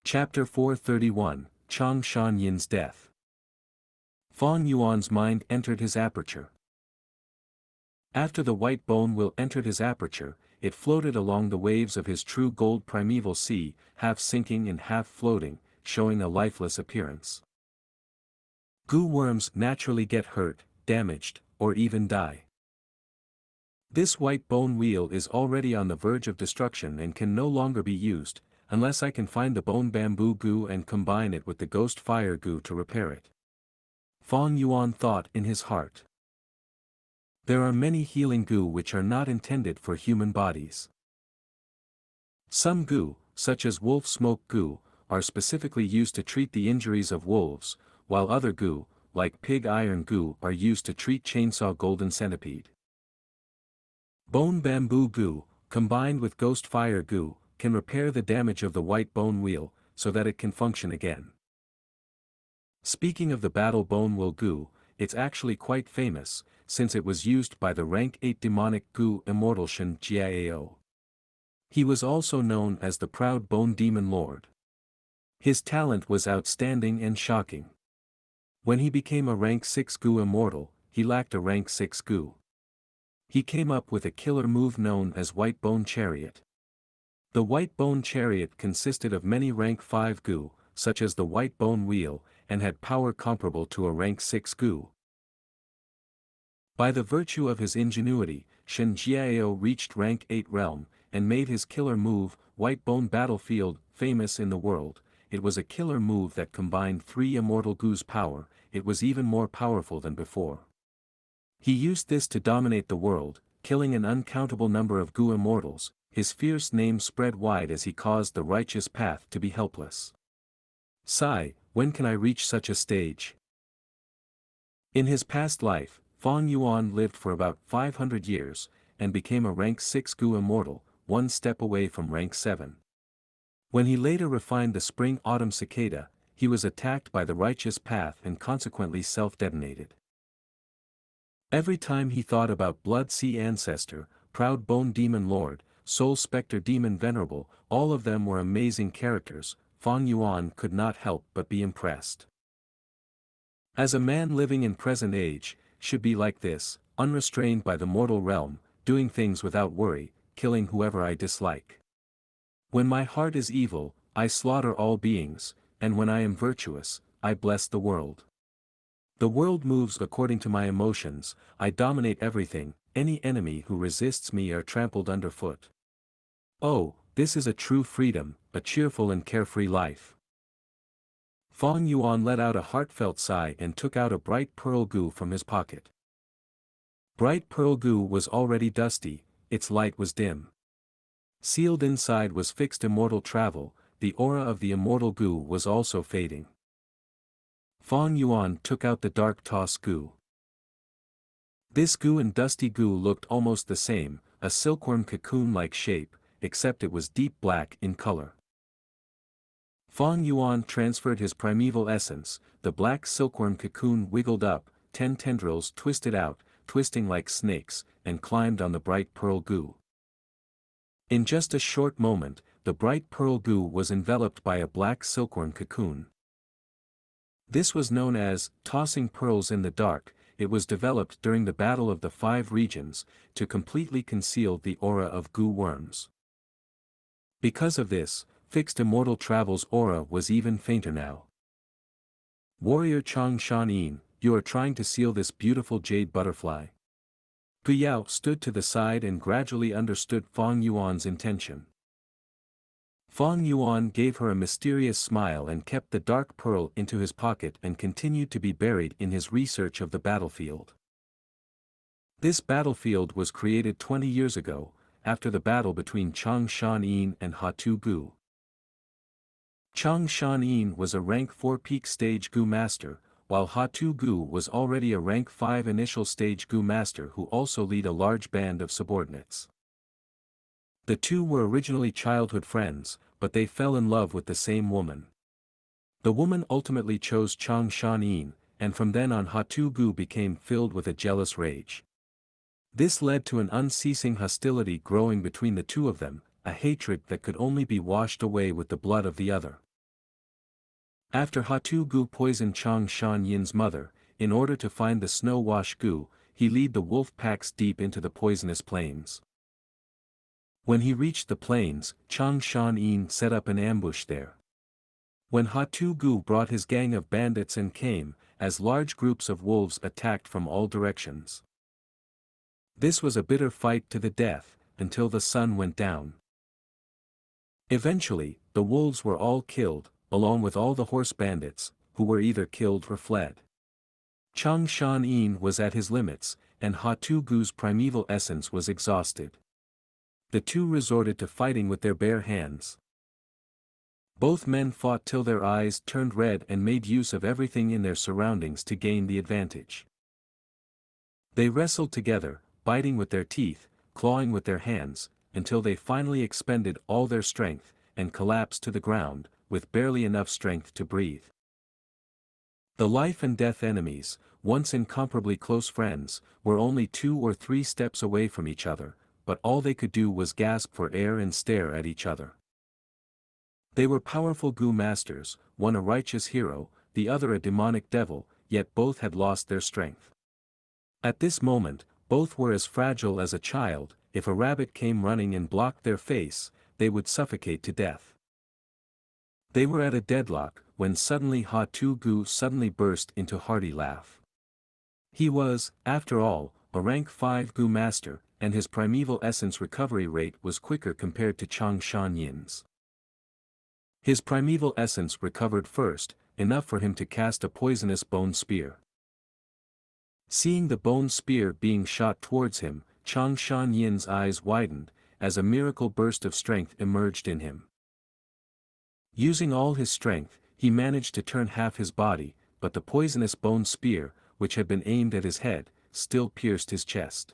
Chapter 431, Chang Shanyan's Death. Fang Yuan's mind entered his aperture. After the white bone will entered his aperture, it floated along the waves of his true gold primeval sea, half sinking and half floating, showing a lifeless appearance. Gu worms naturally get hurt, damaged, or even die. This white bone wheel is already on the verge of destruction and can no longer be used, unless I can find the bone bamboo Gu and combine it with the ghost fire Gu to repair it. Fang Yuan thought in his heart. There are many healing Gu which are not intended for human bodies. Some Gu, such as wolf smoke Gu, are specifically used to treat the injuries of wolves, while other Gu, like pig iron Gu, are used to treat chainsaw golden centipede. Bone bamboo Gu, combined with ghost fire Gu, can repair the damage of the white bone wheel, so that it can function again. Speaking of the battle bone wheel Gu, it's actually quite famous, since it was used by the rank 8 demonic Gu immortal Xianxia. He was also known as the proud bone demon lord. His talent was outstanding and shocking. When he became a rank 6 Gu immortal, he lacked a rank 6 Gu. He came up with a killer move known as White Bone Chariot. The White Bone Chariot consisted of many rank 5 Gu, such as the White Bone Wheel, and had power comparable to a rank 6 Gu. By the virtue of his ingenuity, Xianxia reached rank 8 realm, and made his killer move, White Bone Battlefield, famous in the world. It was a killer move that combined 3 immortal Gu's power. It was even more powerful than before. He used this to dominate the world, killing an uncountable number of Gu immortals. His fierce name spread wide as he caused the righteous path to be helpless. Sigh, when can I reach such a stage? In his past life, Fang Yuan lived for about 500 years, and became a rank 6 Gu immortal, one step away from rank 7. When he later refined the spring-autumn cicada, he was attacked by the righteous path and consequently self-detonated. Every time he thought about Blood Sea Ancestor, Proud Bone Demon Lord, Soul Spectre Demon Venerable, all of them were amazing characters. Fang Yuan could not help but be impressed. As a man living in present age, should be like this, unrestrained by the mortal realm, doing things without worry, killing whoever I dislike. When my heart is evil, I slaughter all beings, and when I am virtuous, I bless the world. The world moves according to my emotions, I dominate everything, any enemy who resists me are trampled underfoot. Oh, this is a true freedom, a cheerful and carefree life. Fang Yuan let out a heartfelt sigh and took out a bright pearl Gu from his pocket. Bright pearl Gu was already dusty, its light was dim. Sealed inside was fixed immortal travel, the aura of the immortal Gu was also fading. Fang Yuan took out the dark toss Gu. This Gu and dusty Gu looked almost the same, a silkworm cocoon-like shape, except it was deep black in color. Fang Yuan transferred his primeval essence, the black silkworm cocoon wiggled up, 10 tendrils twisted out, twisting like snakes, and climbed on the bright pearl Gu. In just a short moment, the bright pearl Gu was enveloped by a black silkworm cocoon. This was known as tossing pearls in the dark. It was developed during the Battle of the 5 Regions, to completely conceal the aura of Gu worms. Because of this, fixed immortal travel's aura was even fainter now. Warrior Chang Shanyin, you are trying to seal this beautiful jade butterfly. Gu Yao stood to the side and gradually understood Fang Yuan's intention. Fang Yuan gave her a mysterious smile and kept the dark pearl into his pocket and continued to be buried in his research of the battlefield. This battlefield was created 20 years ago, after the battle between Chang Shanyin and Hatu Gu. Chang Shanyin was a rank 4 peak stage Gu master, while Hatu Gu was already a rank 5 initial stage Gu master who also lead a large band of subordinates. The two were originally childhood friends, but they fell in love with the same woman. The woman ultimately chose Chang Shanyin, and from then on Hatu Gu became filled with a jealous rage. This led to an unceasing hostility growing between the two of them, a hatred that could only be washed away with the blood of the other. After Hatu Gu poisoned Xianxia's mother, in order to find the snow-washed Gu, he led the wolf packs deep into the poisonous plains. When he reached the plains, Xianxia set up an ambush there. When Hatu Gu brought his gang of bandits and came, as large groups of wolves attacked from all directions. This was a bitter fight to the death, until the sun went down. Eventually, the wolves were all killed, along with all the horse bandits, who were either killed or fled. Xianxia was at his limits, and Hatu Gu's primeval essence was exhausted. The two resorted to fighting with their bare hands. Both men fought till their eyes turned red and made use of everything in their surroundings to gain the advantage. They wrestled together, biting with their teeth, clawing with their hands, until they finally expended all their strength, and collapsed to the ground, with barely enough strength to breathe. The life and death enemies, once incomparably close friends, were only 2 or 3 steps away from each other, but all they could do was gasp for air and stare at each other. They were powerful Gu masters, one a righteous hero, the other a demonic devil, yet both had lost their strength. At this moment, both were as fragile as a child. If a rabbit came running and blocked their face, they would suffocate to death. They were at a deadlock, when suddenly Hatu Gu suddenly burst into a hearty laugh. He was, after all, a rank 5 Gu master, and his primeval essence recovery rate was quicker compared to Xianxia's. His primeval essence recovered first, enough for him to cast a poisonous bone spear. Seeing the bone spear being shot towards him, Xianxia's eyes widened, as a miracle burst of strength emerged in him. Using all his strength, he managed to turn half his body, but the poisonous bone spear, which had been aimed at his head, still pierced his chest.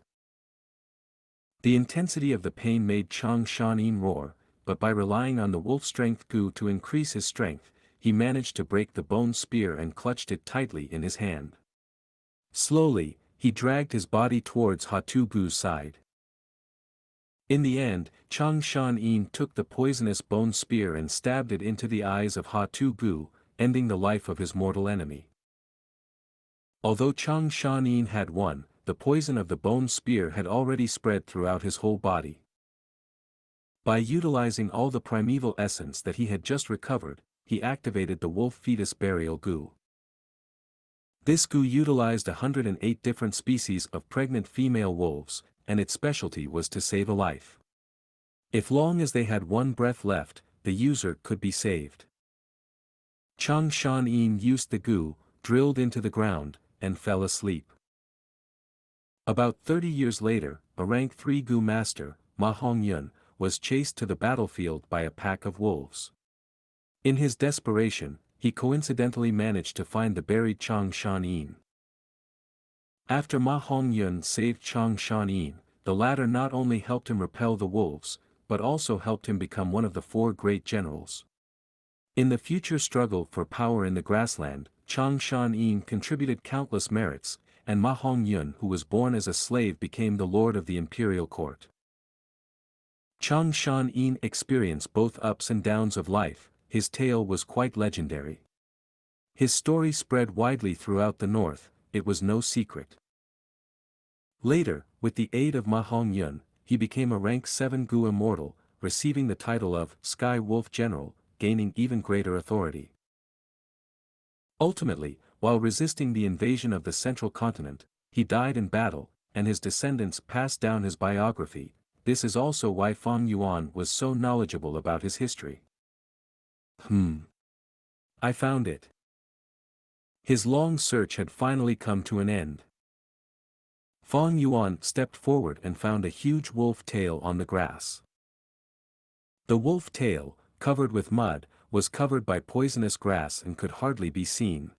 The intensity of the pain made Xianxia roar, but by relying on the wolf-strength Gu to increase his strength, he managed to break the bone spear and clutched it tightly in his hand. Slowly, he dragged his body towards Hatu Gu's side. In the end, Xianxia took the poisonous bone spear and stabbed it into the eyes of Hatu Gu, ending the life of his mortal enemy. Although Xianxia had won, the poison of the bone spear had already spread throughout his whole body. By utilizing all the primeval essence that he had just recovered, he activated the wolf fetus burial Gu. This Gu utilized 108 different species of pregnant female wolves, and its specialty was to save a life. If long as they had one breath left, the user could be saved. Xianxia used the Gu, drilled into the ground, and fell asleep. About 30 years later, a rank 3 Gu master, Ma Hongyun, was chased to the battlefield by a pack of wolves. In his desperation, he coincidentally managed to find the buried Xianxia. After Ma Hongyun saved Xianxia, the latter not only helped him repel the wolves, but also helped him become one of the 4 great generals. In the future struggle for power in the grassland, Xianxia contributed countless merits, and Ma Hongyun, who was born as a slave, became the lord of the imperial court. Xianxia experienced both ups and downs of life. His tale was quite legendary. His story spread widely throughout the north, it was no secret. Later, with the aid of Ma Hongyun, he became a rank 7 Gu immortal, receiving the title of Sky Wolf General, gaining even greater authority. Ultimately, while resisting the invasion of the central continent, he died in battle, and his descendants passed down his biography. This is also why Fang Yuan was so knowledgeable about his history. I found it. His long search had finally come to an end. Fang Yuan stepped forward and found a huge wolf tail on the grass. The wolf tail, covered with mud, was covered by poisonous grass and could hardly be seen.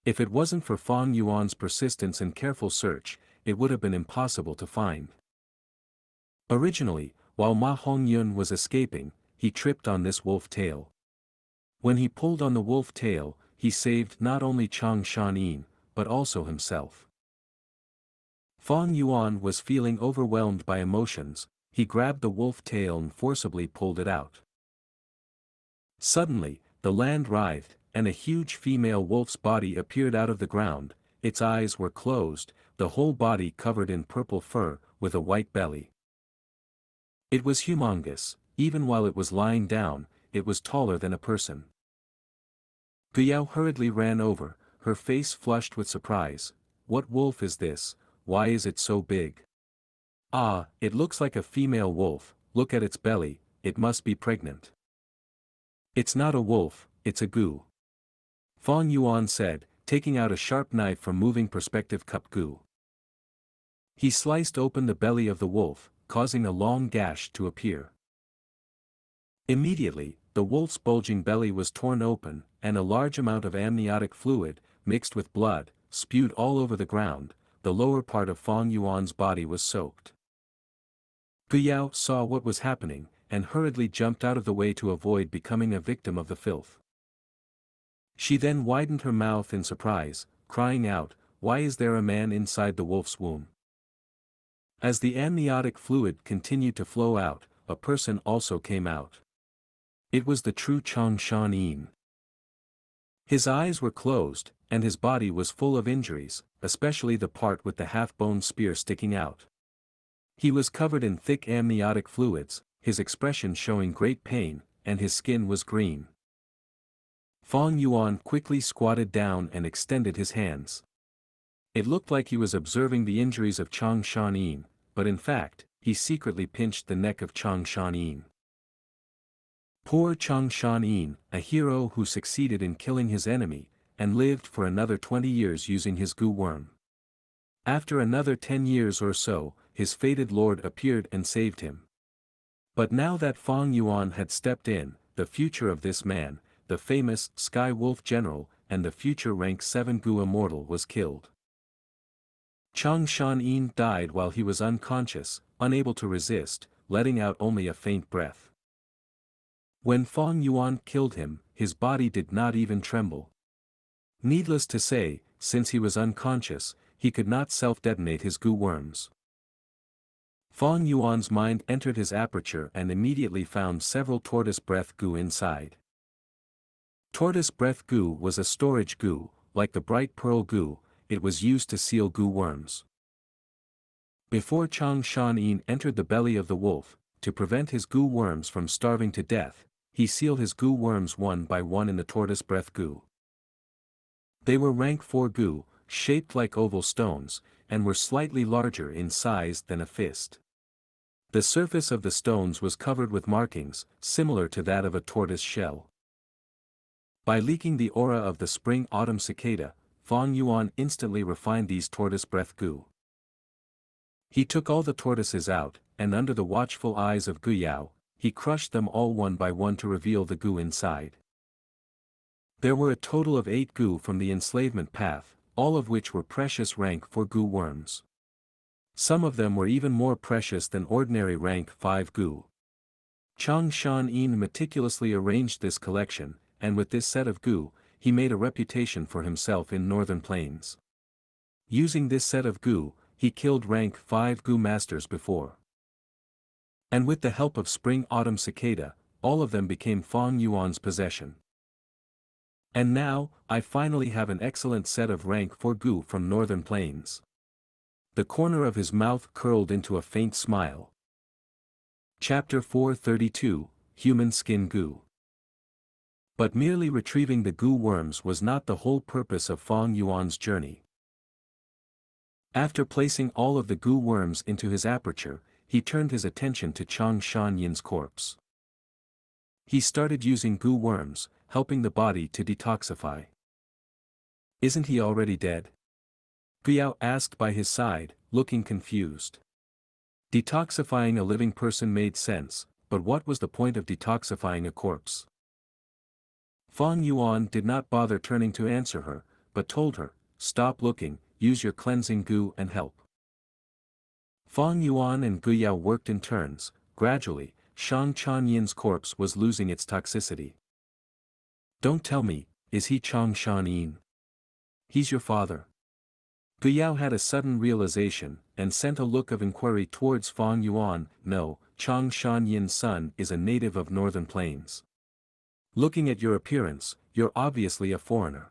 If it wasn't for Fang Yuan's persistence and careful search, it would have been impossible to find. Originally, while Ma Hongyun was escaping, he tripped on this wolf tail. When he pulled on the wolf tail, he saved not only Xianxia, but also himself. Fang Yuan was feeling overwhelmed by emotions. He grabbed the wolf tail and forcibly pulled it out. Suddenly, the land writhed, and a huge female wolf's body appeared out of the ground. Its eyes were closed, the whole body covered in purple fur, with a white belly. It was humongous. Even while it was lying down, it was taller than a person. Gu hurriedly ran over, her face flushed with surprise. What wolf is this? Why is it so big? Ah, it looks like a female wolf. Look at its belly, it must be pregnant. It's not a wolf, it's a Gu. Fang Yuan said, taking out a sharp knife from moving perspective cup Gu. He sliced open the belly of the wolf, causing a long gash to appear. Immediately, the wolf's bulging belly was torn open, and a large amount of amniotic fluid, mixed with blood, spewed all over the ground. The lower part of Fang Yuan's body was soaked. Gu saw what was happening, and hurriedly jumped out of the way to avoid becoming a victim of the filth. She then widened her mouth in surprise, crying out, "Why is there a man inside the wolf's womb?" As the amniotic fluid continued to flow out, a person also came out. It was the true Xianxia. His eyes were closed, and his body was full of injuries, especially the part with the half-bone spear sticking out. He was covered in thick amniotic fluids, his expression showing great pain, and his skin was green. Fang Yuan quickly squatted down and extended his hands. It looked like he was observing the injuries of Xianxia, but in fact, he secretly pinched the neck of Xianxia. Poor Xianxia, a hero who succeeded in killing his enemy, and lived for another 20 years using his Gu worm. After another 10 years or so, his fated lord appeared and saved him. But now that Fang Yuan had stepped in, the future of this man, the famous Sky Wolf General, and the future rank 7 Gu immortal was killed. Xianxia died while he was unconscious, unable to resist, letting out only a faint breath. When Fang Yuan killed him, his body did not even tremble. Needless to say, since he was unconscious, he could not self-detonate his Gu worms. Fang Yuan's mind entered his aperture and immediately found several tortoise breath Gu inside. Tortoise breath Gu was a storage Gu, like the bright pearl Gu, it was used to seal Gu worms. Before Xianxia entered the belly of the wolf, to prevent his Gu worms from starving to death, he sealed his Gu worms one by one in the tortoise breath Gu. They were rank 4 Gu, shaped like oval stones, and were slightly larger in size than a fist. The surface of the stones was covered with markings, similar to that of a tortoise shell. By leaking the aura of the spring-autumn cicada, Fang Yuan instantly refined these tortoise breath Gu. He took all the tortoises out, and under the watchful eyes of Gu, he crushed them all one by one to reveal the Gu inside. There were a total of 8 Gu from the enslavement path, all of which were precious rank 4 Gu worms. Some of them were even more precious than ordinary rank 5 Gu. Xianxia meticulously arranged this collection, and with this set of Gu, he made a reputation for himself in northern plains. Using this set of Gu, he killed rank 5 Gu masters before. And with the help of spring-autumn cicada, all of them became Fang Yuan's possession. And now, I finally have an excellent set of rank 4 Gu from northern plains. The corner of his mouth curled into a faint smile. Chapter 432, Human Skin Gu. But merely retrieving the Gu worms was not the whole purpose of Fang Yuan's journey. After placing all of the Gu worms into his aperture, he turned his attention to Xianxia's corpse. He started using Gu worms, helping the body to detoxify. "Isn't he already dead?" Gu asked by his side, looking confused. Detoxifying a living person made sense, but what was the point of detoxifying a corpse? Fang Yuan did not bother turning to answer her, but told her, "Stop looking, use your cleansing Gu and help." Fang Yuan and Gu worked in turns. Gradually, Xianxia's corpse was losing its toxicity. "Don't tell me, is he Xianxia? He's your father?" Gu had a sudden realization, and sent a look of inquiry towards Fang Yuan. "No, Xianxia's son is a native of northern plains. Looking at your appearance, you're obviously a foreigner.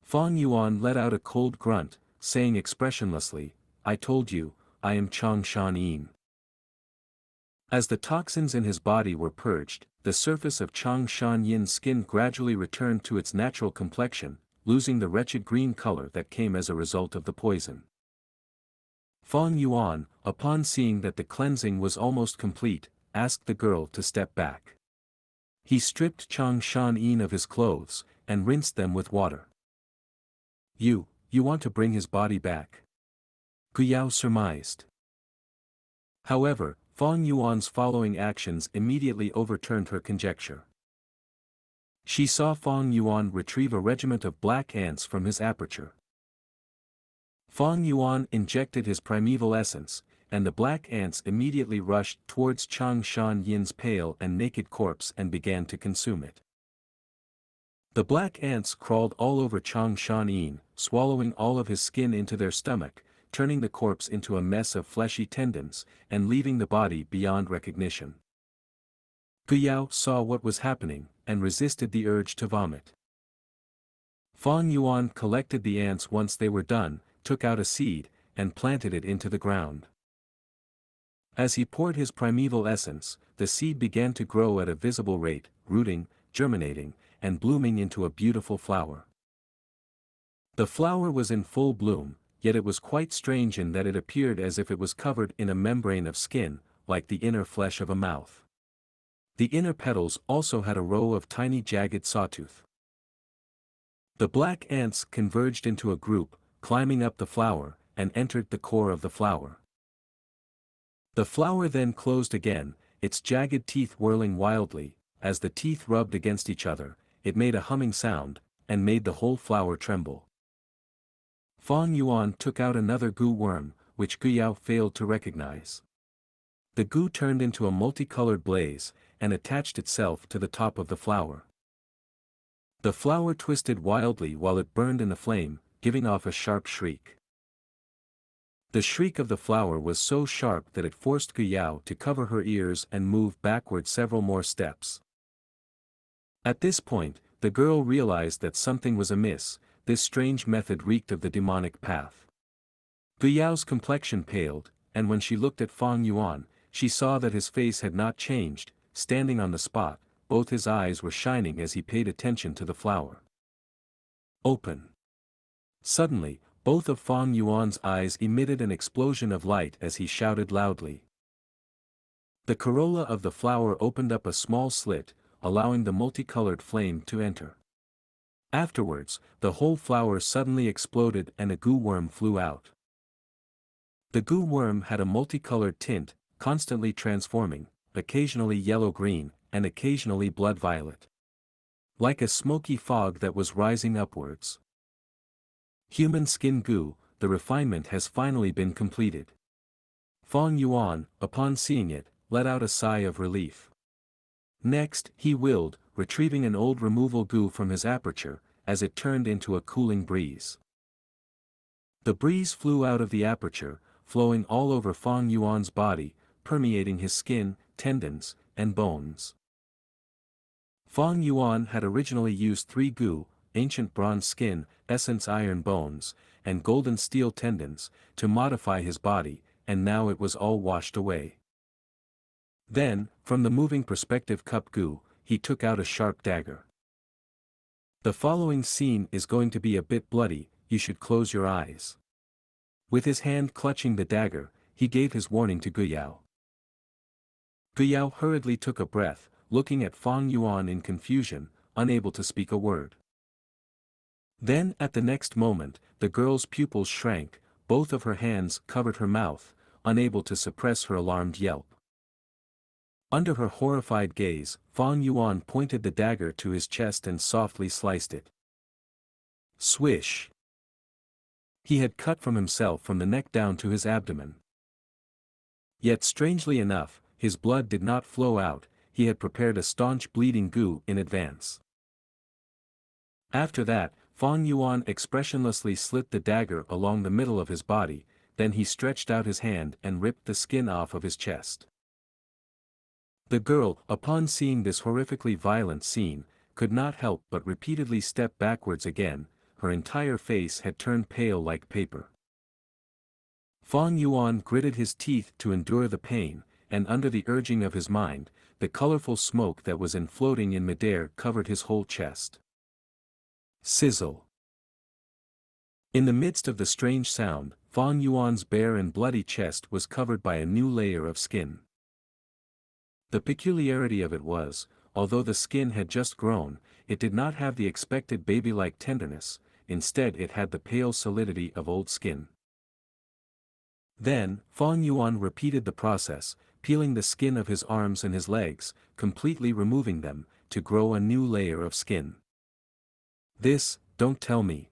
Fang Yuan let out a cold grunt, saying expressionlessly, I told you, I am Chang Shan Yin. As the toxins in his body were purged, the surface of Chang Shan Yin's skin gradually returned to its natural complexion, losing the wretched green color that came as a result of the poison. Fang Yuan, upon seeing that the cleansing was almost complete, asked the girl to step back. He stripped Chang Shan Yin of his clothes, and rinsed them with water. You want to bring his body back? Gu Yao surmised. However, Fang Yuan's following actions immediately overturned her conjecture. She saw Fang Yuan retrieve a regiment of black ants from his aperture. Fang Yuan injected his primeval essence, and the black ants immediately rushed towards Chang Shan Yin's pale and naked corpse and began to consume it. The black ants crawled all over Chang Shan Yin, swallowing all of his skin into their stomach, turning the corpse into a mess of fleshy tendons, and leaving the body beyond recognition. Gu Yao saw what was happening, and resisted the urge to vomit. Fang Yuan collected the ants once they were done, took out a seed, and planted it into the ground. As he poured his primeval essence, the seed began to grow at a visible rate, rooting, germinating, and blooming into a beautiful flower. The flower was in full bloom, yet it was quite strange in that it appeared as if it was covered in a membrane of skin, like the inner flesh of a mouth. The inner petals also had a row of tiny jagged sawtooth. The black ants converged into a group, climbing up the flower, and entered the core of the flower. The flower then closed again, its jagged teeth whirling wildly. As the teeth rubbed against each other, it made a humming sound, and made the whole flower tremble. Fang Yuan took out another gu worm, which Gu Yao failed to recognize. The gu turned into a multicolored blaze, and attached itself to the top of the flower. The flower twisted wildly while it burned in the flame, giving off a sharp shriek. The shriek of the flower was so sharp that it forced Gu Yao to cover her ears and move backward several more steps. At this point, the girl realized that something was amiss. This strange method reeked of the demonic path. Gu Yao's complexion paled, and when she looked at Fang Yuan, she saw that his face had not changed. Standing on the spot, both his eyes were shining as he paid attention to the flower. Open. Suddenly, both of Fang Yuan's eyes emitted an explosion of light as he shouted loudly. The corolla of the flower opened up a small slit, allowing the multicolored flame to enter. Afterwards, the whole flower suddenly exploded and a gu worm flew out. The gu worm had a multicolored tint, constantly transforming, occasionally yellow-green, and occasionally blood-violet. Like a smoky fog that was rising upwards. Human skin gu, the refinement has finally been completed. Fang Yuan, upon seeing it, let out a sigh of relief. Next, he willed, retrieving an old removal gu from his aperture, as it turned into a cooling breeze. The breeze flew out of the aperture, flowing all over Fang Yuan's body, permeating his skin, tendons, and bones. Fang Yuan had originally used 3 gu, ancient bronze skin, essence iron bones, and golden steel tendons, to modify his body, and now it was all washed away. Then, from the moving perspective cup gu, he took out a sharp dagger. The following scene is going to be a bit bloody, you should close your eyes. With his hand clutching the dagger, he gave his warning to Gu Yao. Gu Yao hurriedly took a breath, looking at Fang Yuan in confusion, unable to speak a word. Then at the next moment, the girl's pupils shrank, both of her hands covered her mouth, unable to suppress her alarmed yelp. Under her horrified gaze, Fang Yuan pointed the dagger to his chest and softly sliced it. Swish! He had cut from himself from the neck down to his abdomen. Yet strangely enough, his blood did not flow out, he had prepared a staunch bleeding gu in advance. After that, Fang Yuan expressionlessly slit the dagger along the middle of his body, then he stretched out his hand and ripped the skin off of his chest. The girl, upon seeing this horrifically violent scene, could not help but repeatedly step backwards again, her entire face had turned pale like paper. Fang Yuan gritted his teeth to endure the pain, and under the urging of his mind, the colorful smoke that was floating in midair covered his whole chest. Sizzle. In the midst of the strange sound, Fang Yuan's bare and bloody chest was covered by a new layer of skin. The peculiarity of it was, although the skin had just grown, it did not have the expected baby-like tenderness, instead it had the pale solidity of old skin. Then, Fang Yuan repeated the process, peeling the skin of his arms and his legs, completely removing them, to grow a new layer of skin. This, don't tell me.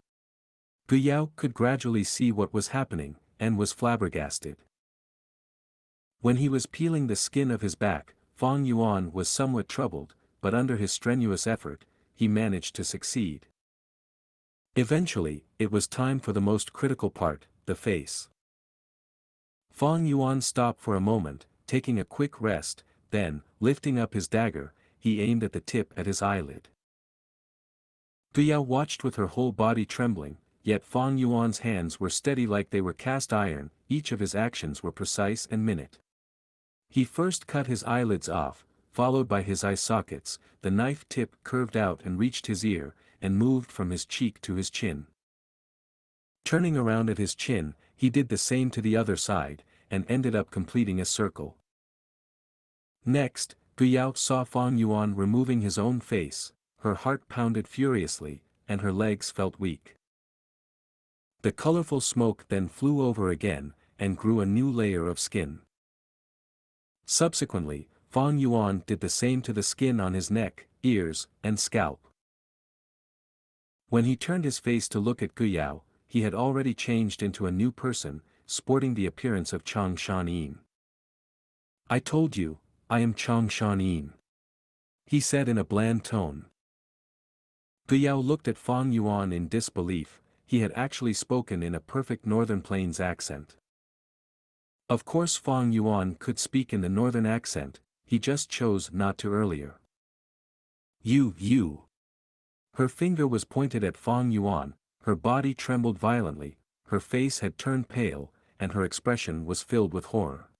Gu Yao could gradually see what was happening, and was flabbergasted. When he was peeling the skin of his back, Fang Yuan was somewhat troubled, but under his strenuous effort, he managed to succeed. Eventually, it was time for the most critical part, the face. Fang Yuan stopped for a moment, taking a quick rest, then, lifting up his dagger, he aimed at the tip at his eyelid. Gu Yao watched with her whole body trembling, yet Fang Yuan's hands were steady like they were cast iron, each of his actions were precise and minute. He first cut his eyelids off, followed by his eye sockets, the knife tip curved out and reached his ear, and moved from his cheek to his chin. Turning around at his chin, he did the same to the other side, and ended up completing a circle. Next, Gu Yao saw Fang Yuan removing his own face, her heart pounded furiously, and her legs felt weak. The colorful smoke then flew over again, and grew a new layer of skin. Subsequently, Fang Yuan did the same to the skin on his neck, ears, and scalp. When he turned his face to look at Gu Yao, he had already changed into a new person, sporting the appearance of Xianxia. "I told you, I am Xianxia," he said in a bland tone. Gu Yao looked at Fang Yuan in disbelief, he had actually spoken in a perfect Northern Plains accent. Of course Fang Yuan could speak in the Northern accent, he just chose not to earlier. You. Her finger was pointed at Fang Yuan, her body trembled violently, her face had turned pale, and her expression was filled with horror.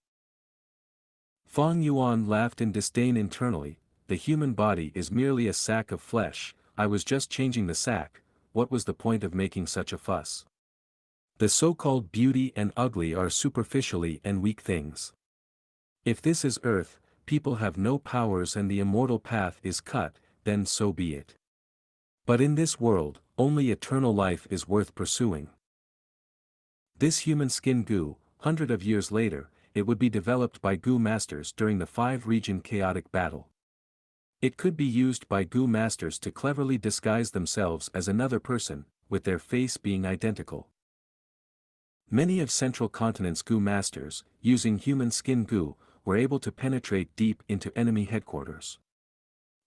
Fang Yuan laughed in disdain internally, the human body is merely a sack of flesh, I was just changing the sack, what was the point of making such a fuss? The so-called beauty and ugly are superficially and weak things. If this is earth, people have no powers and the immortal path is cut, then so be it. But in this world, only eternal life is worth pursuing. This human skin Gu, hundreds of years later, it would be developed by Gu masters during the 5-region chaotic battle. It could be used by Gu masters to cleverly disguise themselves as another person, with their face being identical. Many of Central Continent's Gu masters, using human skin Gu, were able to penetrate deep into enemy headquarters.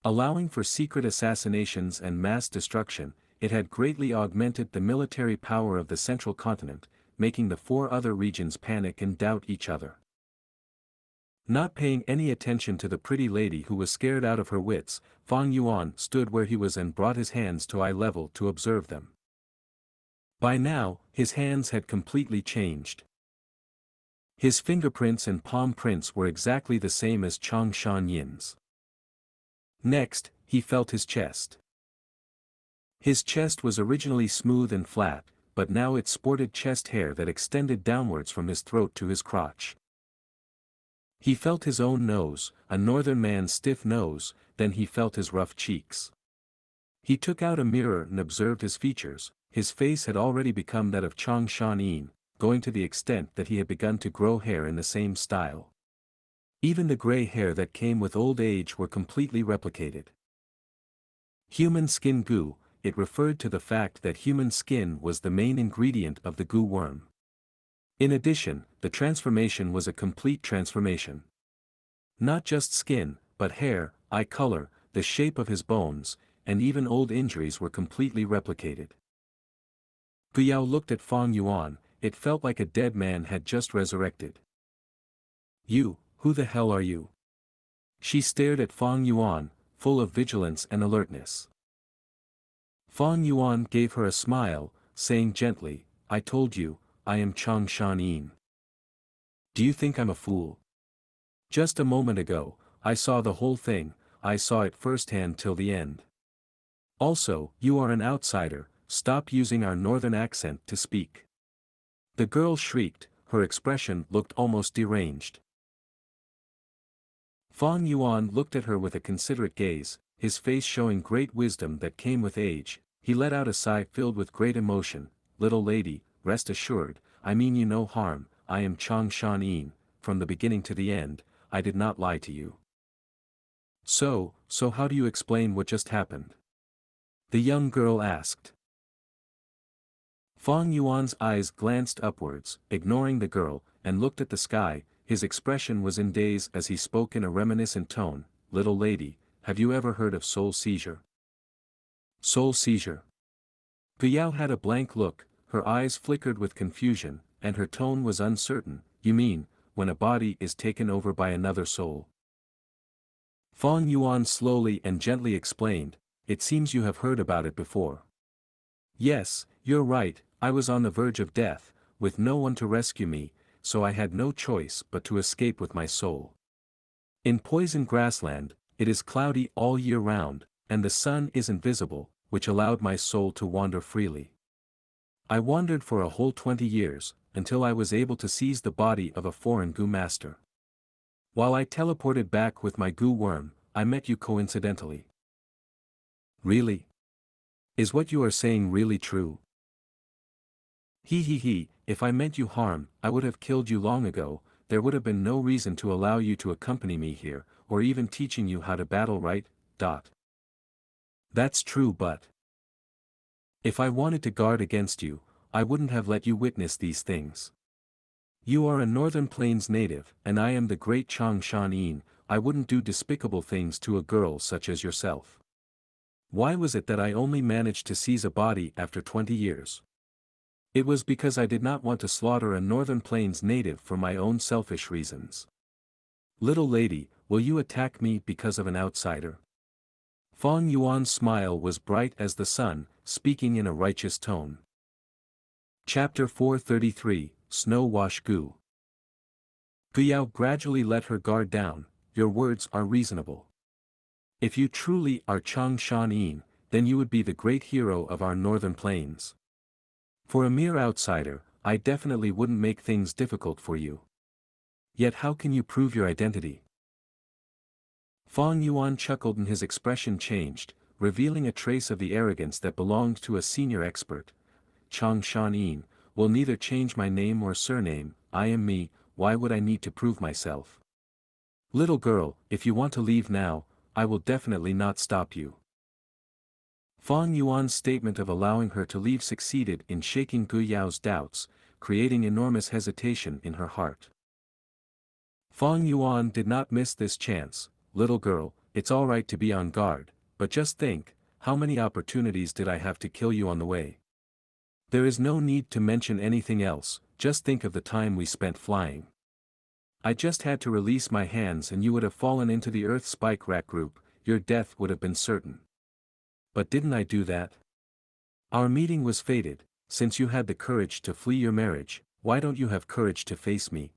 Allowing for secret assassinations and mass destruction, it had greatly augmented the military power of the Central Continent, making the 4 other regions panic and doubt each other. Not paying any attention to the pretty lady who was scared out of her wits, Fang Yuan stood where he was and brought his hands to eye level to observe them. By now, his hands had completely changed. His fingerprints and palm prints were exactly the same as Xianxia's. Next, he felt his chest. His chest was originally smooth and flat, but now it sported chest hair that extended downwards from his throat to his crotch. He felt his own nose, a northern man's stiff nose, then he felt his rough cheeks. He took out a mirror and observed his features, his face had already become that of Xianxia, going to the extent that he had begun to grow hair in the same style. Even the gray hair that came with old age were completely replicated. Human skin Gu, it referred to the fact that human skin was the main ingredient of the Gu worm. In addition, the transformation was a complete transformation. Not just skin, but hair, eye color, the shape of his bones, and even old injuries were completely replicated. Gu Yao looked at Fang Yuan, it felt like a dead man had just resurrected. "You, who the hell are you?" She stared at Fang Yuan, full of vigilance and alertness. Fang Yuan gave her a smile, saying gently, I told you, I am Changshan Yin. Do you think I'm a fool? Just a moment ago, I saw the whole thing, I saw it firsthand till the end. Also, you are an outsider, stop using our northern accent to speak. The girl shrieked, her expression looked almost deranged. Fang Yuan looked at her with a considerate gaze, his face showing great wisdom that came with age. He let out a sigh filled with great emotion. Little lady, rest assured, I mean you no harm, I am Changshan Yin, from the beginning to the end, I did not lie to you. So how do you explain what just happened? The young girl asked. Fang Yuan's eyes glanced upwards, ignoring the girl, and looked at the sky. His expression was in daze as he spoke in a reminiscent tone. Little lady, have you ever heard of soul seizure? Soul seizure. Gu Yao had a blank look, her eyes flickered with confusion, and her tone was uncertain. You mean, when a body is taken over by another soul? Fang Yuan slowly and gently explained, it seems you have heard about it before. Yes, you're right, I was on the verge of death, with no one to rescue me, so I had no choice but to escape with my soul. In poison grassland, it is cloudy all year round, and the sun isn't visible, which allowed my soul to wander freely. I wandered for a whole 20 years, until I was able to seize the body of a foreign Gu master. While I teleported back with my Gu worm, I met you coincidentally. Really? Is what you are saying really true? He, if I meant you harm, I would have killed you long ago, there would have been no reason to allow you to accompany me here, or even teaching you how to battle right. That's true but... If I wanted to guard against you, I wouldn't have let you witness these things. You are a Northern Plains native, and I am the great Changshan Yin, I wouldn't do despicable things to a girl such as yourself. Why was it that I only managed to seize a body after 20 years? It was because I did not want to slaughter a Northern Plains native for my own selfish reasons. Little lady, will you attack me because of an outsider? Fang Yuan's smile was bright as the sun, speaking in a righteous tone. Chapter 433, Snow Wash Gu. Gu Yao gradually let her guard down, your words are reasonable. If you truly are Changshan Yin, then you would be the great hero of our northern plains. For a mere outsider, I definitely wouldn't make things difficult for you. Yet how can you prove your identity? Fang Yuan chuckled and his expression changed, revealing a trace of the arrogance that belonged to a senior expert. Changshan Yin, will neither change my name or surname, I am me, why would I need to prove myself? Little girl, if you want to leave now, I will definitely not stop you. Fang Yuan's statement of allowing her to leave succeeded in shaking Gu Yao's doubts, creating enormous hesitation in her heart. Fang Yuan did not miss this chance. Little girl, it's alright to be on guard, but just think, how many opportunities did I have to kill you on the way? There is no need to mention anything else, just think of the time we spent flying. I just had to release my hands and you would have fallen into the Earth Spike Rat group, your death would have been certain. But didn't I do that? Our meeting was fated, since you had the courage to flee your marriage, why don't you have courage to face me?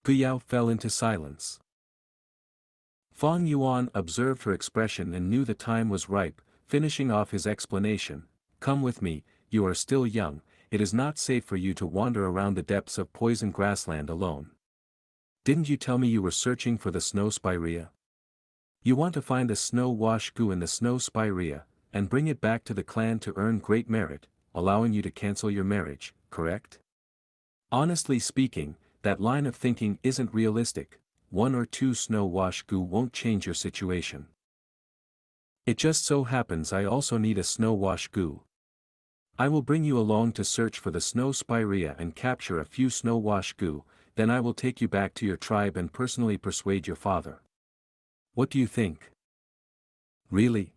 Gu Yao fell into silence. Fang Yuan observed her expression and knew the time was ripe, finishing off his explanation. Come with me, you are still young, it is not safe for you to wander around the depths of poison grassland alone. Didn't you tell me you were searching for the snow spirea? You want to find the Snow Wash Gu in the snow spirea, and bring it back to the clan to earn great merit, allowing you to cancel your marriage, correct? Honestly speaking, that line of thinking isn't realistic. 1 or 2 Snow Wash Gu won't change your situation. It just so happens I also need a Snow Wash Gu. I will bring you along to search for the snow spirea and capture a few Snow Wash Gu, then I will take you back to your tribe and personally persuade your father. What do you think? Really?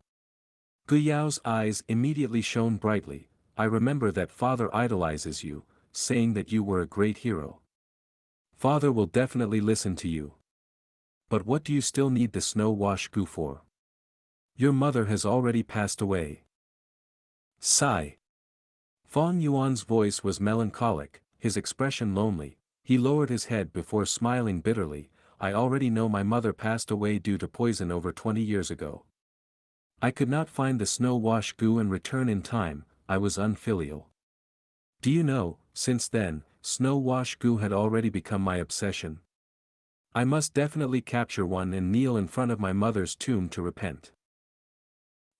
Gu Yao's eyes immediately shone brightly. I remember that father idolizes you, saying that you were a great hero. Father will definitely listen to you. But what do you still need the snow-washed Gu for? Your mother has already passed away. Sigh. Fang Yuan's voice was melancholic, his expression lonely. He lowered his head before smiling bitterly. I already know my mother passed away due to poison over 20 years ago. I could not find the snow-washed Gu and return in time. I was unfilial. Do you know, since then, snow-washed Gu had already become my obsession. I must definitely capture one and kneel in front of my mother's tomb to repent.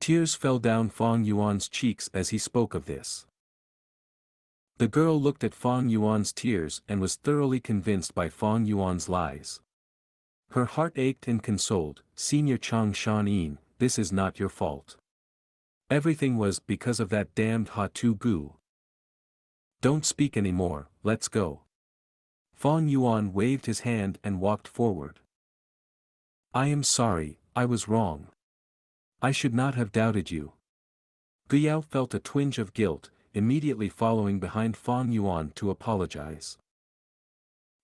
Tears fell down Fang Yuan's cheeks as he spoke of this. The girl looked at Fang Yuan's tears and was thoroughly convinced by Fang Yuan's lies. Her heart ached and consoled, Senior Xianxia, this is not your fault. Everything was because of that damned Hatu Gu. Don't speak anymore, let's go. Fang Yuan waved his hand and walked forward. I am sorry, I was wrong. I should not have doubted you. Guiyao felt a twinge of guilt, immediately following behind Fang Yuan to apologize.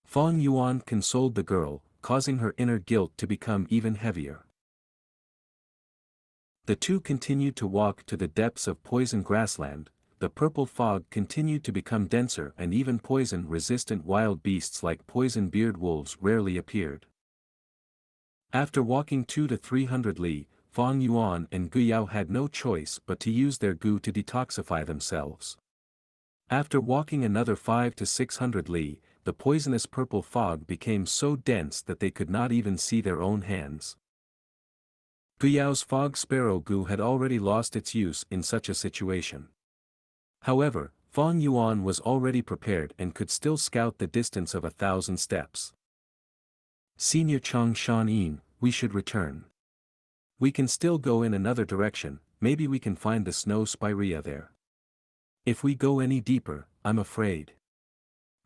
Fang Yuan consoled the girl, causing her inner guilt to become even heavier. The two continued to walk to the depths of poison grassland. The purple fog continued to become denser and even poison-resistant wild beasts like poison-beard wolves rarely appeared. After walking 200 to 300 li, Fang Yuan and Guiyao had no choice but to use their Gu to detoxify themselves. After walking another 500 to 600 li, the poisonous purple fog became so dense that they could not even see their own hands. Guiyao's fog sparrow Gu had already lost its use in such a situation. However, Fang Yuan was already prepared and could still scout the distance of 1,000 steps. Senior Xianxia, we should return. We can still go in another direction, maybe we can find the snow spirea there. If we go any deeper, I'm afraid.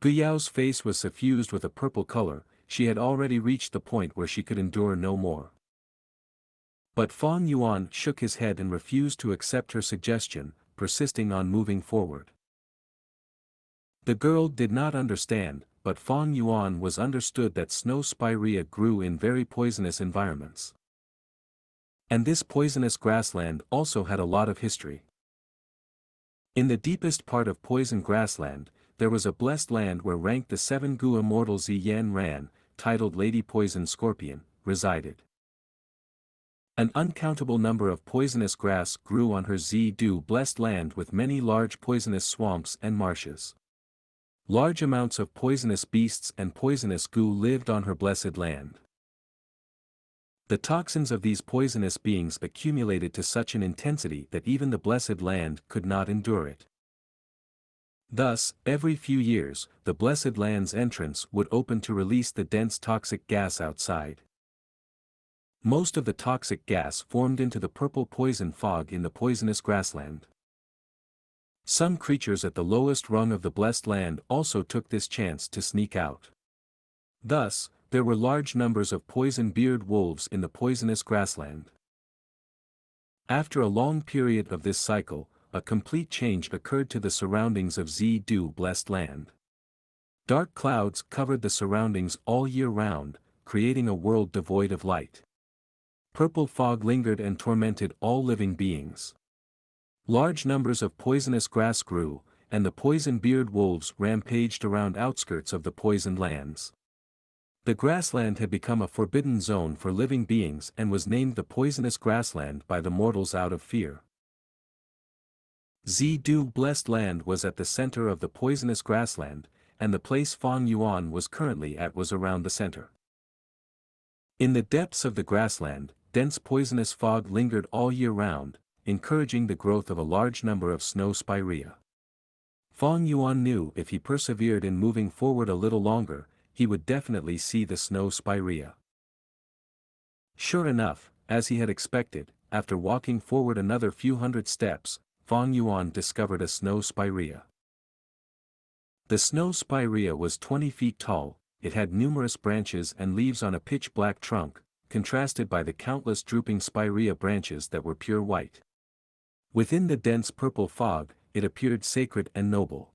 Guiyao's face was suffused with a purple color, she had already reached the point where she could endure no more. But Fang Yuan shook his head and refused to accept her suggestion, persisting on moving forward. The girl did not understand, but Fang Yuan was understood that snow spirea grew in very poisonous environments. And this poisonous grassland also had a lot of history. In the deepest part of poison grassland, there was a blessed land where ranked the 7 Gu immortal Ziyan Ran, titled Lady Poison Scorpion, resided. An uncountable number of poisonous grass grew on her Zidu blessed land with many large poisonous swamps and marshes. Large amounts of poisonous beasts and poisonous Gu lived on her blessed land. The toxins of these poisonous beings accumulated to such an intensity that even the blessed land could not endure it. Thus, every few years, the blessed land's entrance would open to release the dense toxic gas outside. Most of the toxic gas formed into the purple poison fog in the poisonous grassland. Some creatures at the lowest rung of the blessed land also took this chance to sneak out. Thus, there were large numbers of poison-beard wolves in the poisonous grassland. After a long period of this cycle, a complete change occurred to the surroundings of Zidu blessed land. Dark clouds covered the surroundings all year round, creating a world devoid of light. Purple fog lingered and tormented all living beings. Large numbers of poisonous grass grew, and the poison-beard wolves rampaged around outskirts of the poisoned lands. The grassland had become a forbidden zone for living beings and was named the poisonous grassland by the mortals out of fear. Zidu blessed land was at the center of the poisonous grassland, and the place Fang Yuan was currently at was around the center. In the depths of the grassland, dense poisonous fog lingered all year round, encouraging the growth of a large number of snow spirea. Fang Yuan knew if he persevered in moving forward a little longer, he would definitely see the snow spirea. Sure enough, as he had expected, after walking forward another few hundred steps, Fang Yuan discovered a snow spirea. The snow spirea was 20 feet tall, it had numerous branches and leaves on a pitch-black trunk, contrasted by the countless drooping spirea branches that were pure white. Within the dense purple fog, it appeared sacred and noble.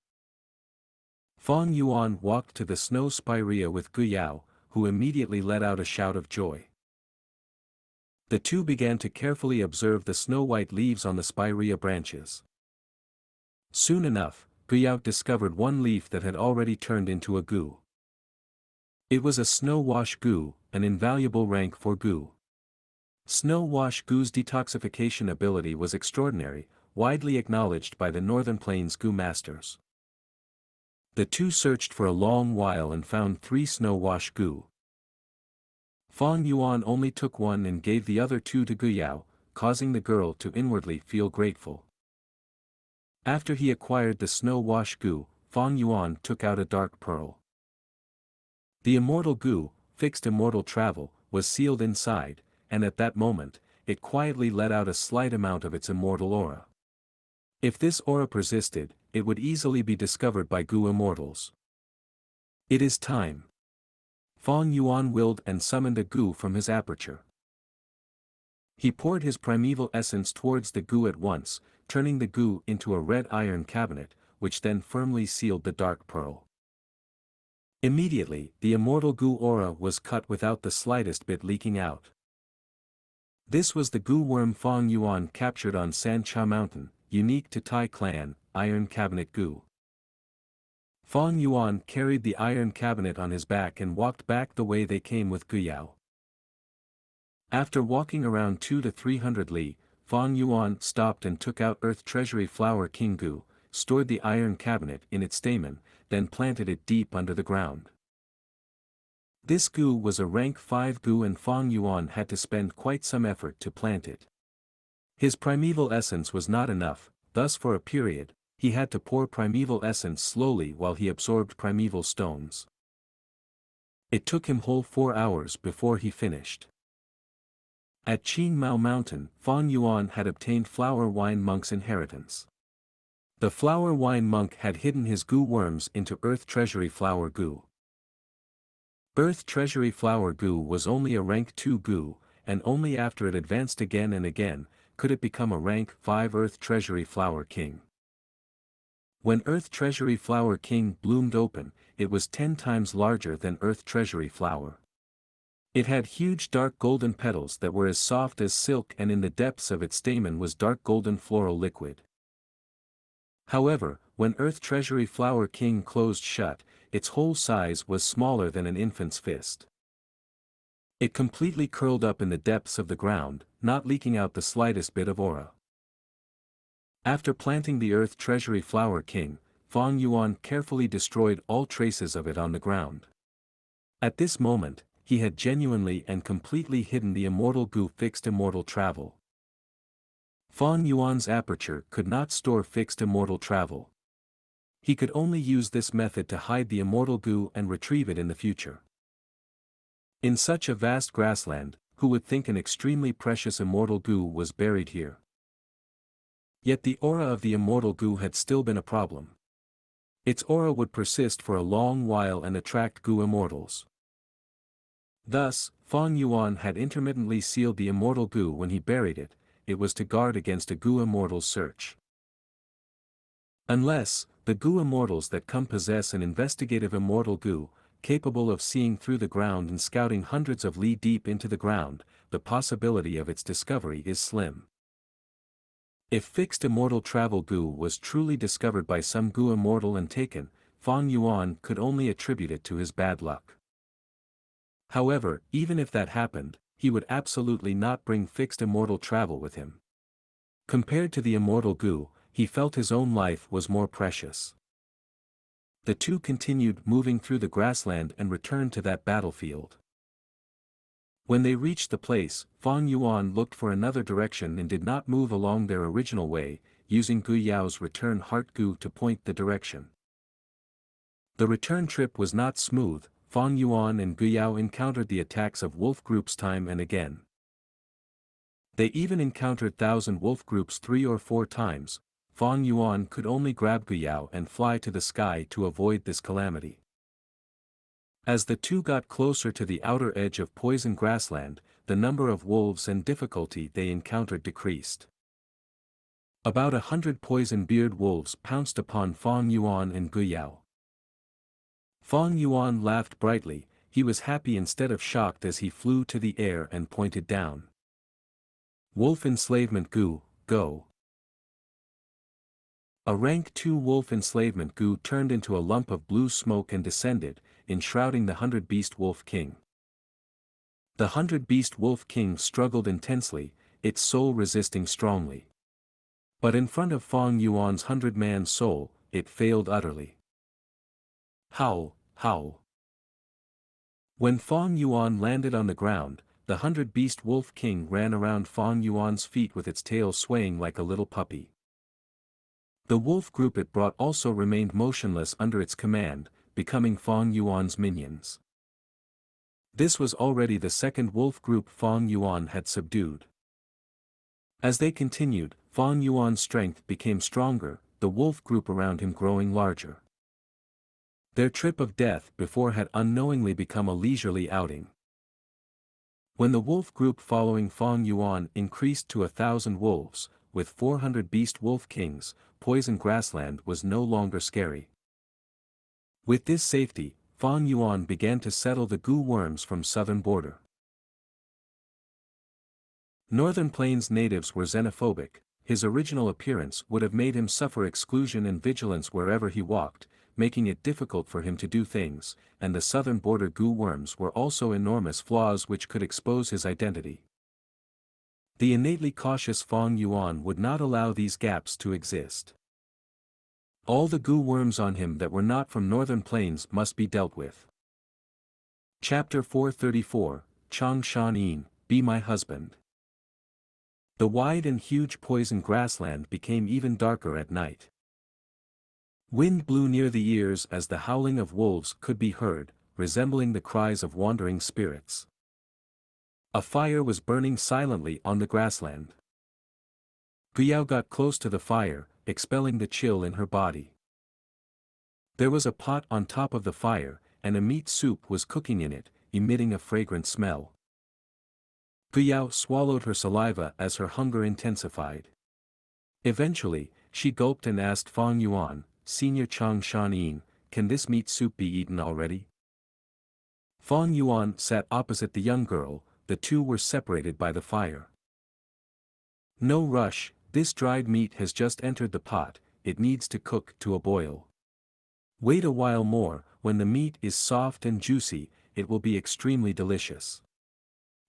Fang Yuan walked to the snow spirea with Guiyao, who immediately let out a shout of joy. The two began to carefully observe the snow-white leaves on the spirea branches. Soon enough, Gu discovered one leaf that had already turned into a gu. It was a snow-wash gu, an invaluable rank for gu. Snow-wash gu's detoxification ability was extraordinary, widely acknowledged by the Northern Plains gu masters. The two searched for a long while and found 3 snow-wash gu. Fang Yuan only took one and gave the other 2 to Gu, causing the girl to inwardly feel grateful. After he acquired the snow-wash gu, Fang Yuan took out a dark pearl. The immortal gu, fixed immortal travel, was sealed inside, and at that moment, it quietly let out a slight amount of its immortal aura. If this aura persisted, it would easily be discovered by gu immortals. It is time. Fang Yuan willed and summoned a gu from his aperture. He poured his primeval essence towards the gu at once, turning the gu into a red iron cabinet, which then firmly sealed the dark pearl. Immediately, the immortal gu aura was cut without the slightest bit leaking out. This was the gu worm Fang Yuan captured on Xianxia Mountain, unique to Tai clan, Iron Cabinet Gu. Fang Yuan carried the iron cabinet on his back and walked back the way they came with Gu. After walking around 200 to 300 li, Fang Yuan stopped and took out Earth Treasury Flower King Gu, stored the iron cabinet in its stamen, then planted it deep under the ground. This gu was a rank 5 gu and Fang Yuan had to spend quite some effort to plant it. His primeval essence was not enough, thus for a period, he had to pour primeval essence slowly while he absorbed primeval stones. It took him whole 4 hours before he finished. At Qin Mao Mountain, Fang Yuan had obtained Flower Wine Monk's inheritance. The Flower Wine Monk had hidden his gu worms into Earth Treasury Flower Gu. Earth Treasury Flower Gu was only a rank 2 gu, and only after it advanced again and again, could it become a rank 5 Earth Treasury Flower King. When Earth Treasury Flower King bloomed open, it was 10 times larger than Earth Treasury Flower. It had huge dark golden petals that were as soft as silk, and in the depths of its stamen was dark golden floral liquid. However, when Earth Treasury Flower King closed shut, its whole size was smaller than an infant's fist. It completely curled up in the depths of the ground, not leaking out the slightest bit of aura. After planting the Earth Treasury Flower King, Fang Yuan carefully destroyed all traces of it on the ground. At this moment, he had genuinely and completely hidden the immortal gu fixed immortal travel. Fang Yuan's aperture could not store fixed immortal travel. He could only use this method to hide the immortal gu and retrieve it in the future. In such a vast grassland, who would think an extremely precious immortal gu was buried here? Yet the aura of the immortal gu had still been a problem. Its aura would persist for a long while and attract gu immortals. Thus, Fang Yuan had intermittently sealed the immortal gu when he buried it. It was to guard against a gu immortal's search. Unless, the gu immortals that come possess an investigative immortal gu, capable of seeing through the ground and scouting hundreds of li deep into the ground, the possibility of its discovery is slim. If fixed immortal travel gu was truly discovered by some gu immortal and taken, Fang Yuan could only attribute it to his bad luck. However, even if that happened, he would absolutely not bring fixed immortal travel with him. Compared to the immortal gu, he felt his own life was more precious. The two continued moving through the grassland and returned to that battlefield. When they reached the place, Fang Yuan looked for another direction and did not move along their original way, using Gu Yao's return heart gu to point the direction. The return trip was not smooth. Fang Yuan and Gu Yao encountered the attacks of wolf groups time and again. They even encountered 1,000 wolf groups 3 or 4 times. Fang Yuan could only grab Gu Yao and fly to the sky to avoid this calamity. As the two got closer to the outer edge of poison grassland, the number of wolves and difficulty they encountered decreased. About 100 poison-beard wolves pounced upon Fang Yuan and Gu Yao. Fang Yuan laughed brightly. he was happy instead of shocked as he flew to the air and pointed down. Wolf Enslavement Gu, go. A rank 2 wolf enslavement Gu turned into a lump of blue smoke and descended, enshrouding the 100-beast wolf king. The 100-beast wolf king struggled intensely, its soul resisting strongly. But in front of Fang Yuan's 100-man soul, it failed utterly. Howl, howl. When Fang Yuan landed on the ground, the 100-beast wolf king ran around Fang Yuan's feet with its tail swaying like a little puppy. The wolf group it brought also remained motionless under its command, becoming Fang Yuan's minions. This was already the second wolf group Fang Yuan had subdued. As they continued, Fang Yuan's strength became stronger, the wolf group around him growing larger. Their trip of death before had unknowingly become a leisurely outing. When the wolf group following Fang Yuan increased to 1,000 wolves, with 400 beast wolf kings, poison grassland was no longer scary. With this safety, Fang Yuan began to settle the Gu worms from southern border. Northern Plains natives were xenophobic. His original appearance would have made him suffer exclusion and vigilance wherever he walked, making it difficult for him to do things, and the southern border Gu worms were also enormous flaws which could expose his identity. The innately cautious Fang Yuan would not allow these gaps to exist. All the Gu worms on him that were not from Northern Plains must be dealt with. Chapter 434, Xianxia, Be My Husband. The wide and huge poison grassland became even darker at night. Wind blew near the ears as the howling of wolves could be heard, resembling the cries of wandering spirits. A fire was burning silently on the grassland. Guyao got close to the fire, expelling the chill in her body. There was a pot on top of the fire, and a meat soup was cooking in it, emitting a fragrant smell. Guyao swallowed her saliva as her hunger intensified. Eventually, she gulped and asked Fang Yuan, Senior Xianxia, can this meat soup be eaten already? Fang Yuan sat opposite the young girl, the two were separated by the fire. No rush, this dried meat has just entered the pot, it needs to cook to a boil. Wait a while more, when the meat is soft and juicy, it will be extremely delicious.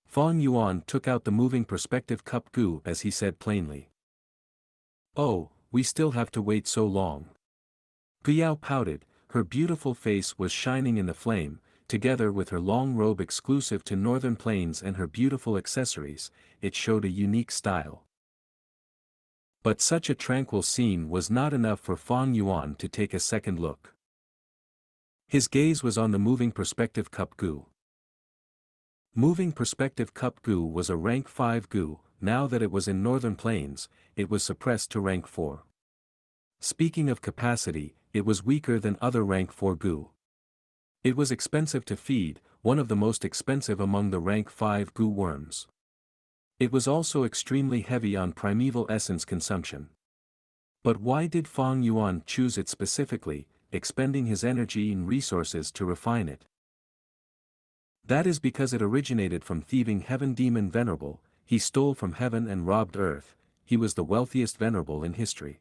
Fang Yuan took out the moving perspective cup Gu as he said plainly. Oh, we still have to wait so long. Guyao pouted, her beautiful face was shining in the flame, together with her long robe exclusive to Northern Plains and her beautiful accessories, it showed a unique style. But such a tranquil scene was not enough for Fang Yuan to take a second look. His gaze was on the moving perspective cup Gu. Moving perspective cup Gu was a rank 5 Gu, now that it was in Northern Plains, it was suppressed to rank 4. Speaking of capacity, it was weaker than other rank 4 Gu. It was expensive to feed, one of the most expensive among the rank 5 Gu worms. It was also extremely heavy on primeval essence consumption. But why did Fang Yuan choose it specifically, expending his energy and resources to refine it? That is because it originated from thieving heaven demon Venerable, he stole from heaven and robbed earth, he was the wealthiest Venerable in history.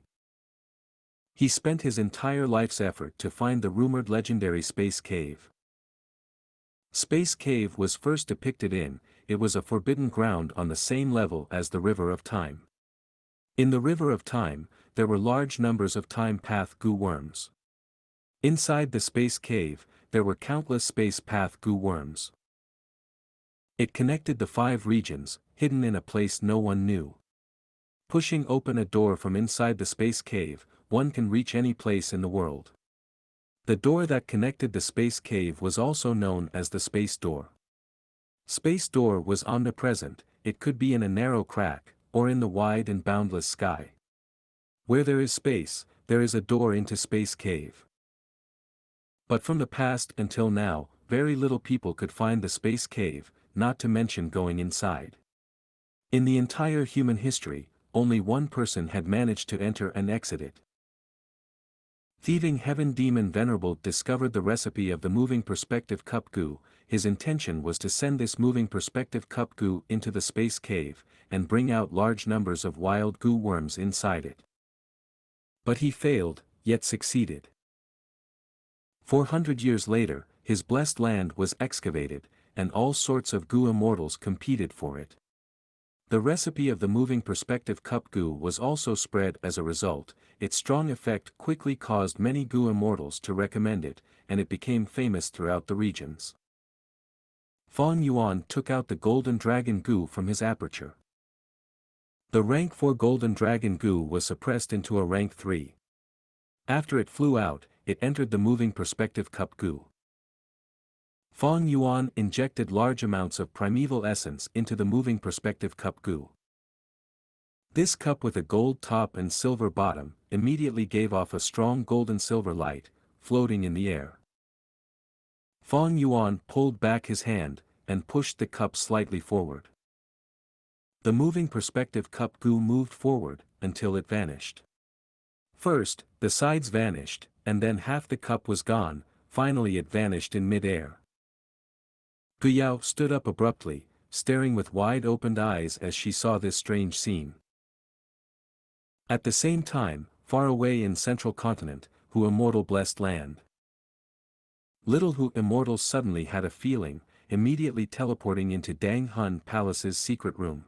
He spent his entire life's effort to find the rumored legendary Space Cave. Space Cave was first depicted in, it was a forbidden ground on the same level as the River of Time. In the River of Time, there were large numbers of Time Path Gu worms. Inside the Space Cave, there were countless Space Path Gu worms. It connected the 5 regions, hidden in a place no one knew. Pushing open a door from inside the Space Cave, one can reach any place in the world. The door that connected the Space Cave was also known as the Space Door. Space Door was omnipresent, it could be in a narrow crack, or in the wide and boundless sky. Where there is space, there is a door into Space Cave. But from the past until now, very little people could find the Space Cave, not to mention going inside. In the entire human history, only one person had managed to enter and exit it. Thieving Heaven Demon Venerable discovered the recipe of the moving perspective cup Gu, his intention was to send this moving perspective cup goo into the space cave, and bring out large numbers of wild goo worms inside it. But he failed, yet succeeded. 400 years later, his blessed land was excavated, and all sorts of goo immortals competed for it. The recipe of the moving perspective cup goo was also spread as a result. Its strong effect quickly caused many goo immortals to recommend it, and it became famous throughout the regions. Fang Yuan took out the golden dragon goo from his aperture. The rank 4 golden dragon goo was suppressed into a rank 3. After it flew out, it entered the moving perspective cup goo. Fang Yuan injected large amounts of primeval essence into the moving perspective cup goo. This cup with a gold top and silver bottom immediately gave off a strong golden-silver light, floating in the air. Fang Yuan pulled back his hand, and pushed the cup slightly forward. The moving perspective cup goo moved forward, until it vanished. First, the sides vanished, and then half the cup was gone, finally it vanished in mid-air. Gu stood up abruptly, staring with wide-opened eyes as she saw this strange scene. At the same time, far away in central continent, Hu Immortal blessed land. Little Hu Immortal suddenly had a feeling, immediately teleporting into Dang Hun Palace's secret room.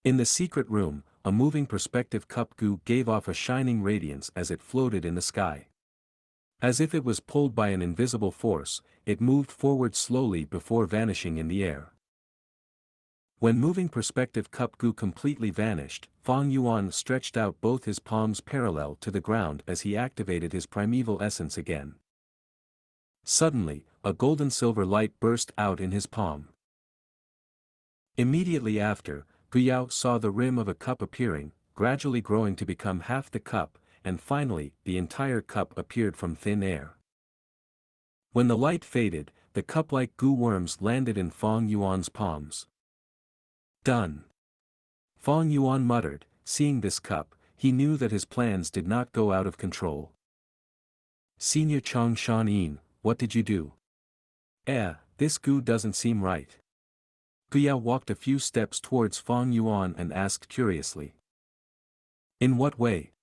In the secret room, a moving perspective cup goo gave off a shining radiance as it floated in the sky. As if it was pulled by an invisible force, it moved forward slowly before vanishing in the air. When moving perspective cup goo completely vanished, Fang Yuan stretched out both his palms parallel to the ground as he activated his primeval essence again. Suddenly, a golden-silver light burst out in his palm. Immediately after, Gu saw the rim of a cup appearing, gradually growing to become half the cup, and finally, the entire cup appeared from thin air. When the light faded, the cup-like goo worms landed in Fang Yuan's palms. Done. Fang Yuan muttered. Seeing this cup, he knew that his plans did not go out of control. Senior Chang Shan, what did you do? This goo doesn't seem right. Gu walked a few steps towards Fang Yuan and asked curiously. In what way?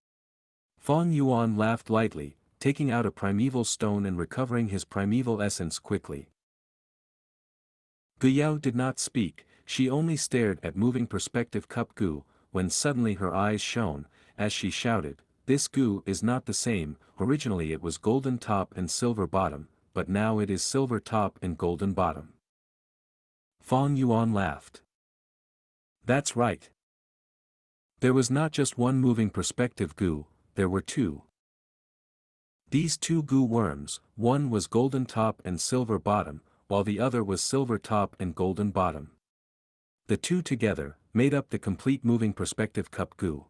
Fang Yuan laughed lightly, taking out a primeval stone and recovering his primeval essence quickly. Gu did not speak, she only stared at moving perspective cup goo, when suddenly her eyes shone, as she shouted, this goo is not the same, originally it was golden top and silver bottom, but now it is silver top and golden bottom. Fang Yuan laughed. That's right. There was not just one moving perspective goo, there were two. These two goo worms, one was golden top and silver bottom, while the other was silver top and golden bottom. The two together, made up the complete moving perspective cup goo.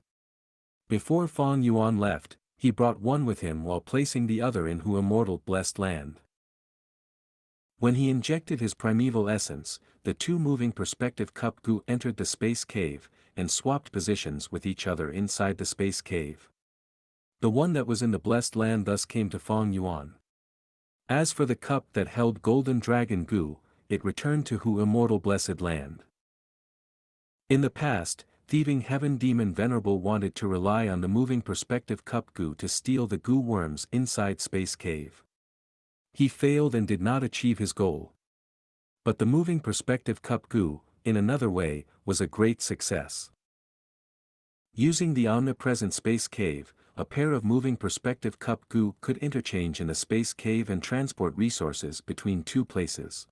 Before Fang Yuan left, he brought one with him while placing the other in Hu Immortal blessed land. When he injected his primeval essence, the two moving perspective cup goo entered the space cave, and swapped positions with each other inside the space cave. The one that was in the blessed land thus came to Fang Yuan. As for the cup that held golden dragon goo, it returned to Hu Immortal blessed land. In the past, thieving heaven demon Venerable wanted to rely on the moving perspective cup goo to steal the goo worms inside space cave. He failed and did not achieve his goal. But the moving perspective cup goo, in another way, was a great success. Using the omnipresent space cave, a pair of moving perspective cup goo could interchange in the space cave and transport resources between two places.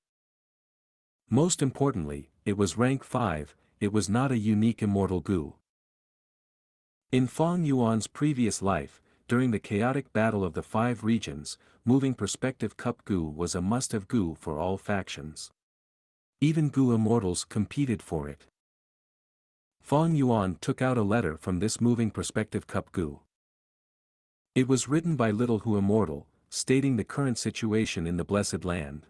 Most importantly, it was rank 5, it was not a unique immortal goo. In Fang Yuan's previous life, during the chaotic battle of the 5 regions, moving perspective cup goo was a must-have goo for all factions. Even goo immortals competed for it. Fang Yuan took out a letter from this moving perspective cup goo. It was written by Little Hu Immortal, stating the current situation in the Blessed Land.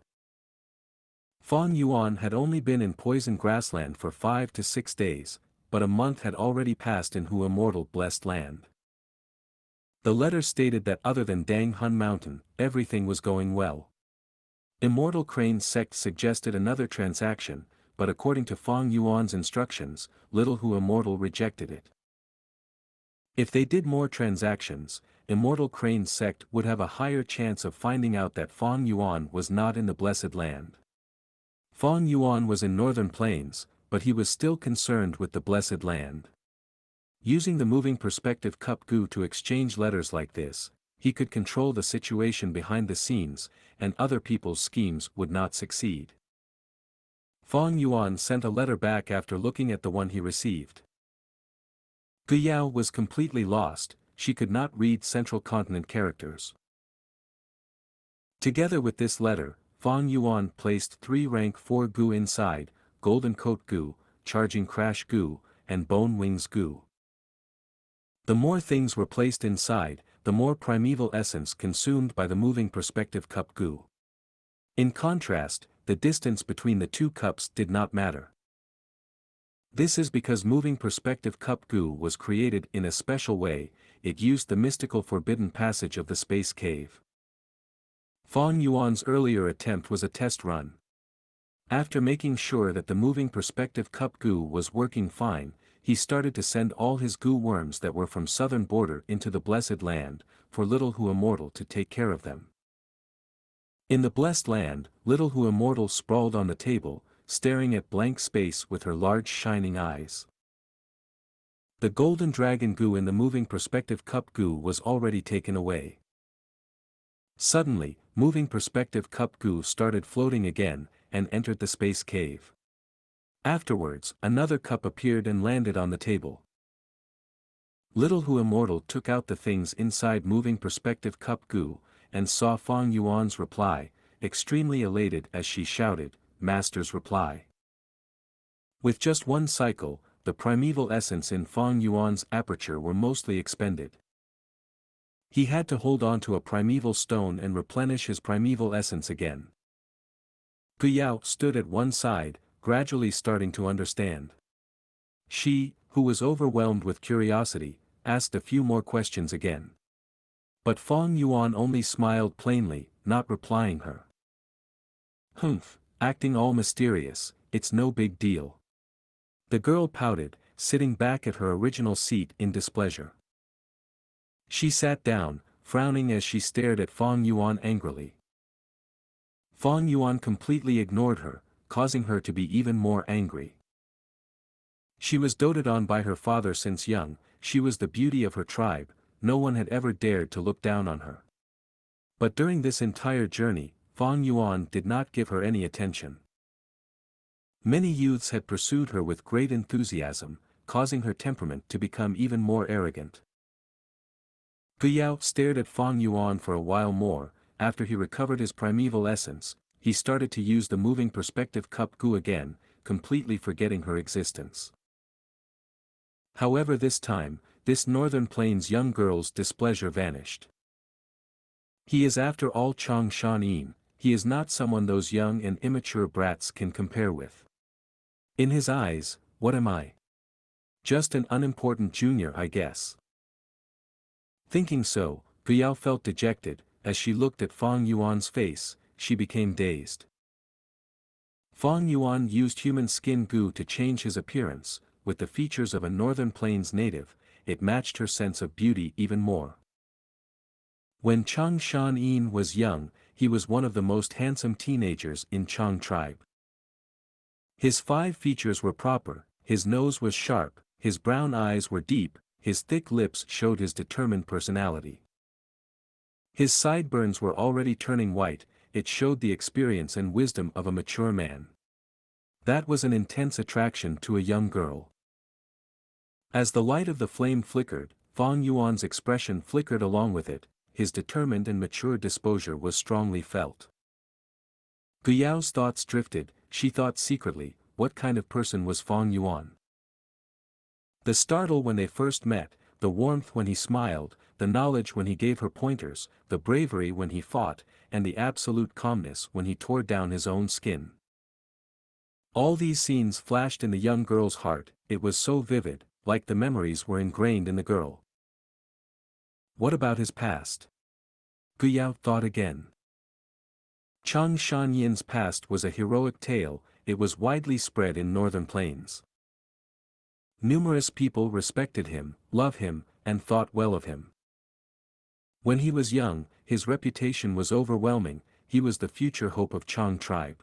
Fang Yuan had only been in Poison Grassland for 5 to 6 days, but a month had already passed in Hu Immortal Blessed Land. The letter stated that other than Dang Hun Mountain, everything was going well. Immortal Crane's sect suggested another transaction, but according to Fang Yuan's instructions, Little Who Immortal rejected it. If they did more transactions, Immortal Crane's sect would have a higher chance of finding out that Fang Yuan was not in the Blessed Land. Fang Yuan was in Northern Plains, but he was still concerned with the Blessed Land. Using the moving perspective cup Gu to exchange letters like this, he could control the situation behind the scenes, and other people's schemes would not succeed. Fang Yuan sent a letter back after looking at the one he received. Gu Yao was completely lost, she could not read Central Continent characters. Together with this letter, Fang Yuan placed 3 rank 4 Gu inside, Golden Coat Gu, Charging Crash Gu, and Bone Wings Gu. The more things were placed inside, the more primeval essence consumed by the moving perspective cup Gu. In contrast, the distance between the 2 cups did not matter. This is because moving perspective cup Gu was created in a special way, it used the mystical forbidden passage of the space cave. Fang Yuan's earlier attempt was a test run. After making sure that the moving perspective cup Gu was working fine, he started to send all his Gu worms that were from southern border into the Blessed Land, for Little Who Immortal to take care of them. In the Blessed Land, Little Who Immortal sprawled on the table, staring at blank space with her large shining eyes. The golden dragon Gu in the moving perspective cup Gu was already taken away. Suddenly, moving perspective cup Gu started floating again, and entered the space cave. Afterwards, another cup appeared and landed on the table. Little Who Immortal took out the things inside moving perspective cup Gu, and saw Fang Yuan's reply, extremely elated as she shouted, "Master's reply." With just one cycle, the primeval essence in Fang Yuan's aperture were mostly expended. He had to hold on to a primeval stone and replenish his primeval essence again. Gu Yao stood at one side, gradually starting to understand. She, who was overwhelmed with curiosity, asked a few more questions again. But Fang Yuan only smiled plainly, not replying her. "Humph, acting all mysterious, it's no big deal." The girl pouted, sitting back at her original seat in displeasure. She sat down, frowning as she stared at Fang Yuan angrily. Fang Yuan completely ignored her, causing her to be even more angry. She was doted on by her father since young, she was the beauty of her tribe, no one had ever dared to look down on her. But during this entire journey, Fang Yuan did not give her any attention. Many youths had pursued her with great enthusiasm, causing her temperament to become even more arrogant. Gu Yao stared at Fang Yuan for a while more. After he recovered his primeval essence, he started to use the moving perspective cup Gu again, completely forgetting her existence. However, this time, this Northern Plains young girl's displeasure vanished. He is after all Xianxia, he is not someone those young and immature brats can compare with. In his eyes, what am I? Just an unimportant junior, I guess. Thinking so, Gu Yao felt dejected. As she looked at Fang Yuan's face, she became dazed. Fang Yuan used human skin Gu to change his appearance, with the features of a Northern Plains native, it matched her sense of beauty even more. When Xianxia was young, he was one of the most handsome teenagers in Chang tribe. His 5 features were proper, his nose was sharp, his brown eyes were deep, his thick lips showed his determined personality. His sideburns were already turning white, it showed the experience and wisdom of a mature man. That was an intense attraction to a young girl. As the light of the flame flickered, Fang Yuan's expression flickered along with it, his determined and mature disposure was strongly felt. Gu Yao's thoughts drifted, she thought secretly, what kind of person was Fang Yuan? The startle when they first met, the warmth when he smiled, the knowledge when he gave her pointers, the bravery when he fought, and the absolute calmness when he tore down his own skin. All these scenes flashed in the young girl's heart, it was so vivid, like the memories were ingrained in the girl. What about his past? Gu Yao thought again. Xianxia's past was a heroic tale, it was widely spread in northern plains. Numerous people respected him, loved him, and thought well of him. When he was young, his reputation was overwhelming, he was the future hope of Chang tribe.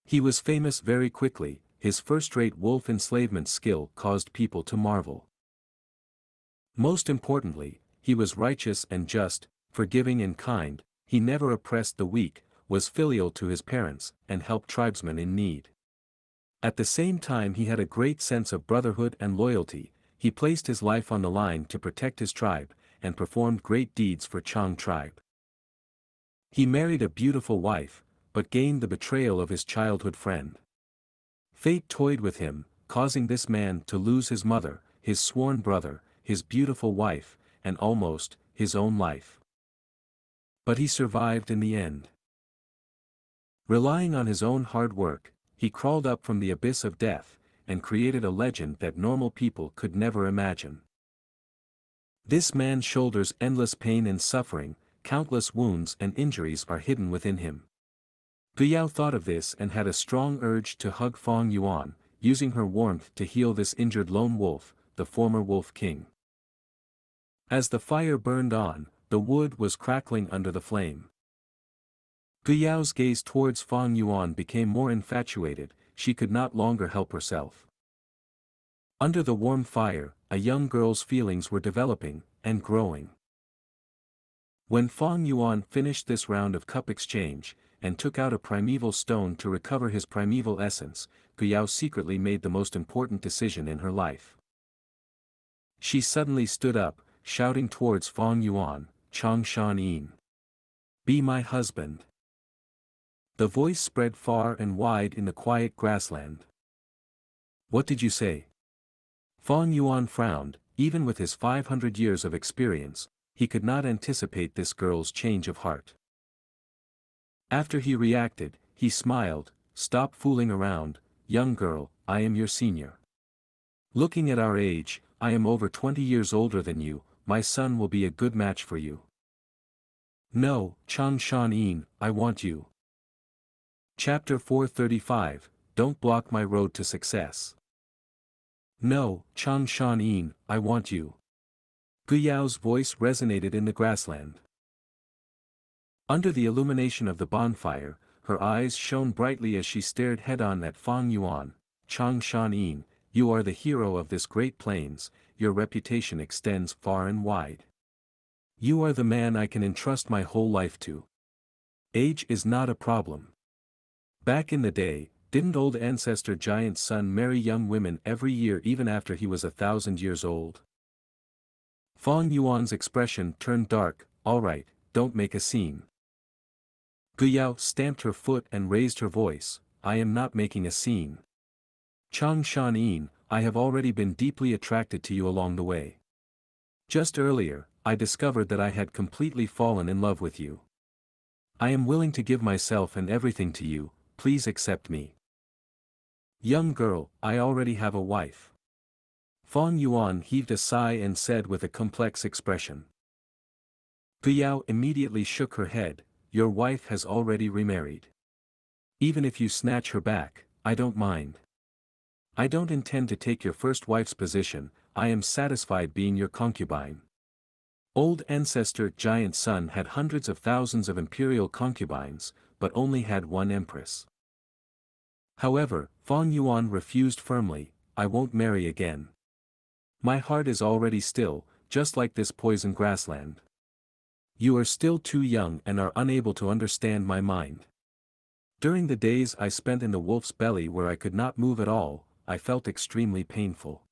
He was famous very quickly, his first-rate wolf enslavement skill caused people to marvel. Most importantly, he was righteous and just, forgiving and kind, he never oppressed the weak, was filial to his parents, and helped tribesmen in need. At the same time he had a great sense of brotherhood and loyalty, he placed his life on the line to protect his tribe, and performed great deeds for Chang tribe. He married a beautiful wife, but gained the betrayal of his childhood friend. Fate toyed with him, causing this man to lose his mother, his sworn brother, his beautiful wife, and almost, his own life. But he survived in the end. Relying on his own hard work, he crawled up from the abyss of death, and created a legend that normal people could never imagine. This man shoulders endless pain and suffering, countless wounds and injuries are hidden within him. Gu thought of this and had a strong urge to hug Fang Yuan, using her warmth to heal this injured lone wolf, the former wolf king. As the fire burned on, the wood was crackling under the flame. Guyao's gaze towards Fang Yuan became more infatuated, she could not longer help herself. Under the warm fire, a young girl's feelings were developing, and growing. When Fang Yuan finished this round of cup exchange, and took out a primeval stone to recover his primeval essence, Guyao secretly made the most important decision in her life. She suddenly stood up, shouting towards Fang Yuan, "Chang Shan Yin. Be my husband." The voice spread far and wide in the quiet grassland. "What did you say?" Fang Yuan frowned, even with his 500 years of experience, he could not anticipate this girl's change of heart. After he reacted, he smiled, "Stop fooling around, young girl, I am your senior. Looking at our age, I am over 20 years older than you, my son will be a good match for you." "No, Chang Shan Yin, I want you." Chapter 435, Don't Block My Road to Success. "No, Chang Shan Yin, I want you." Guyao's voice resonated in the grassland. Under the illumination of the bonfire, her eyes shone brightly as she stared head-on at Fang Yuan. "Chang Shan Yin, you are the hero of this great plains, your reputation extends far and wide. You are the man I can entrust my whole life to. Age is not a problem. Back in the day, didn't old ancestor Giant's son marry young women every year even after he was 1,000 years old?" Fang Yuan's expression turned dark. "All right, don't make a scene." Guyao stamped her foot and raised her voice, "I am not making a scene. Chang Shan Yin, I have already been deeply attracted to you along the way. Just earlier, I discovered that I had completely fallen in love with you. I am willing to give myself and everything to you, please accept me." "Young girl, I already have a wife." Fang Yuan heaved a sigh and said with a complex expression. Guyao immediately shook her head, "Your wife has already remarried. Even if you snatch her back, I don't mind. I don't intend to take your first wife's position, I am satisfied being your concubine." Old ancestor Giant's son had hundreds of thousands of imperial concubines, but only had one empress. However, Fang Yuan refused firmly, "I won't marry again. My heart is already still, just like this poison grassland. You are still too young and are unable to understand my mind. During the days I spent in the wolf's belly where I could not move at all, I felt extremely painful.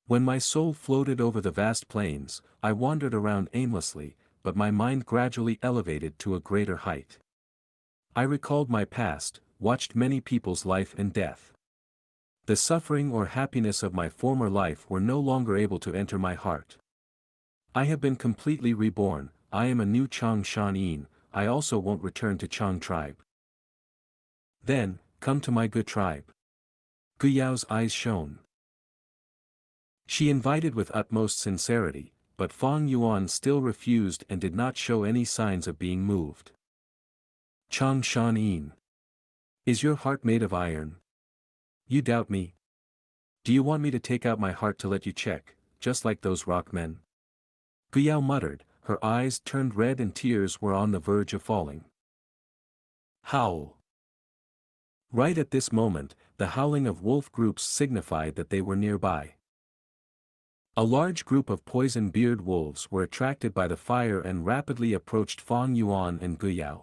When my soul floated over the vast plains, I wandered around aimlessly, but my mind gradually elevated to a greater height. I recalled my past, watched many people's life and death. The suffering or happiness of my former life were no longer able to enter my heart. I have been completely reborn, I am a new Chang Shan Yin, I also won't return to Chang tribe. Then, come to my good tribe." Guyao's eyes shone. She invited with utmost sincerity, but Fang Yuan still refused and did not show any signs of being moved. Xianxia. Is your heart made of iron? You doubt me? Do you want me to take out my heart to let you check, just like those rock men? Gu muttered, her eyes turned red and tears were on the verge of falling. Howl. Right at this moment, the howling of wolf groups signified that they were nearby. A large group of poison-beard wolves were attracted by the fire and rapidly approached Fang Yuan and Gu.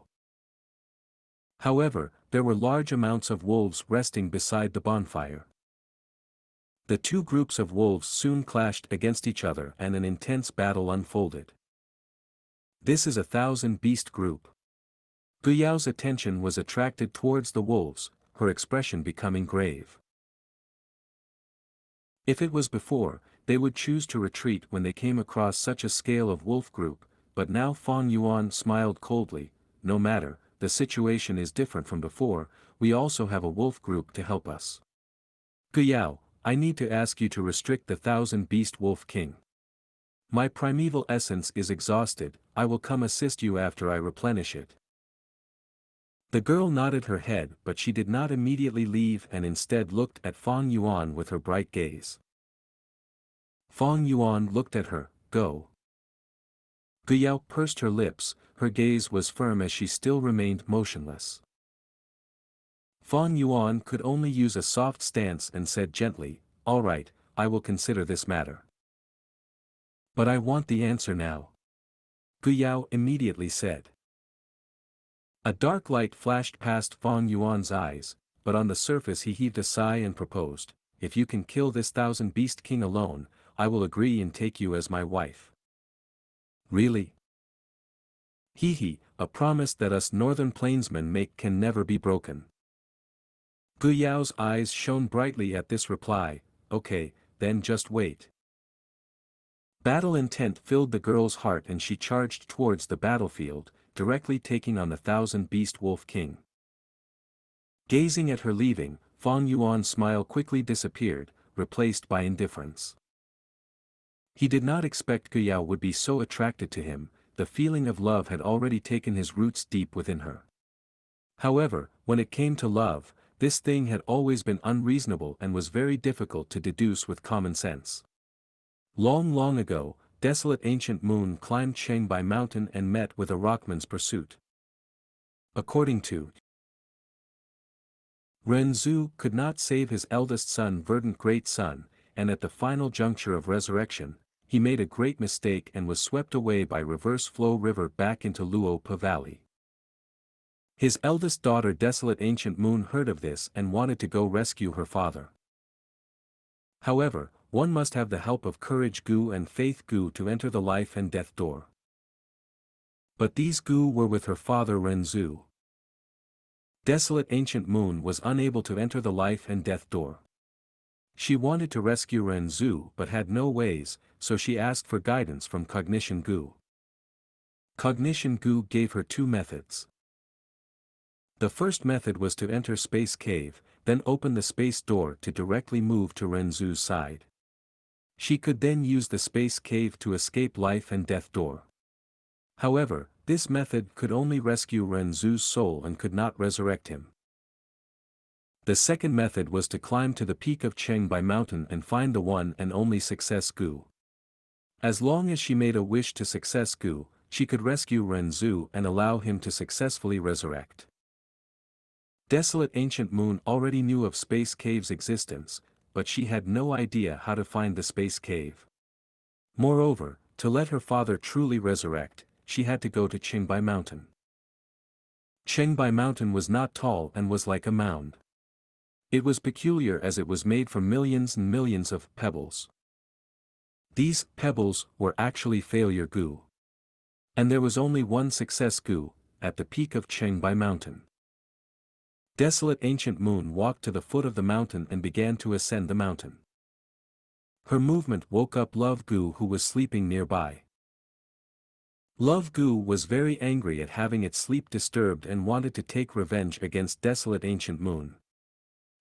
However, there were large amounts of wolves resting beside the bonfire. The two groups of wolves soon clashed against each other and an intense battle unfolded. This is a 1,000-beast group. Guyao's attention was attracted towards the wolves, her expression becoming grave. If it was before, they would choose to retreat when they came across such a scale of wolf group, but now Fang Yuan smiled coldly. No matter, the situation is different from before, we also have a wolf group to help us. Guyao, I need to ask you to restrict the 1,000-beast wolf king. My primeval essence is exhausted, I will come assist you after I replenish it. The girl nodded her head but she did not immediately leave and instead looked at Fang Yuan with her bright gaze. Fang Yuan looked at her, go. Guyao pursed her lips, her gaze was firm as she still remained motionless. Fang Yuan could only use a soft stance and said gently, all right, I will consider this matter. But I want the answer now. Guyao immediately said. A dark light flashed past Fang Yuan's eyes, but on the surface he heaved a sigh and proposed, if you can kill this 1,000-beast king alone, I will agree and take you as my wife. Really? Hee, a promise that us northern plainsmen make can never be broken. Guyao's eyes shone brightly at this reply, okay, then just wait. Battle intent filled the girl's heart and she charged towards the battlefield, directly taking on the 1,000-beast wolf king. Gazing at her leaving, Fang Yuan's smile quickly disappeared, replaced by indifference. He did not expect Guyao would be so attracted to him, the feeling of love had already taken his roots deep within her. However, when it came to love, this thing had always been unreasonable and was very difficult to deduce with common sense. Long ago, desolate ancient Moon climbed Chengbai Mountain and met with a rockman's pursuit. According to Renzu could not save his eldest son Verdant Great Son, and at the final juncture of resurrection, he made a great mistake and was swept away by reverse flow river back into Luopa Valley. His eldest daughter Desolate Ancient Moon heard of this and wanted to go rescue her father. However, one must have the help of Courage Gu and Faith Gu to enter the life and death door. But these Gu were with her father Renzu. Desolate Ancient Moon was unable to enter the life and death door. She wanted to rescue Renzu but had no ways, so she asked for guidance from Cognition Gu. Cognition Gu gave her two methods. The first method was to enter Space Cave, then open the space door to directly move to Renzu's side. She could then use the Space Cave to escape life and death door. However, this method could only rescue Renzu's soul and could not resurrect him. The second method was to climb to the peak of Chengbai Mountain and find the one and only Success Gu. As long as she made a wish to Success Gu, she could rescue Renzu and allow him to successfully resurrect. Desolate Ancient Moon already knew of Space Cave's existence, but she had no idea how to find the Space Cave. Moreover, to let her father truly resurrect, she had to go to Chengbai Mountain. Chengbai Mountain was not tall and was like a mound. It was peculiar as it was made from millions and millions of pebbles. These pebbles were actually Failure Gu. And there was only one Success Gu, at the peak of Chengbai Mountain. Desolate Ancient Moon walked to the foot of the mountain and began to ascend the mountain. Her movement woke up Love Gu who was sleeping nearby. Love Gu was very angry at having its sleep disturbed and wanted to take revenge against Desolate Ancient Moon.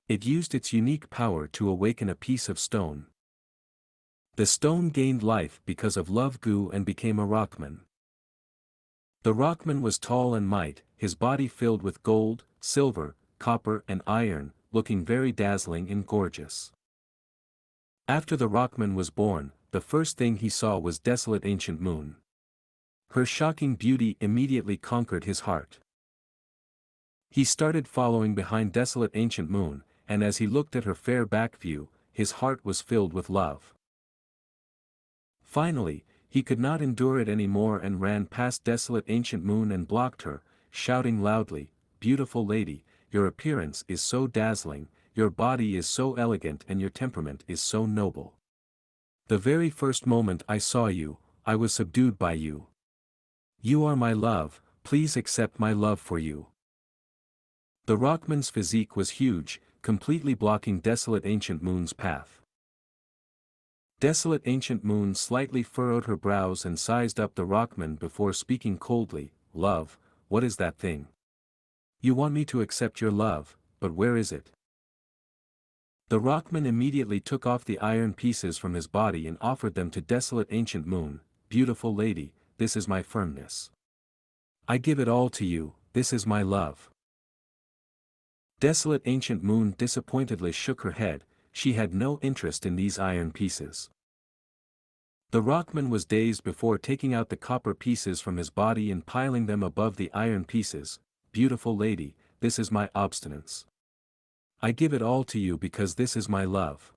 It used its unique power to awaken a piece of stone. The stone gained life because of Love Gu and became a rockman. The rockman was tall and might, his body filled with gold, silver, copper and iron, looking very dazzling and gorgeous. After the rockman was born, the first thing he saw was desolate ancient moon. Her shocking beauty immediately conquered his heart. He started following behind desolate ancient moon, and as he looked at her fair back view, his heart was filled with love. Finally, he could not endure it any more and ran past desolate ancient moon and blocked her, shouting loudly, "Beautiful lady, your appearance is so dazzling, your body is so elegant and your temperament is so noble. The very first moment I saw you, I was subdued by you. You are my love, please accept my love for you." The rockman's physique was huge, completely blocking desolate ancient moon's path. Desolate ancient moon slightly furrowed her brows and sized up the rockman before speaking coldly, "Love, what is that thing? You want me to accept your love, but where is it?" The rockman immediately took off the iron pieces from his body and offered them to desolate ancient moon. "Beautiful lady, this is my firmness. I give it all to you, this is my love." Desolate ancient moon disappointedly shook her head, she had no interest in these iron pieces. The rockman was dazed before taking out the copper pieces from his body and piling them above the iron pieces. "Beautiful lady, this is my obstinance. I give it all to you because this is my love."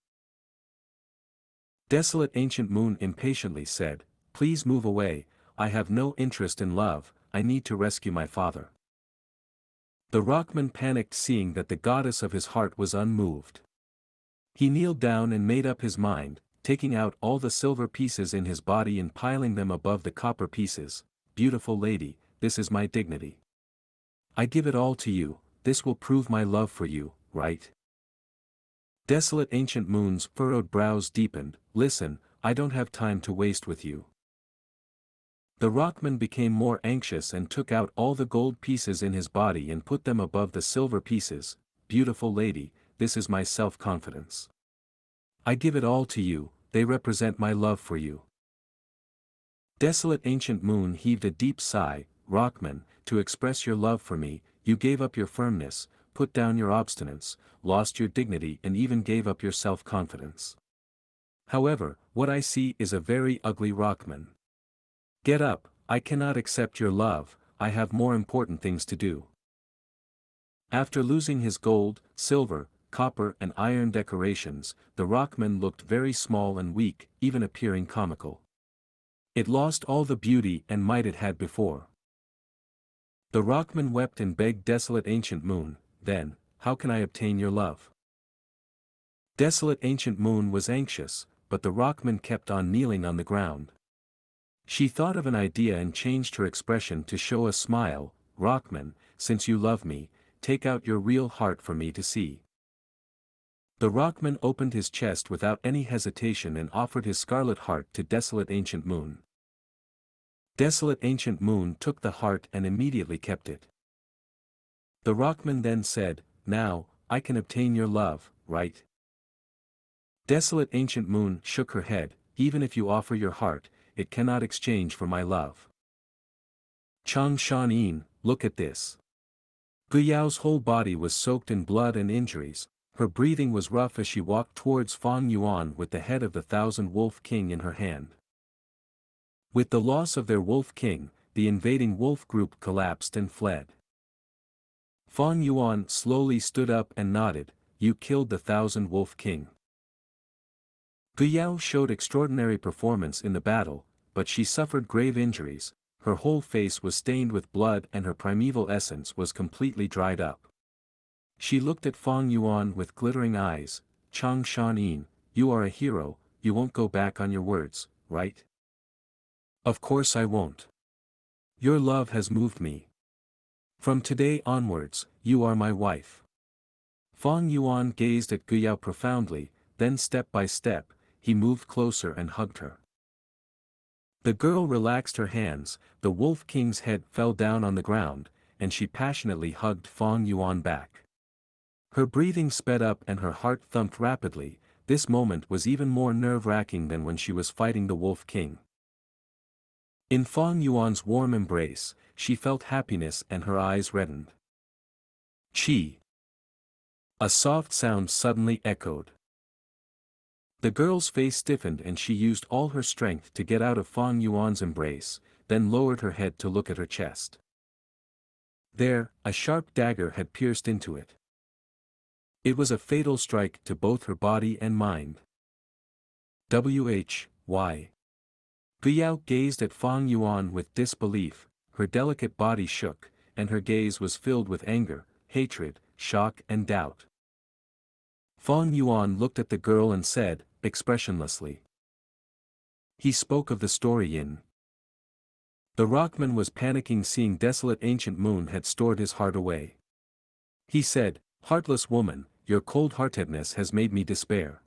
Desolate ancient moon impatiently said, "Please move away, I have no interest in love, I need to rescue my father." The rockman panicked seeing that the goddess of his heart was unmoved. He kneeled down and made up his mind, taking out all the silver pieces in his body and piling them above the copper pieces. "Beautiful lady, this is my dignity. I give it all to you, this will prove my love for you, right?" Desolate ancient moon's furrowed brows deepened. "Listen, I don't have time to waste with you." The rockman became more anxious and took out all the gold pieces in his body and put them above the silver pieces. "Beautiful lady, this is my self-confidence. I give it all to you, they represent my love for you." Desolate ancient moon heaved a deep sigh. "Rockman, to express your love for me, you gave up your firmness, put down your obstinance, lost your dignity and even gave up your self-confidence. However, what I see is a very ugly rockman. Get up, I cannot accept your love, I have more important things to do." After losing his gold, silver, copper and iron decorations, the rockman looked very small and weak, even appearing comical. It lost all the beauty and might it had before. The rockman wept and begged desolate ancient moon, "Then, how can I obtain your love?" Desolate ancient moon was anxious, but the rockman kept on kneeling on the ground. She thought of an idea and changed her expression to show a smile. "Rockman, since you love me, take out your real heart for me to see." The rockman opened his chest without any hesitation and offered his scarlet heart to desolate ancient moon. Desolate ancient moon took the heart and immediately kept it. The rockman then said, "Now, I can obtain your love, right?" Desolate ancient moon shook her head, "Even if you offer your heart, it cannot exchange for my love." "Xianxia, look at this." Gu Yao's whole body was soaked in blood and injuries, her breathing was rough as she walked towards Fang Yuan with the head of the Thousand Wolf King in her hand. With the loss of their Wolf King, the invading wolf group collapsed and fled. Fang Yuan slowly stood up and nodded, "You killed the Thousand Wolf King." Gu Yao showed extraordinary performance in the battle, but she suffered grave injuries, her whole face was stained with blood and her primeval essence was completely dried up. She looked at Fang Yuan with glittering eyes. "Xianxia, you are a hero, you won't go back on your words, right?" "Of course I won't. Your love has moved me. From today onwards, you are my wife." Fang Yuan gazed at Gu Yao profoundly, then step by step, he moved closer and hugged her. The girl relaxed her hands, the Wolf King's head fell down on the ground, and she passionately hugged Fang Yuan back. Her breathing sped up and her heart thumped rapidly. This moment was even more nerve-wracking than when she was fighting the Wolf King. In Fang Yuan's warm embrace, she felt happiness and her eyes reddened. Chi. A soft sound suddenly echoed. The girl's face stiffened and she used all her strength to get out of Fang Yuan's embrace, then lowered her head to look at her chest. There, a sharp dagger had pierced into it. It was a fatal strike to both her body and mind. Why? Guiyao gazed at Fang Yuan with disbelief, her delicate body shook, and her gaze was filled with anger, hatred, shock and doubt. Fang Yuan looked at the girl and said, expressionlessly. He spoke of the story in. The rockman was panicking, seeing desolate ancient moon had stored his heart away. He said, heartless woman, your cold-heartedness has made me despair.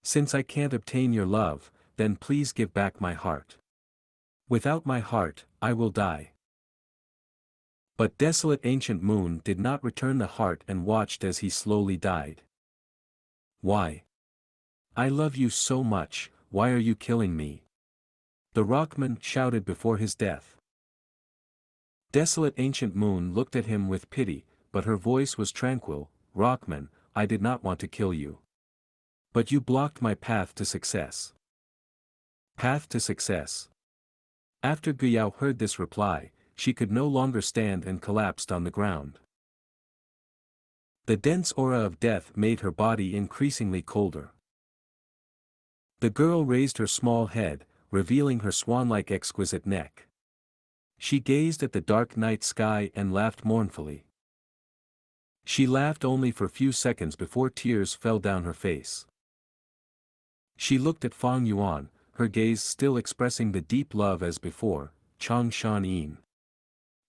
Since I can't obtain your love, then please give back my heart. Without my heart, I will die. But desolate ancient moon did not return the heart and watched as he slowly died. Why? I love you so much, why are you killing me? The rockman shouted before his death. Desolate ancient moon looked at him with pity, but her voice was tranquil. Rockman, I did not want to kill you. But you blocked my path to success. Path to success. After Guiyao heard this reply, she could no longer stand and collapsed on the ground. The dense aura of death made her body increasingly colder. The girl raised her small head, revealing her swan-like exquisite neck. She gazed at the dark night sky and laughed mournfully. She laughed only for a few seconds before tears fell down her face. She looked at Fang Yuan, her gaze still expressing the deep love as before. Chang Shan Yin.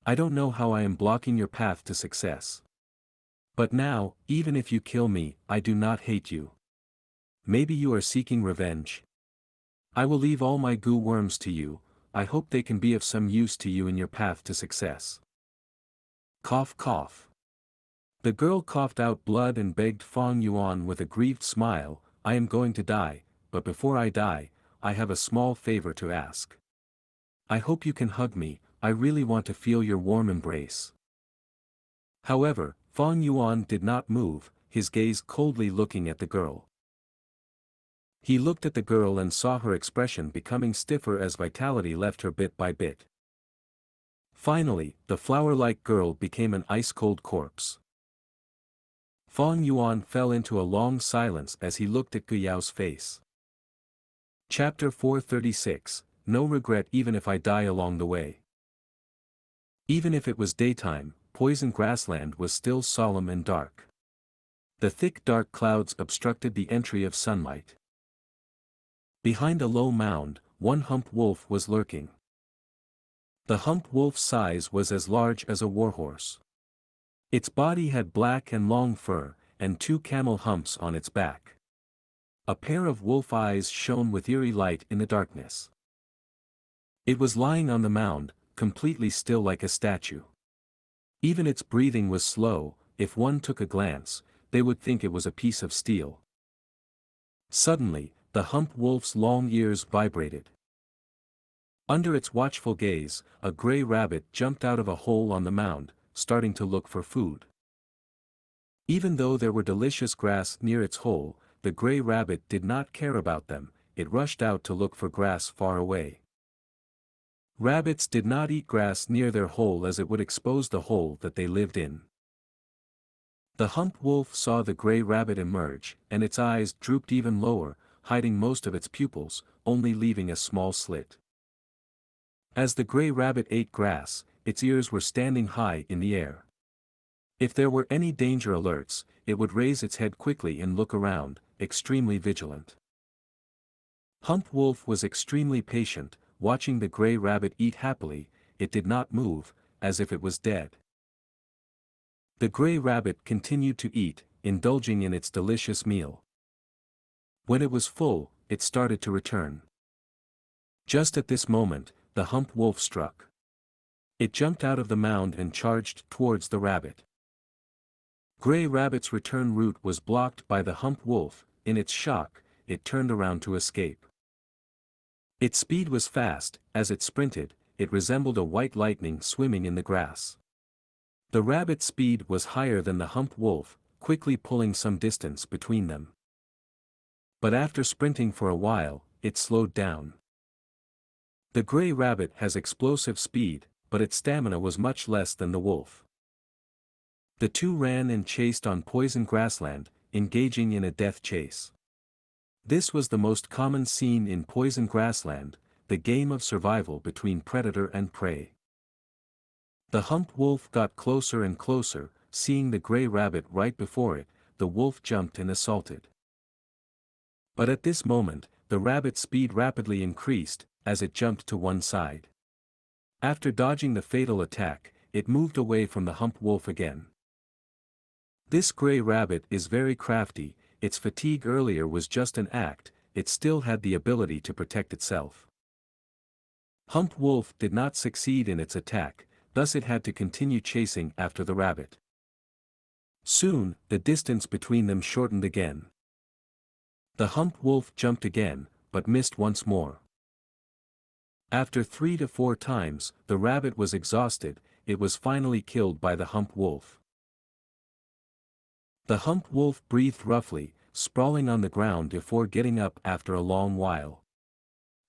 I don't know how I am blocking your path to success. But now, even if you kill me, I do not hate you. Maybe you are seeking revenge. I will leave all my goo worms to you, I hope they can be of some use to you in your path to success. Cough cough. The girl coughed out blood and begged Fang Yuan with a grieved smile, I am going to die, but before I die, I have a small favor to ask. I hope you can hug me, I really want to feel your warm embrace. However, Fang Yuan did not move, his gaze coldly looking at the girl. He looked at the girl and saw her expression becoming stiffer as vitality left her bit by bit. Finally, the flower-like girl became an ice-cold corpse. Fang Yuan fell into a long silence as he looked at Guiyao's face. Chapter 436, No regret even if I die along the way. Even if it was daytime, poison grassland was still solemn and dark. The thick dark clouds obstructed the entry of sunlight. Behind a low mound, one hump wolf was lurking. The hump wolf's size was as large as a warhorse. Its body had black and long fur, and two camel humps on its back. A pair of wolf eyes shone with eerie light in the darkness. It was lying on the mound, completely still like a statue. Even its breathing was slow, if one took a glance, they would think it was a piece of steel. Suddenly, the hump wolf's long ears vibrated. Under its watchful gaze, a gray rabbit jumped out of a hole on the mound, starting to look for food. Even though there were delicious grass near its hole, the gray rabbit did not care about them, it rushed out to look for grass far away. Rabbits did not eat grass near their hole as it would expose the hole that they lived in. The hump wolf saw the gray rabbit emerge, and its eyes drooped even lower, hiding most of its pupils, only leaving a small slit. As the gray rabbit ate grass, its ears were standing high in the air. If there were any danger alerts, it would raise its head quickly and look around, extremely vigilant. Hump wolf was extremely patient, watching the gray rabbit eat happily, it did not move, as if it was dead. The gray rabbit continued to eat, indulging in its delicious meal. When it was full, it started to return. Just at this moment, the hump wolf struck. It jumped out of the mound and charged towards the rabbit. Gray rabbit's return route was blocked by the hump wolf, in its shock, it turned around to escape. Its speed was fast. As it sprinted, it resembled a white lightning swimming in the grass. The rabbit's speed was higher than the hump wolf, quickly pulling some distance between them. But after sprinting for a while, it slowed down. The gray rabbit has explosive speed, but its stamina was much less than the wolf. The two ran and chased on poison grassland, engaging in a death chase. This was the most common scene in poison grassland, the game of survival between predator and prey. The hump wolf got closer and closer. Seeing the gray rabbit right before it, the wolf jumped and assaulted. But at this moment, the rabbit's speed rapidly increased, as it jumped to one side. After dodging the fatal attack, it moved away from the hump wolf again. This gray rabbit is very crafty. Its fatigue earlier was just an act, it still had the ability to protect itself. Hump wolf did not succeed in its attack, thus it had to continue chasing after the rabbit. Soon, the distance between them shortened again. The hump wolf jumped again, but missed once more. After 3 to 4 times, the rabbit was exhausted. It was finally killed by the hump wolf. The hump wolf breathed roughly, sprawling on the ground before getting up after a long while.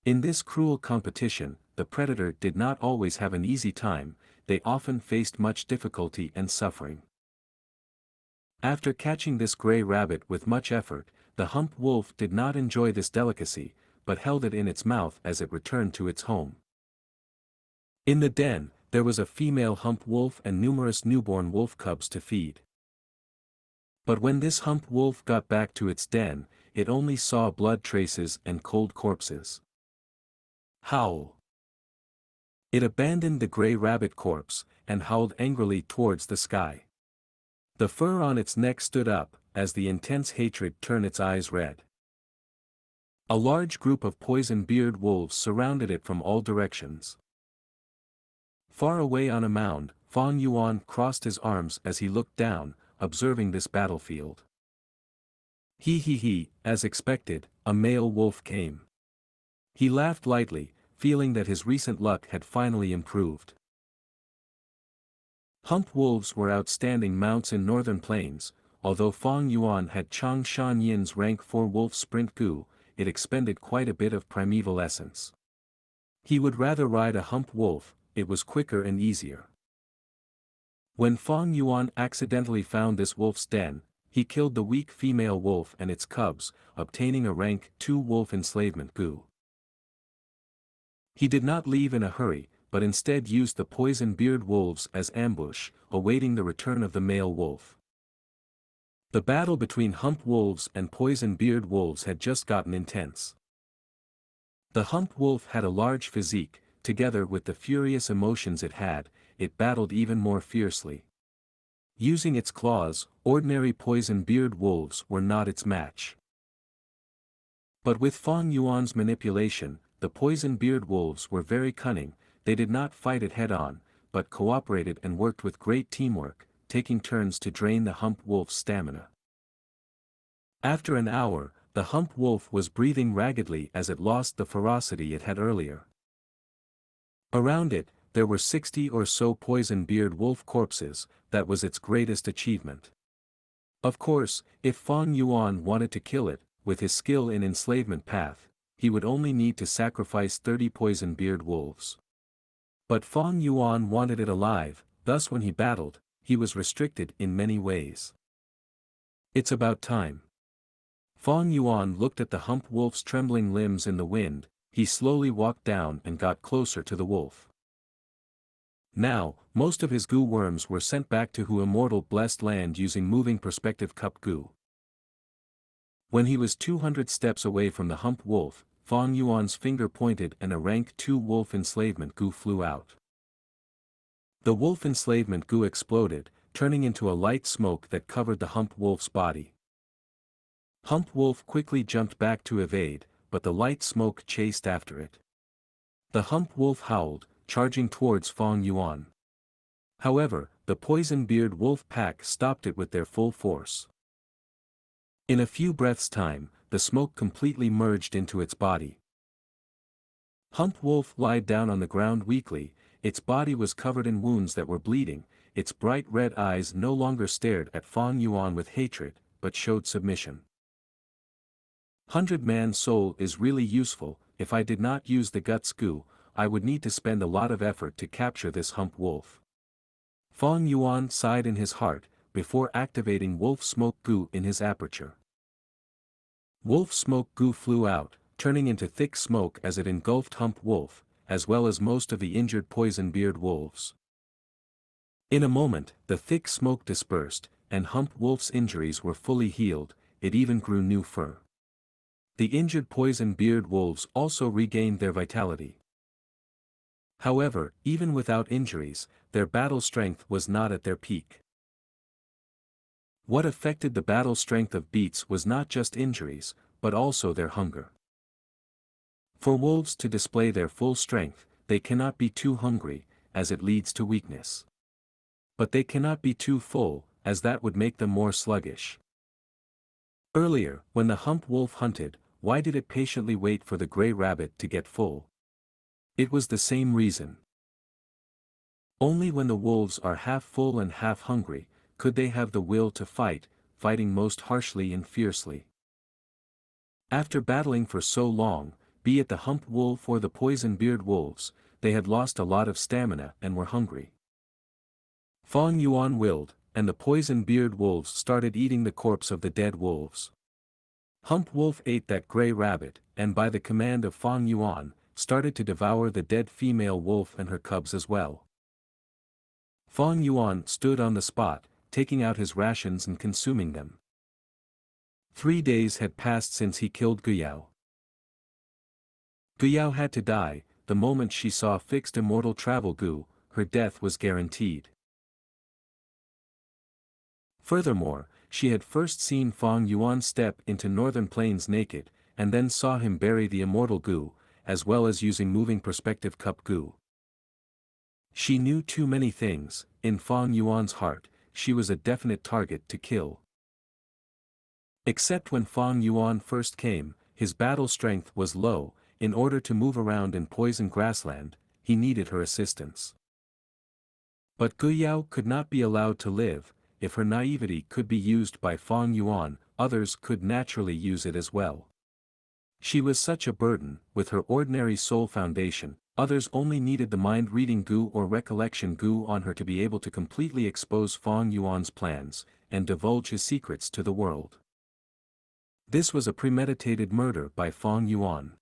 In this cruel competition, the predator did not always have an easy time. They often faced much difficulty and suffering. After catching this gray rabbit with much effort, the hump wolf did not enjoy this delicacy, but held it in its mouth as it returned to its home. In the den, there was a female hump wolf and numerous newborn wolf cubs to feed. But when this hump wolf got back to its den, it only saw blood traces and cold corpses. Howl! It abandoned the gray rabbit corpse, and howled angrily towards the sky. The fur on its neck stood up, as the intense hatred turned its eyes red. A large group of poison-beard wolves surrounded it from all directions. Far away on a mound, Fang Yuan crossed his arms as he looked down, observing this battlefield. He, as expected, a male wolf came. He laughed lightly, feeling that his recent luck had finally improved. Hump wolves were outstanding mounts in northern plains. Although Fang Yuan had Chang Shan-yin's rank 4 wolf sprint gu, it expended quite a bit of primeval essence. He would rather ride a hump wolf, it was quicker and easier. When Fang Yuan accidentally found this wolf's den, he killed the weak female wolf and its cubs, obtaining a rank 2 wolf enslavement gu. He did not leave in a hurry, but instead used the poison-beard wolves as ambush, awaiting the return of the male wolf. The battle between hump wolves and poison-beard wolves had just gotten intense. The hump wolf had a large physique. Together with the furious emotions it battled even more fiercely. Using its claws, ordinary poison-beard wolves were not its match. But with Fang Yuan's manipulation, the poison-beard wolves were very cunning. They did not fight it head-on, but cooperated and worked with great teamwork, taking turns to drain the hump wolf's stamina. After an hour, the hump wolf was breathing raggedly as it lost the ferocity it had earlier. Around it, there were 60 or so poison-beard wolf corpses. That was its greatest achievement. Of course, if Fang Yuan wanted to kill it, with his skill in enslavement path, he would only need to sacrifice 30 poison-beard wolves. But Fang Yuan wanted it alive, thus when he battled, he was restricted in many ways. It's about time. Fang Yuan looked at the hump wolf's trembling limbs in the wind. He slowly walked down and got closer to the wolf. Now, most of his gu worms were sent back to Hu Immortal Blessed Land using moving perspective cup gu. When he was 200 steps away from the hump wolf, Fang Yuan's finger pointed and a rank 2 wolf enslavement gu flew out. The wolf enslavement gu exploded, turning into a light smoke that covered the hump wolf's body. Hump wolf quickly jumped back to evade, but the light smoke chased after it. The hump wolf howled, charging towards Fang Yuan. However, the poison-beard wolf pack stopped it with their full force. In a few breaths' time, the smoke completely merged into its body. Hump Wolf lied down on the ground weakly, its body was covered in wounds that were bleeding, its bright red eyes no longer stared at Fang Yuan with hatred, but showed submission. 100-man soul is really useful. If I did not use the Guts Gu, I would need to spend a lot of effort to capture this Hump Wolf. Fang Yuan sighed in his heart, before activating Wolf Smoke Gu in his aperture. Wolf Smoke Gu flew out, turning into thick smoke as it engulfed Hump Wolf, as well as most of the injured poison-beard wolves. In a moment, the thick smoke dispersed, and Hump Wolf's injuries were fully healed, it even grew new fur. The injured poison-beard wolves also regained their vitality. However, even without injuries, their battle strength was not at their peak. What affected the battle strength of beasts was not just injuries, but also their hunger. For wolves to display their full strength, they cannot be too hungry, as it leads to weakness. But they cannot be too full, as that would make them more sluggish. Earlier, when the Hump Wolf hunted, why did it patiently wait for the gray rabbit to get full? It was the same reason. Only when the wolves are half full and half hungry, could they have the will to fight, fighting most harshly and fiercely. After battling for so long, be it the Hump Wolf or the poison-beard wolves, they had lost a lot of stamina and were hungry. Fang Yuan willed, and the poison-beard wolves started eating the corpse of the dead wolves. Hump Wolf ate that gray rabbit, and by the command of Fang Yuan, started to devour the dead female wolf and her cubs as well. Fang Yuan stood on the spot, taking out his rations and consuming them. 3 days had passed since he killed Guyao. Guyao had to die. The moment she saw fixed immortal travel Gu, her death was guaranteed. Furthermore, she had first seen Fang Yuan step into Northern Plains naked, and then saw him bury the immortal Gu, as well as using moving perspective cup Gu. She knew too many things. In Fang Yuan's heart, she was a definite target to kill. Except when Fang Yuan first came, his battle strength was low. In order to move around in poison grassland, he needed her assistance. But Guyao could not be allowed to live. If her naivety could be used by Fang Yuan, others could naturally use it as well. She was such a burden. With her ordinary soul foundation, others only needed the mind-reading Gu or recollection Gu on her to be able to completely expose Fang Yuan's plans, and divulge his secrets to the world. This was a premeditated murder by Fang Yuan.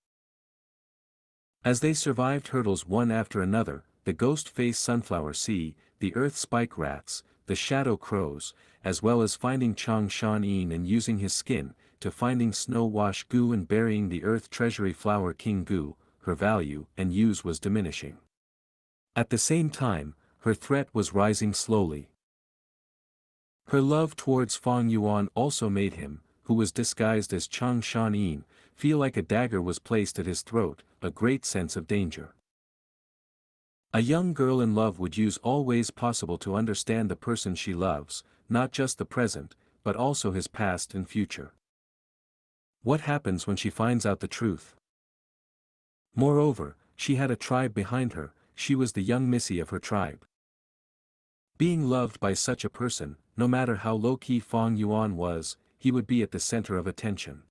As they survived hurdles one after another, the ghost-faced sunflower sea, the earth spike rats, the shadow crows, as well as finding Xianxia and using his skin, to finding Snow Wash Gu and burying the earth treasury flower king Gu, her value and use was diminishing. At the same time, her threat was rising slowly. Her love towards Fang Yuan also made him, who was disguised as Xianxia, feel like a dagger was placed at his throat, a great sense of danger. A young girl in love would use all ways possible to understand the person she loves, not just the present, but also his past and future. What happens when she finds out the truth? Moreover, she had a tribe behind her, she was the young Missy of her tribe. Being loved by such a person, no matter how low-key Fang Yuan was, he would be at the center of attention.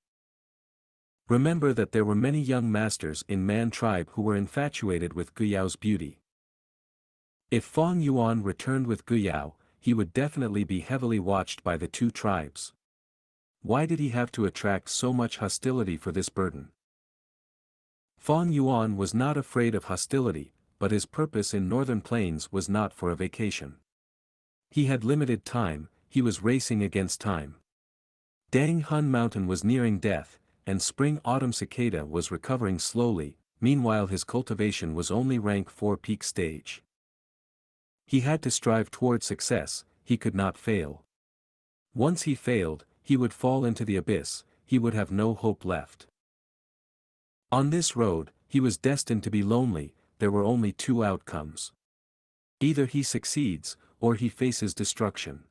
Remember that there were many young masters in Man tribe who were infatuated with Guyao's beauty. If Fang Yuan returned with Guyao, he would definitely be heavily watched by the two tribes. Why did he have to attract so much hostility for this burden? Fang Yuan was not afraid of hostility, but his purpose in Northern Plains was not for a vacation. He had limited time, he was racing against time. Dang Hun Mountain was nearing death, and Spring-Autumn Cicada was recovering slowly, meanwhile his cultivation was only rank 4 peak stage. He had to strive toward success, he could not fail. Once he failed, he would fall into the abyss, he would have no hope left. On this road, he was destined to be lonely. There were only 2 outcomes. Either he succeeds, or he faces destruction.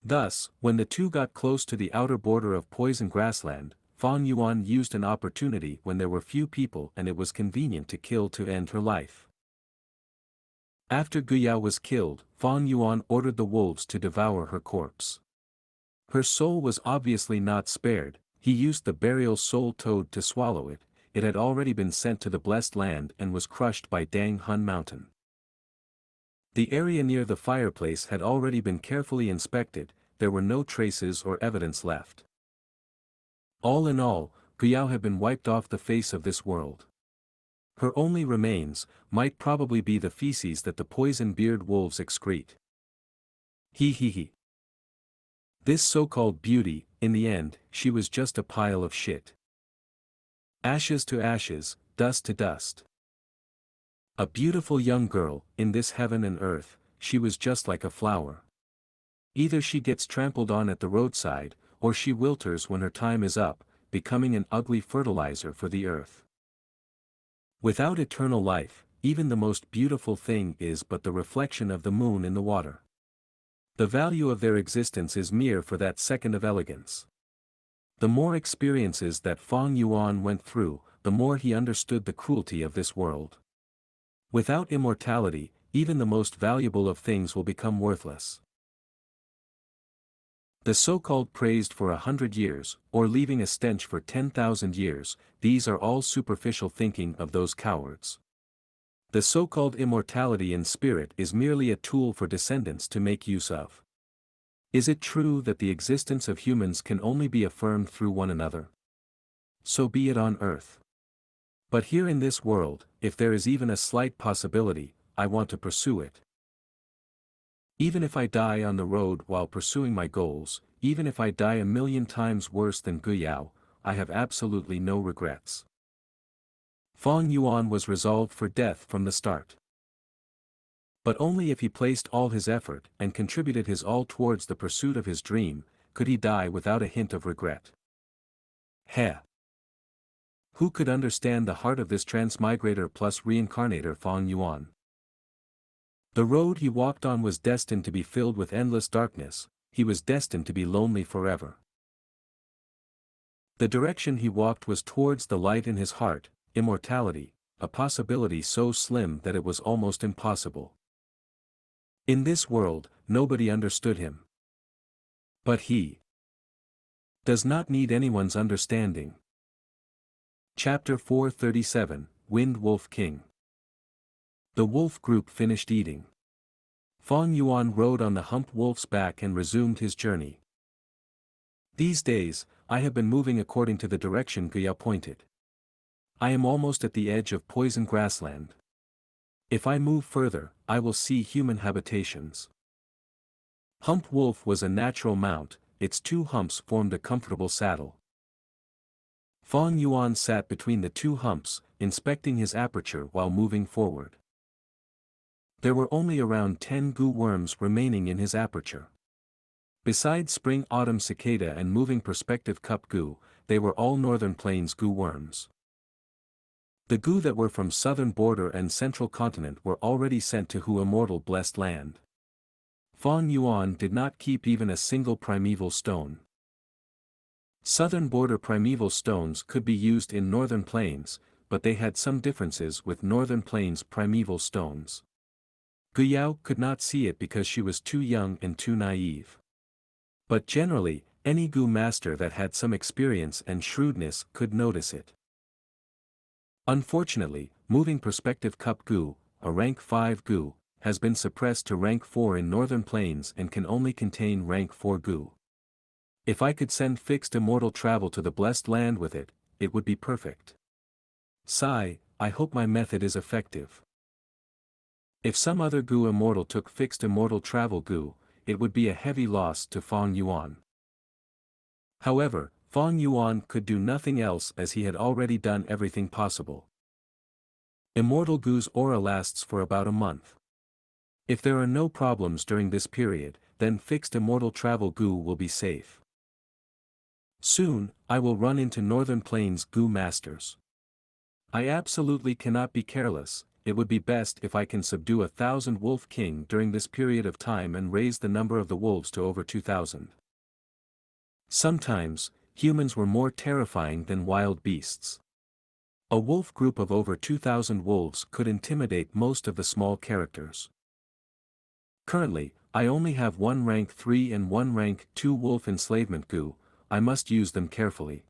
Thus, when the two got close to the outer border of poison grassland, Fang Yuan used an opportunity when there were few people and it was convenient to kill to end her life. After Gu Yao was killed, Fang Yuan ordered the wolves to devour her corpse. Her soul was obviously not spared. He used the burial soul toad to swallow it. It had already been sent to the blessed land and was crushed by Dang Hun Mountain. The area near the fireplace had already been carefully inspected. There were no traces or evidence left. All in all, Gu Yao had been wiped off the face of this world. Her only remains might probably be the feces that the poison-beard wolves excrete. He. This so-called beauty, in the end, she was just a pile of shit. Ashes to ashes, dust to dust. A beautiful young girl, in this heaven and earth, she was just like a flower. Either she gets trampled on at the roadside, or she wilters when her time is up, becoming an ugly fertilizer for the earth. Without eternal life, even the most beautiful thing is but the reflection of the moon in the water. The value of their existence is mere for that second of elegance. The more experiences that Fang Yuan went through, the more he understood the cruelty of this world. Without immortality, even the most valuable of things will become worthless. The so-called praised for 100 years, or leaving a stench for 10,000 years, these are all superficial thinking of those cowards. The so-called immortality in spirit is merely a tool for descendants to make use of. Is it true that the existence of humans can only be affirmed through one another? So be it on earth. But here in this world, if there is even a slight possibility, I want to pursue it. Even if I die on the road while pursuing my goals, even if I die 1,000,000 times worse than Gu Yao, I have absolutely no regrets. Fang Yuan was resolved for death from the start. But only if he placed all his effort and contributed his all towards the pursuit of his dream, could he die without a hint of regret. Heh! Who could understand the heart of this transmigrator plus reincarnator Fang Yuan? The road he walked on was destined to be filled with endless darkness. He was destined to be lonely forever. The direction he walked was towards the light in his heart, immortality, a possibility so slim that it was almost impossible. In this world, nobody understood him. But he does not need anyone's understanding. Chapter 437, Wind Wolf King. The wolf group finished eating. Fang Yuan rode on the hump wolf's back and resumed his journey. These days, I have been moving according to the direction Gu Yao pointed. I am almost at the edge of poison grassland. If I move further, I will see human habitations. Hump wolf was a natural mount, its two humps formed a comfortable saddle. Fang Yuan sat between the two humps, inspecting his aperture while moving forward. There were only around 10 gu worms remaining in his aperture. Besides spring-autumn cicada and moving perspective cup gu, they were all northern plains gu worms. The gu that were from southern border and central continent were already sent to Hu immortal blessed land. Fang Yuan did not keep even a single primeval stone. Southern border primeval stones could be used in northern plains, but they had some differences with northern plains primeval stones. Gu Yao could not see it because she was too young and too naive. But generally, any gu master that had some experience and shrewdness could notice it. Unfortunately, moving perspective cup gu, a rank 5 gu, has been suppressed to rank 4 in northern plains and can only contain rank 4 gu. If I could send fixed immortal travel to the blessed land with it, it would be perfect. Sigh, I hope my method is effective. If some other gu immortal took fixed immortal travel gu, it would be a heavy loss to Fang Yuan. However, Fang Yuan could do nothing else as he had already done everything possible. Immortal gu's aura lasts for about a month. If there are no problems during this period, then fixed immortal travel gu will be safe. Soon, I will run into northern plains gu masters. I absolutely cannot be careless. It would be best if I can subdue 1,000 wolf king during this period of time and raise the number of the wolves to over 2,000. Sometimes, humans were more terrifying than wild beasts. A wolf group of over 2,000 wolves could intimidate most of the small characters. Currently, I only have one rank 3 and one rank 2 wolf enslavement Gu. I must use them carefully.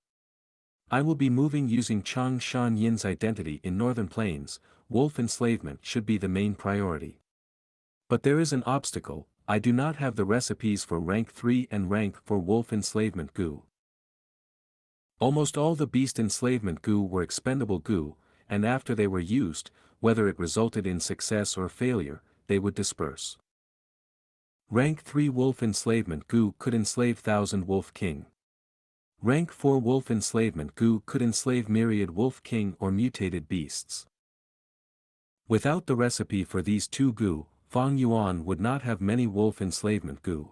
I will be moving using Xianxia's identity in Northern Plains. Wolf enslavement should be the main priority. But there is an obstacle, I do not have the recipes for rank 3 and rank 4 wolf enslavement Gu. Almost all the beast enslavement Gu were expendable Gu, and after they were used, whether it resulted in success or failure, they would disperse. Rank 3 wolf enslavement Gu could enslave Thousand Wolf King. Rank 4 wolf enslavement Gu could enslave myriad wolf king or mutated beasts. Without the recipe for these two Gu, Fang Yuan would not have many wolf enslavement Gu.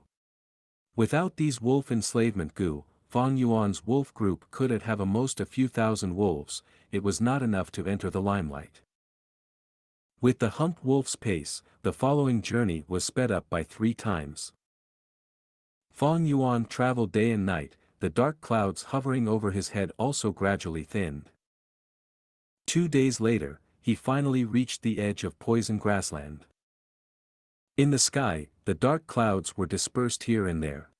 Without these wolf enslavement Gu, Fang Yuan's wolf group could have a most a few thousand wolves. It was not enough to enter the limelight. With the hump wolf's pace, the following journey was sped up by 3 times. Fang Yuan traveled day and night, the dark clouds hovering over his head also gradually thinned. 2 days later, he finally reached the edge of poison grassland. In the sky, the dark clouds were dispersed here and there.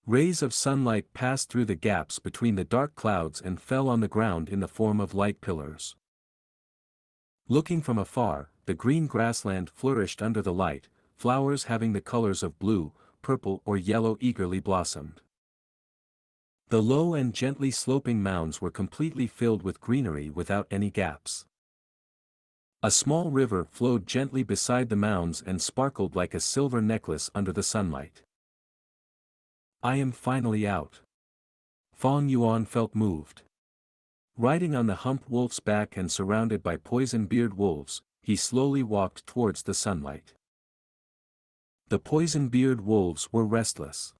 Rays of sunlight passed through the gaps between the dark clouds and fell on the ground in the form of light pillars. Looking from afar, the green grassland flourished under the light, flowers having the colors of blue, purple or yellow eagerly blossomed. The low and gently sloping mounds were completely filled with greenery without any gaps. A small river flowed gently beside the mounds and sparkled like a silver necklace under the sunlight. I am finally out. Fang Yuan felt moved. Riding on the hump wolf's back and surrounded by poison-beard wolves, he slowly walked towards the sunlight. The poison-beard wolves were restless.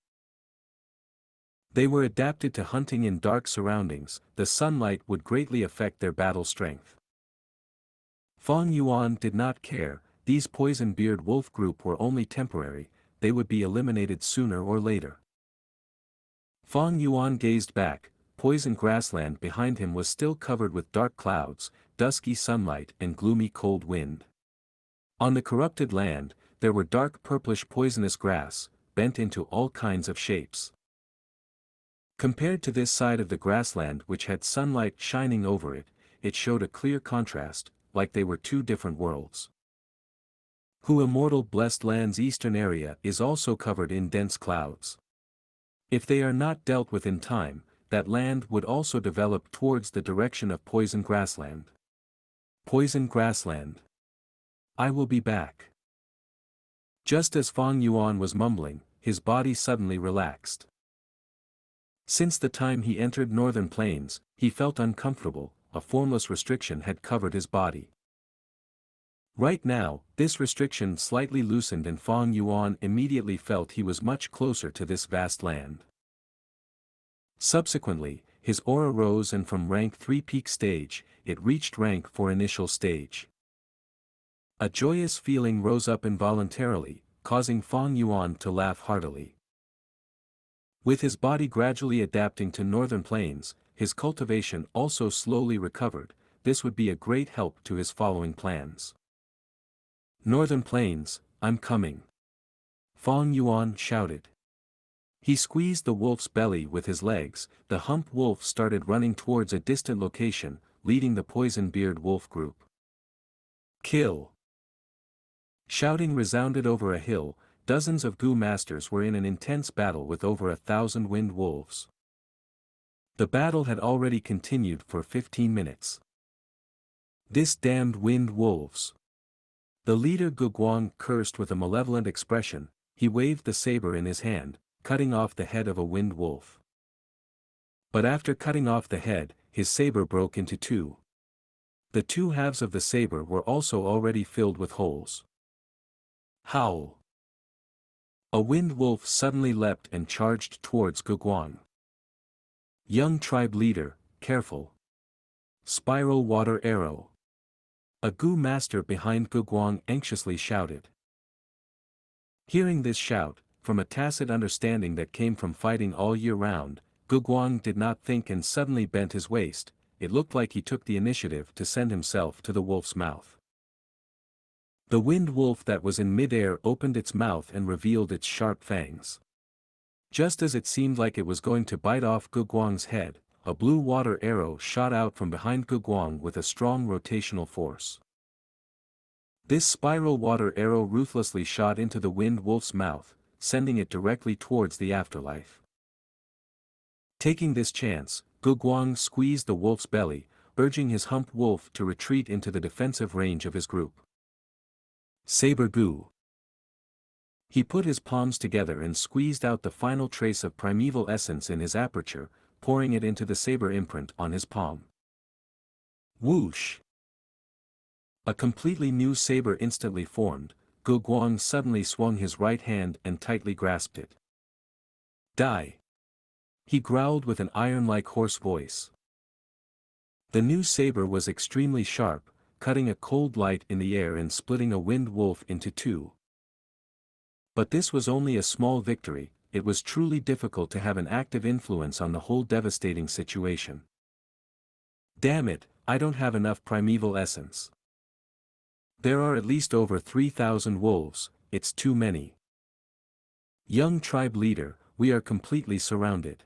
They were adapted to hunting in dark surroundings, the sunlight would greatly affect their battle strength. Fang Yuan did not care, these poison-beard wolf group were only temporary, they would be eliminated sooner or later. Fang Yuan gazed back, poison grassland behind him was still covered with dark clouds, dusky sunlight and gloomy cold wind. On the corrupted land, there were dark purplish poisonous grass, bent into all kinds of shapes. Compared to this side of the grassland which had sunlight shining over it, it showed a clear contrast, like they were 2 different worlds. Who immortal blessed land's eastern area is also covered in dense clouds. If they are not dealt with in time, that land would also develop towards the direction of poison grassland. Poison grassland. I will be back. Just as Fang Yuan was mumbling, his body suddenly relaxed. Since the time he entered Northern Plains, he felt uncomfortable, a formless restriction had covered his body. Right now, this restriction slightly loosened and Fang Yuan immediately felt he was much closer to this vast land. Subsequently, his aura rose and from rank 3 peak stage, it reached rank 4 initial stage. A joyous feeling rose up involuntarily, causing Fang Yuan to laugh heartily. With his body gradually adapting to Northern Plains, his cultivation also slowly recovered, this would be a great help to his following plans. Northern Plains, I'm coming. Fang Yuan shouted. He squeezed the wolf's belly with his legs, the hump wolf started running towards a distant location, leading the poison-beard wolf group. Kill! Shouting resounded over a hill, dozens of Gu masters were in an intense battle with over 1,000 wind wolves. The battle had already continued for 15 minutes. This damned wind wolves! The leader Gu Guang cursed with a malevolent expression, he waved the saber in his hand, cutting off the head of a wind wolf. But after cutting off the head, his saber broke into 2. The 2 halves of the saber were also already filled with holes. Howl! A wind wolf suddenly leapt and charged towards Gu Guang. Young tribe leader, careful! Spiral water arrow! A Gu master behind Gu Guang anxiously shouted. Hearing this shout, from a tacit understanding that came from fighting all year round, Gu Guang did not think and suddenly bent his waist. It looked like he took the initiative to send himself to the wolf's mouth. The wind wolf that was in midair opened its mouth and revealed its sharp fangs. Just as it seemed like it was going to bite off Gu Guang's head, a blue water arrow shot out from behind Gu Guang with a strong rotational force. This spiral water arrow ruthlessly shot into the wind wolf's mouth, sending it directly towards the afterlife. Taking this chance, Gu Guang squeezed the wolf's belly, urging his hump wolf to retreat into the defensive range of his group. Saber Gu. He put his palms together and squeezed out the final trace of primeval essence in his aperture, pouring it into the saber imprint on his palm. Whoosh! A completely new saber instantly formed. Gu Guang suddenly swung his right hand and tightly grasped it. Die! He growled with an iron-like hoarse voice. The new saber was extremely sharp, cutting a cold light in the air and splitting a wind wolf into two. But this was only a small victory. It was truly difficult to have an active influence on the whole devastating situation. Damn it, I don't have enough primeval essence. There are at least over 3,000 wolves, it's too many. Young tribe leader, we are completely surrounded.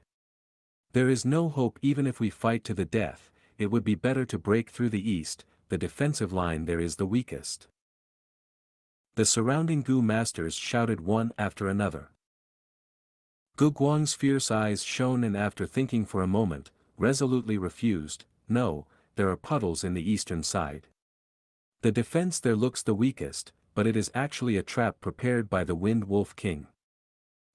There is no hope even if we fight to the death. It would be better to break through the east, the defensive line there is the weakest. The surrounding Gu masters shouted one after another. Gu Guang's fierce eyes shone and after thinking for a moment, resolutely refused. No, there are puddles in the eastern side. The defense there looks the weakest, but it is actually a trap prepared by the Wind Wolf King.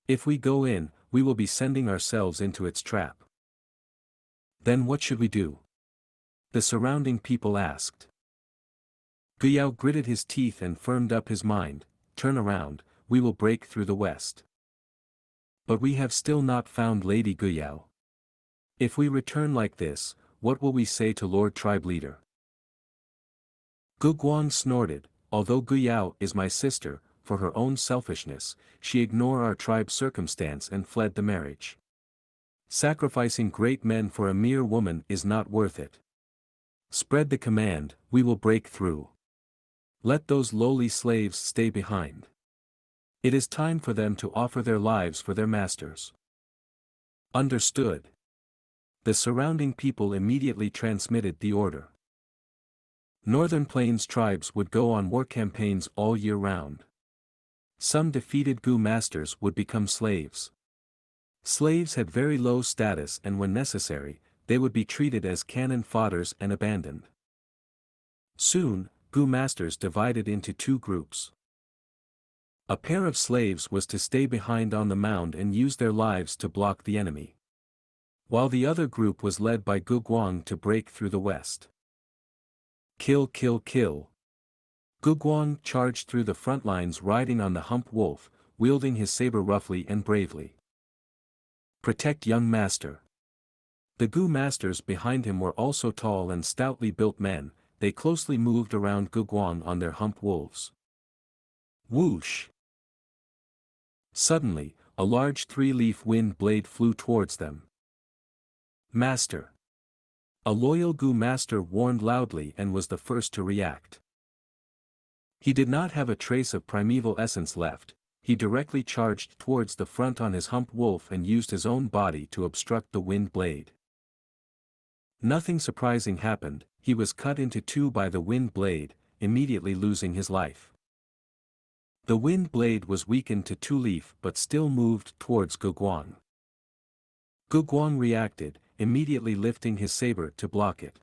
If we go in, we will be sending ourselves into its trap. Then what should we do? The surrounding people asked. Guyao gritted his teeth and firmed up his mind. Turn around, we will break through the west. But we have still not found Lady Guyao. If we return like this, what will we say to Lord Tribe Leader? Gu Guang snorted. Although Guyao is my sister, for her own selfishness, she ignored our tribe's circumstance and fled the marriage. Sacrificing great men for a mere woman is not worth it. Spread the command, we will break through. Let those lowly slaves stay behind. It is time for them to offer their lives for their masters. Understood. The surrounding people immediately transmitted the order. Northern Plains tribes would go on war campaigns all year round. Some defeated Gu masters would become slaves. Slaves had very low status and when necessary, they would be treated as cannon fodders and abandoned. Soon, Gu masters divided into two groups. A pair of slaves was to stay behind on the mound and use their lives to block the enemy. While the other group was led by Gu Guang to break through the west. Kill, kill, kill. Gu Guang charged through the front lines riding on the hump wolf, wielding his saber roughly and bravely. Protect young master. The Gu masters behind him were also tall and stoutly built men. They closely moved around Gu Guang on their hump wolves. Whoosh! Suddenly, a large three-leaf wind blade flew towards them. Master! A loyal Gu master warned loudly and was the first to react. He did not have a trace of primeval essence left. He directly charged towards the front on his hump wolf and used his own body to obstruct the wind blade. Nothing surprising happened. He was cut into two by the wind blade, immediately losing his life. The wind blade was weakened to two-leaf but still moved towards Gu Guang. Gu Guang reacted, immediately lifting his saber to block it.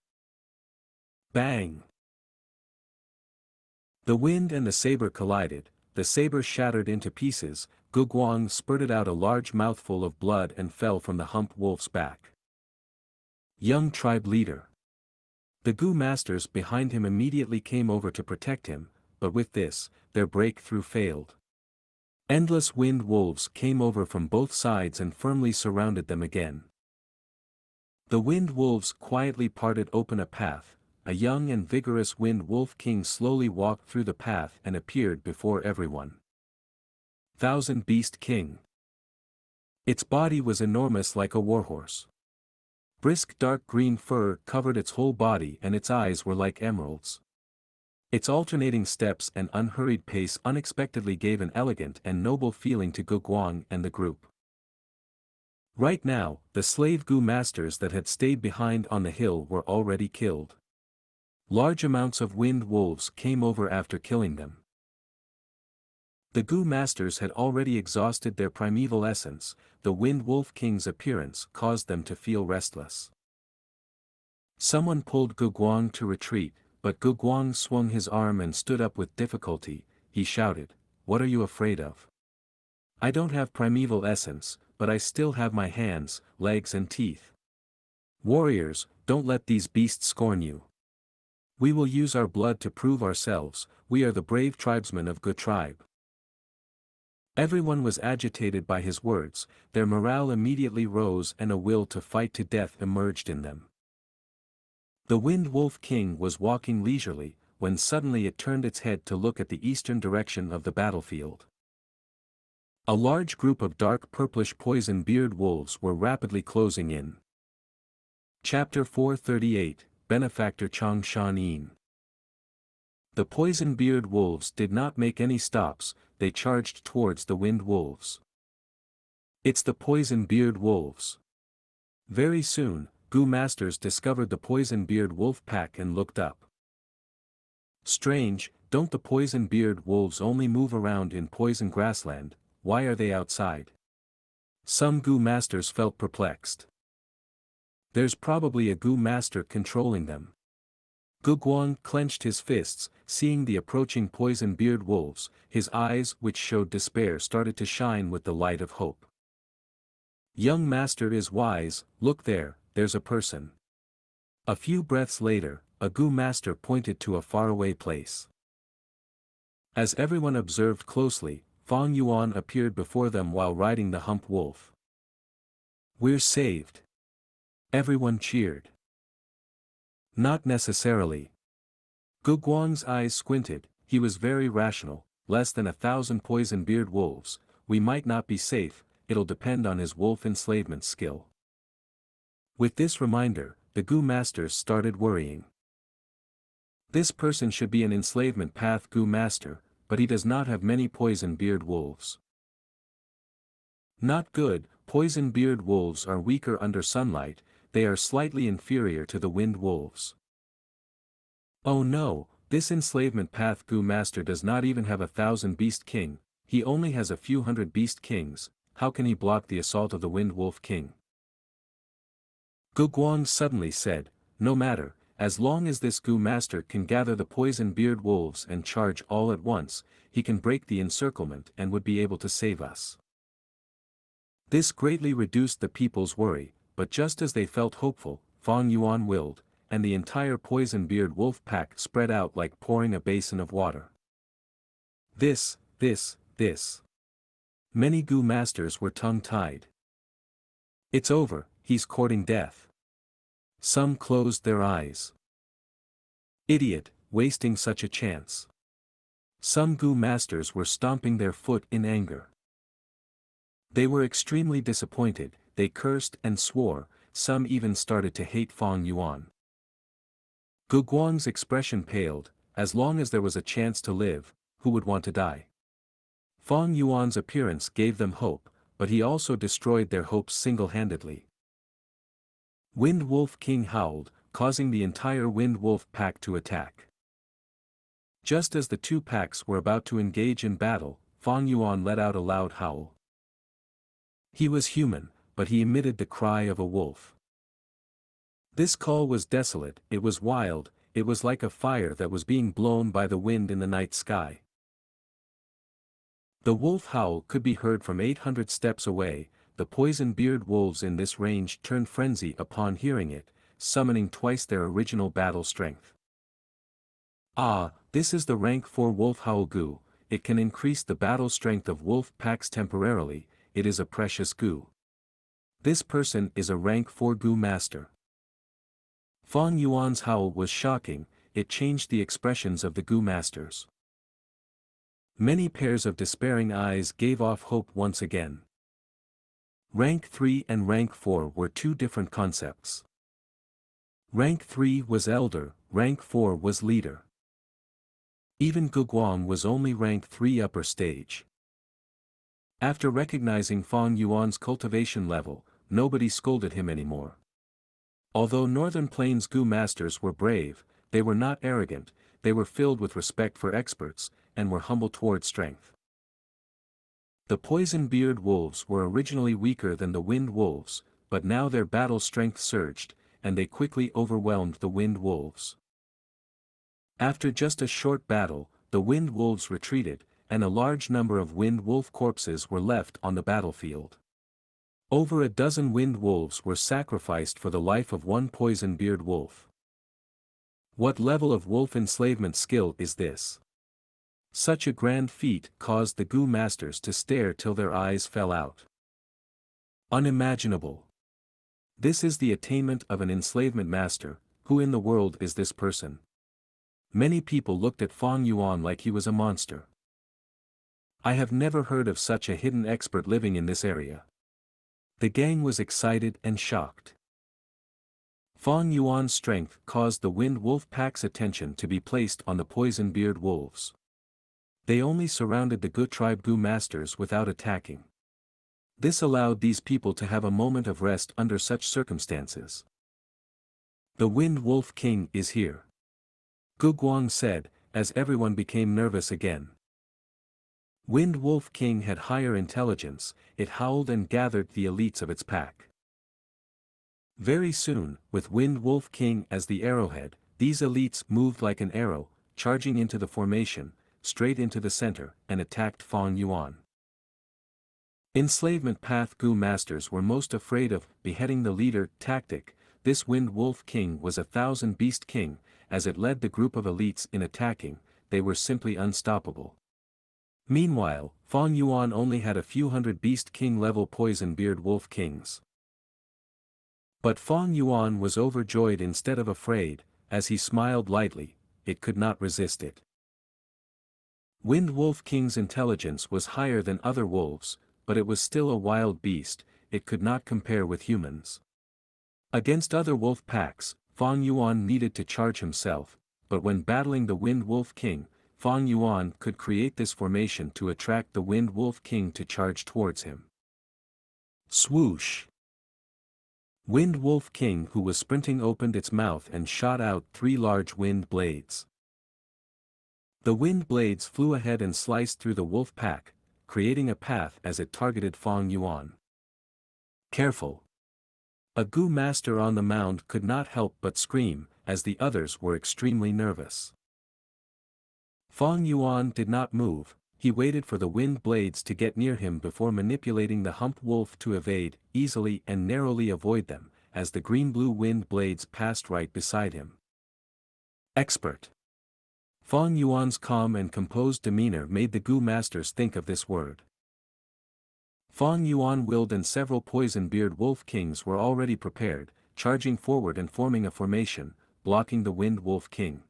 Bang! The wind and the saber collided, the saber shattered into pieces. Gu Guang spurted out a large mouthful of blood and fell from the hump wolf's back. Young tribe leader. The Gu masters behind him immediately came over to protect him, but with this, their breakthrough failed. Endless wind wolves came over from both sides and firmly surrounded them again. The wind wolves quietly parted open a path. A young and vigorous wind wolf king slowly walked through the path and appeared before everyone. Thousand Beast King. Its body was enormous like a warhorse. Brisk dark green fur covered its whole body and its eyes were like emeralds. Its alternating steps and unhurried pace unexpectedly gave an elegant and noble feeling to Gu Guang and the group. Right now, the slave Gu masters that had stayed behind on the hill were already killed. Large amounts of wind wolves came over after killing them. The Gu masters had already exhausted their primeval essence. The Wind Wolf King's appearance caused them to feel restless. Someone pulled Gu Guang to retreat, but Gu Guang swung his arm and stood up with difficulty. He shouted, "What are you afraid of? I don't have primeval essence, but I still have my hands, legs and teeth. Warriors, don't let these beasts scorn you. We will use our blood to prove ourselves. We are the brave tribesmen of Gu tribe." Everyone was agitated by his words, their morale immediately rose and a will to fight to death emerged in them. The Wind Wolf King was walking leisurely, when suddenly it turned its head to look at the eastern direction of the battlefield. A large group of dark purplish poison-beard wolves were rapidly closing in. Chapter 438, Benefactor Xianxia. The poison-beard wolves did not make any stops, they charged towards the wind wolves. It's the poison-beard wolves. Very soon, Gu masters discovered the poison-beard wolf pack and looked up. Strange, don't the poison-beard wolves only move around in poison grassland? Why are they outside? Some Gu masters felt perplexed. There's probably a Gu master controlling them. Gu Guang clenched his fists, seeing the approaching poison-beard wolves. His eyes, which showed despair, started to shine with the light of hope. Young master is wise, look there, there's a person. A few breaths later, a Gu master pointed to a faraway place. As everyone observed closely, Fang Yuan appeared before them while riding the hump wolf. "We're saved." Everyone cheered. Not necessarily. Gu Guang's eyes squinted. He was very rational. Less than 1,000 poison-beard wolves, we might not be safe, it'll depend on his wolf enslavement skill. With this reminder, the Gu masters started worrying. This person should be an enslavement path Gu master, but he does not have many poison-beard wolves. Not good, poison-beard wolves are weaker under sunlight, they are slightly inferior to the wind wolves. Oh no, this enslavement path Gu master does not even have 1,000 beast king, he only has a few hundred beast kings. How can he block the assault of the Wind Wolf King? Gu Guang suddenly said, "No matter, as long as this Gu master can gather the poison-beard wolves and charge all at once, he can break the encirclement and would be able to save us." This greatly reduced the people's worry, but just as they felt hopeful, Fang Yuan willed, and the entire poison-beard wolf pack spread out like pouring a basin of water. This. Many Gu masters were tongue-tied. It's over, he's courting death. Some closed their eyes. Idiot, wasting such a chance. Some Gu masters were stomping their foot in anger. They were extremely disappointed, they cursed and swore, some even started to hate Fang Yuan. Gu Guang's expression paled. As long as there was a chance to live, who would want to die? Fang Yuan's appearance gave them hope, but he also destroyed their hopes single-handedly. Wind Wolf King howled, causing the entire Wind Wolf pack to attack. Just as the two packs were about to engage in battle, Fang Yuan let out a loud howl. He was human, but he emitted the cry of a wolf. This call was desolate, it was wild, it was like a fire that was being blown by the wind in the night sky. The wolf howl could be heard from 800 steps away. The poison-beard wolves in this range turned frenzy upon hearing it, summoning twice their original battle strength. Ah, this is the rank 4 wolf howl Gu, it can increase the battle strength of wolf packs temporarily, it is a precious Gu. This person is a rank 4 Gu master. Fang Yuan's howl was shocking, it changed the expressions of the Gu masters. Many pairs of despairing eyes gave off hope once again. Rank 3 and Rank 4 were two different concepts. Rank 3 was Elder, Rank 4 was Leader. Even Guguang was only Rank 3 upper stage. After recognizing Fang Yuan's cultivation level, nobody scolded him anymore. Although Northern Plains Gu masters were brave, they were not arrogant, they were filled with respect for experts, and were humble toward strength. The poison-beard wolves were originally weaker than the wind wolves, but now their battle strength surged, and they quickly overwhelmed the wind wolves. After just a short battle, the wind wolves retreated, and a large number of wind wolf corpses were left on the battlefield. Over a dozen wind wolves were sacrificed for the life of one poison-beard wolf. What level of wolf enslavement skill is this? Such a grand feat caused the Gu masters to stare till their eyes fell out. Unimaginable. This is the attainment of an enslavement master. Who in the world is this person? Many people looked at Fang Yuan like he was a monster. I have never heard of such a hidden expert living in this area. The gang was excited and shocked. Fang Yuan's strength caused the wind wolf pack's attention to be placed on the poison-beard wolves. They only surrounded the Gu tribe Gu masters without attacking. This allowed these people to have a moment of rest under such circumstances. The Wind Wolf King is here. Guguang said, as everyone became nervous again. Wind Wolf King had higher intelligence, it howled and gathered the elites of its pack. Very soon, with Wind Wolf King as the arrowhead, these elites moved like an arrow, charging into the formation, straight into the center, and attacked Fang Yuan. Enslavement Path Gu masters were most afraid of beheading the leader tactic. This Wind Wolf King was a 1,000-beast king, as it led the group of elites in attacking, they were simply unstoppable. Meanwhile, Fang Yuan only had a few hundred beast king-level poison-beard wolf kings. But Fang Yuan was overjoyed instead of afraid, as he smiled lightly, it could not resist it. Wind Wolf King's intelligence was higher than other wolves, but it was still a wild beast, it could not compare with humans. Against other wolf packs, Fang Yuan needed to charge himself, but when battling the Wind Wolf King, Fang Yuan could create this formation to attract the Wind Wolf King to charge towards him. Swoosh! Wind Wolf King who was sprinting opened its mouth and shot out 3 large wind blades. The wind blades flew ahead and sliced through the wolf pack, creating a path as it targeted Fang Yuan. Careful! A Gu master on the mound could not help but scream, as the others were extremely nervous. Fang Yuan did not move, he waited for the wind blades to get near him before manipulating the hump wolf to evade, easily and narrowly avoid them, as the green-blue wind blades passed right beside him. Expert! Fang Yuan's calm and composed demeanor made the Gu masters think of this word. Fang Yuan willed and several poison-beard wolf kings were already prepared, charging forward and forming a formation, blocking the Wind Wolf King.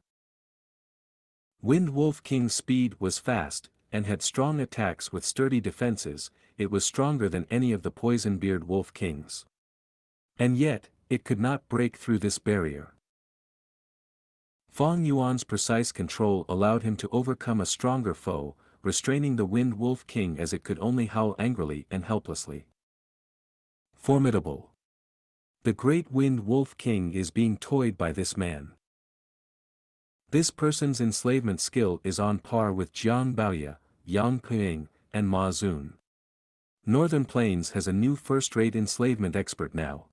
Wind Wolf King's speed was fast, and had strong attacks with sturdy defenses, it was stronger than any of the poison-beard wolf kings. And yet, it could not break through this barrier. Fang Yuan's precise control allowed him to overcome a stronger foe, restraining the Wind Wolf King as it could only howl angrily and helplessly. Formidable! The great Wind Wolf King is being toyed by this man. This person's enslavement skill is on par with Jiang Baoya, Yang Ping, and Ma Zun. Northern Plains has a new first-rate enslavement expert now.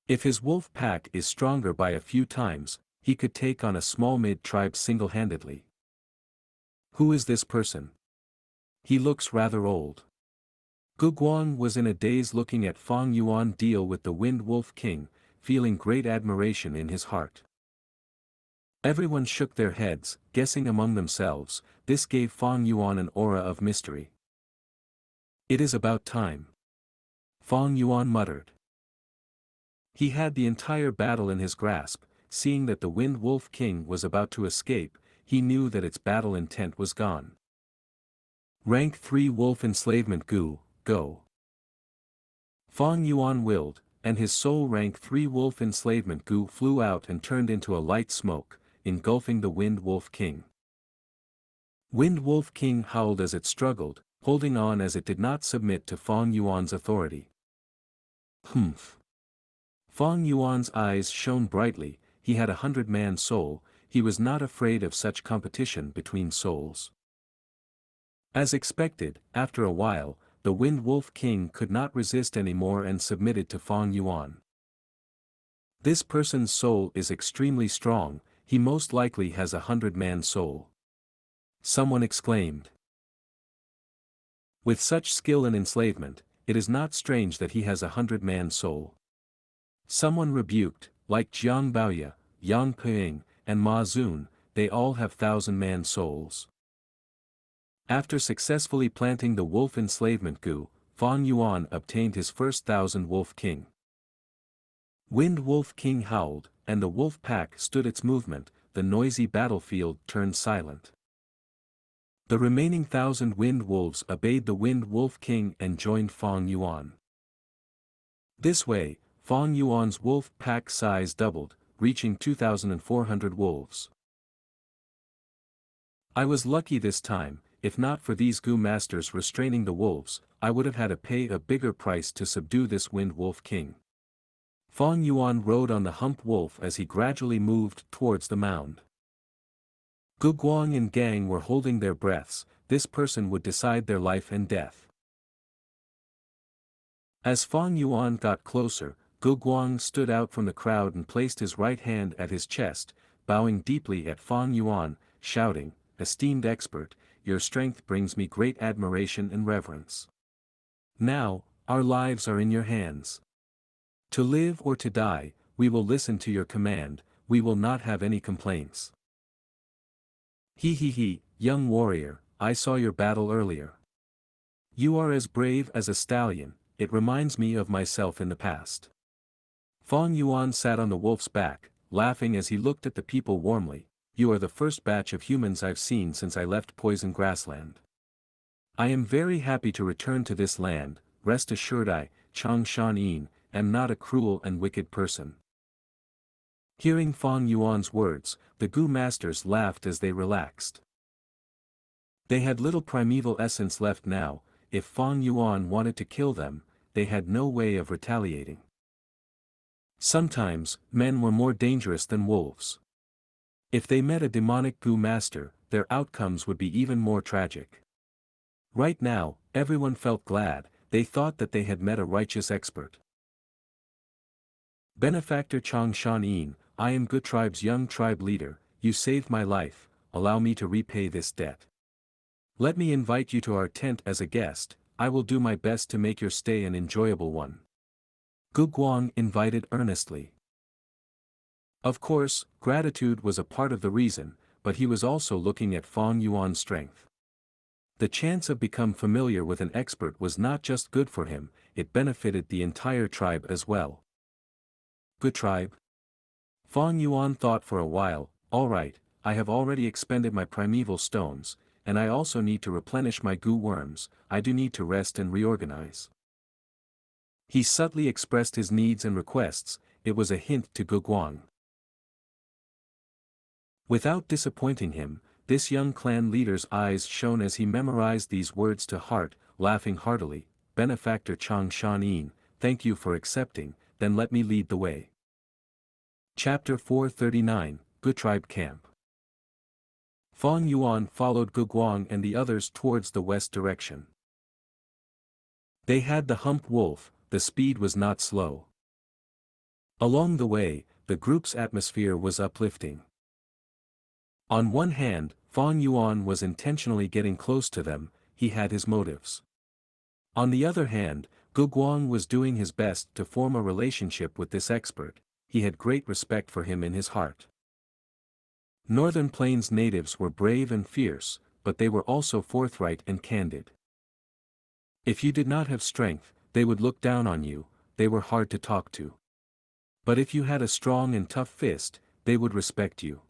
If his wolf pack is stronger by a few times, he could take on a small mid-tribe single-handedly. Who is this person? He looks rather old. Guguang was in a daze looking at Fang Yuan deal with the Wind Wolf King, feeling great admiration in his heart. Everyone shook their heads, guessing among themselves, this gave Fang Yuan an aura of mystery. It is about time. Fang Yuan muttered. He had the entire battle in his grasp, seeing that the Wind Wolf King was about to escape, he knew that its battle intent was gone. Rank 3 Wolf Enslavement Gu, go. Fang Yuan willed, and his soul rank 3 wolf enslavement Gu flew out and turned into a light smoke, engulfing the Wind Wolf King. Wind Wolf King howled as it struggled, holding on as it did not submit to Fang Yuan's authority. Humph! Fang Yuan's eyes shone brightly, he had 100-man soul, he was not afraid of such competition between souls. As expected, after a while, the Wind Wolf King could not resist anymore and submitted to Fang Yuan. This person's soul is extremely strong, he most likely has 100-man soul. Someone exclaimed. With such skill in enslavement, it is not strange that he has 100-man soul. Someone rebuked, like Jiang Baoye, Yang Ping, and Ma Zun, they all have 1,000-man souls. After successfully planting the wolf enslavement Gu, Fang Yuan obtained his first 1,000 Wolf King. Wind Wolf King howled, and the wolf pack stood its movement, the noisy battlefield turned silent. The remaining 1,000 Wind Wolves obeyed the Wind Wolf King and joined Fang Yuan. This way, Fang Yuan's wolf pack size doubled, reaching 2,400 wolves. I was lucky this time, if not for these Gu masters restraining the wolves, I would have had to pay a bigger price to subdue this Wind Wolf King. Fang Yuan rode on the hump wolf as he gradually moved towards the mound. Gu Guang and Gang were holding their breaths, this person would decide their life and death. As Fang Yuan got closer, Gu Guang stood out from the crowd and placed his right hand at his chest, bowing deeply at Fang Yuan, shouting, "Esteemed expert, your strength brings me great admiration and reverence. Now, our lives are in your hands. To live or to die, we will listen to your command, we will not have any complaints." He, young warrior, I saw your battle earlier. You are as brave as a stallion, it reminds me of myself in the past. Fang Yuan sat on the wolf's back, laughing as he looked at the people warmly. You are the first batch of humans I've seen since I left Poison Grassland. I am very happy to return to this land, rest assured I, Xianxia, am not a cruel and wicked person. Hearing Fang Yuan's words, the Gu masters laughed as they relaxed. They had little primeval essence left now, if Fang Yuan wanted to kill them, they had no way of retaliating. Sometimes, men were more dangerous than wolves. If they met a demonic Gu master, their outcomes would be even more tragic. Right now, everyone felt glad, they thought that they had met a righteous expert. Benefactor Xianxia, I am Gu tribe's young tribe leader, you saved my life, allow me to repay this debt. Let me invite you to our tent as a guest, I will do my best to make your stay an enjoyable one. Gu Guang invited earnestly. Of course, gratitude was a part of the reason, but he was also looking at Fang Yuan's strength. The chance of becoming familiar with an expert was not just good for him, it benefited the entire tribe as well. Good tribe? Fang Yuan thought for a while, alright, I have already expended my primeval stones, and I also need to replenish my Gu worms, I do need to rest and reorganize. He subtly expressed his needs and requests, it was a hint to Gu Guang. Without disappointing him, this young clan leader's eyes shone as he memorized these words to heart, laughing heartily, Benefactor Xianxia, thank you for accepting, then let me lead the way. Chapter 439, Gu Tribe Camp. Fang Yuan followed Gu Guang and the others towards the west direction. They had the hump wolf, the speed was not slow. Along the way, the group's atmosphere was uplifting. On one hand, Fang Yuan was intentionally getting close to them, he had his motives. On the other hand, Gu Guang was doing his best to form a relationship with this expert, he had great respect for him in his heart. Northern Plains natives were brave and fierce, but they were also forthright and candid. If you did not have strength, they would look down on you, they were hard to talk to. But if you had a strong and tough fist, they would respect you.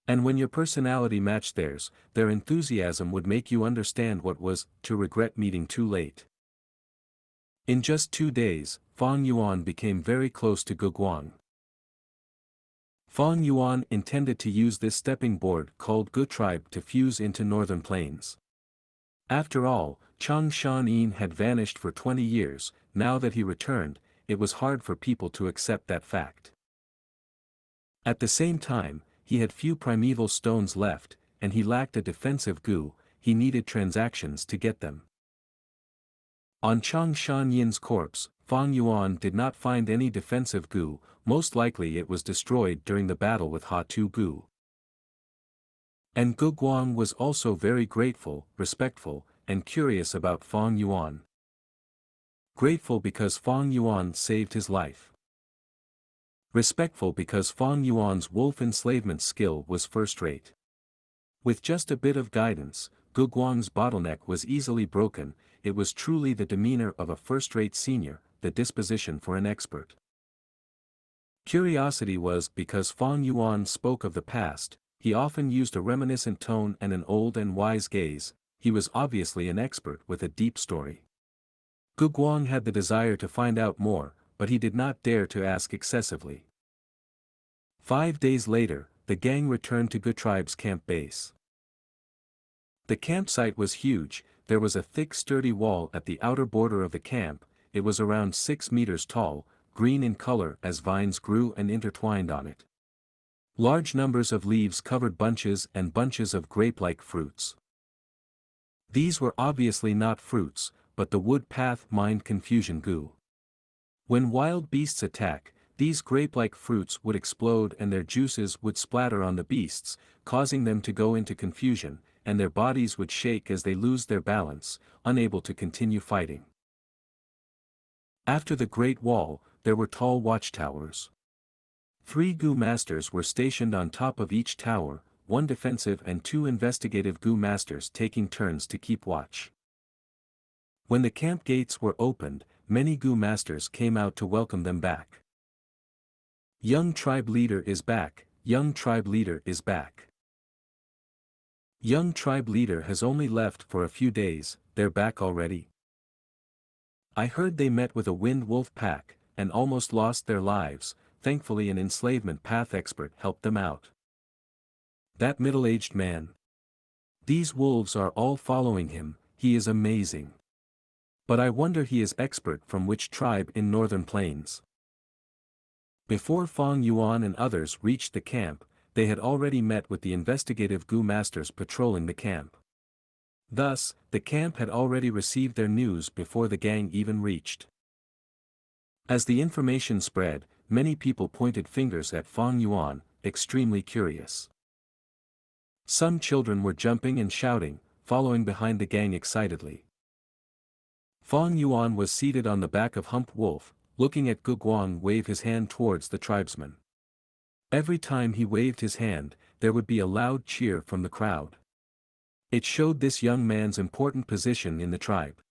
And when your personality matched theirs, their enthusiasm would make you understand what was to regret meeting too late. In just 2 days, Fang Yuan became very close to Guguang. Fang Yuan intended to use this stepping board called Gu tribe to fuse into northern plains. After all, Chang Shan had vanished for 20 years, now that he returned, it was hard for people to accept that fact. At the same time, he had few primeval stones left, and he lacked a defensive Gu, he needed transactions to get them. On Chang Shan corpse, Fang Yuan did not find any defensive Gu, most likely it was destroyed during the battle with Ha-Tu Gu. And Guguang was also very grateful, respectful, and curious about Fang Yuan. Grateful because Fang Yuan saved his life. Respectful because Fang Yuan's wolf enslavement skill was first-rate. With just a bit of guidance, Guguang's bottleneck was easily broken, it was truly the demeanor of a first-rate senior, the disposition for an expert. Curiosity was because Fang Yuan spoke of the past, he often used a reminiscent tone and an old and wise gaze, he was obviously an expert with a deep story. Guguang had the desire to find out more, but he did not dare to ask excessively. 5 days later, the gang returned to Gu tribe's camp base. The campsite was huge, there was a thick sturdy wall at the outer border of the camp, it was around 6 meters tall, green in color as vines grew and intertwined on it. Large numbers of leaves covered bunches and bunches of grape-like fruits. These were obviously not fruits, but the wood path mind confusion Gu. When wild beasts attack, these grape-like fruits would explode and their juices would splatter on the beasts, causing them to go into confusion, and their bodies would shake as they lose their balance, unable to continue fighting. After the Great Wall, there were tall watchtowers. 3 Gu masters were stationed on top of each tower, 1 defensive and 2 investigative Gu masters taking turns to keep watch. When the camp gates were opened, many Gu masters came out to welcome them back. Young tribe leader is back, young tribe leader is back. Young tribe leader has only left for a few days, they're back already. I heard they met with a wind wolf pack, and almost lost their lives, thankfully an enslavement path expert helped them out. That middle-aged man. These wolves are all following him, he is amazing. But I wonder he is expert from which tribe in northern plains. Before Fang Yuan and others reached the camp, they had already met with the investigative Gu masters patrolling the camp. Thus, the camp had already received their news before the gang even reached. As the information spread, many people pointed fingers at Fang Yuan, extremely curious. Some children were jumping and shouting, following behind the gang excitedly. Fang Yuan was seated on the back of Hump Wolf, looking at Guguang wave his hand towards the tribesmen. Every time he waved his hand, there would be a loud cheer from the crowd. It showed this young man's important position in the tribe.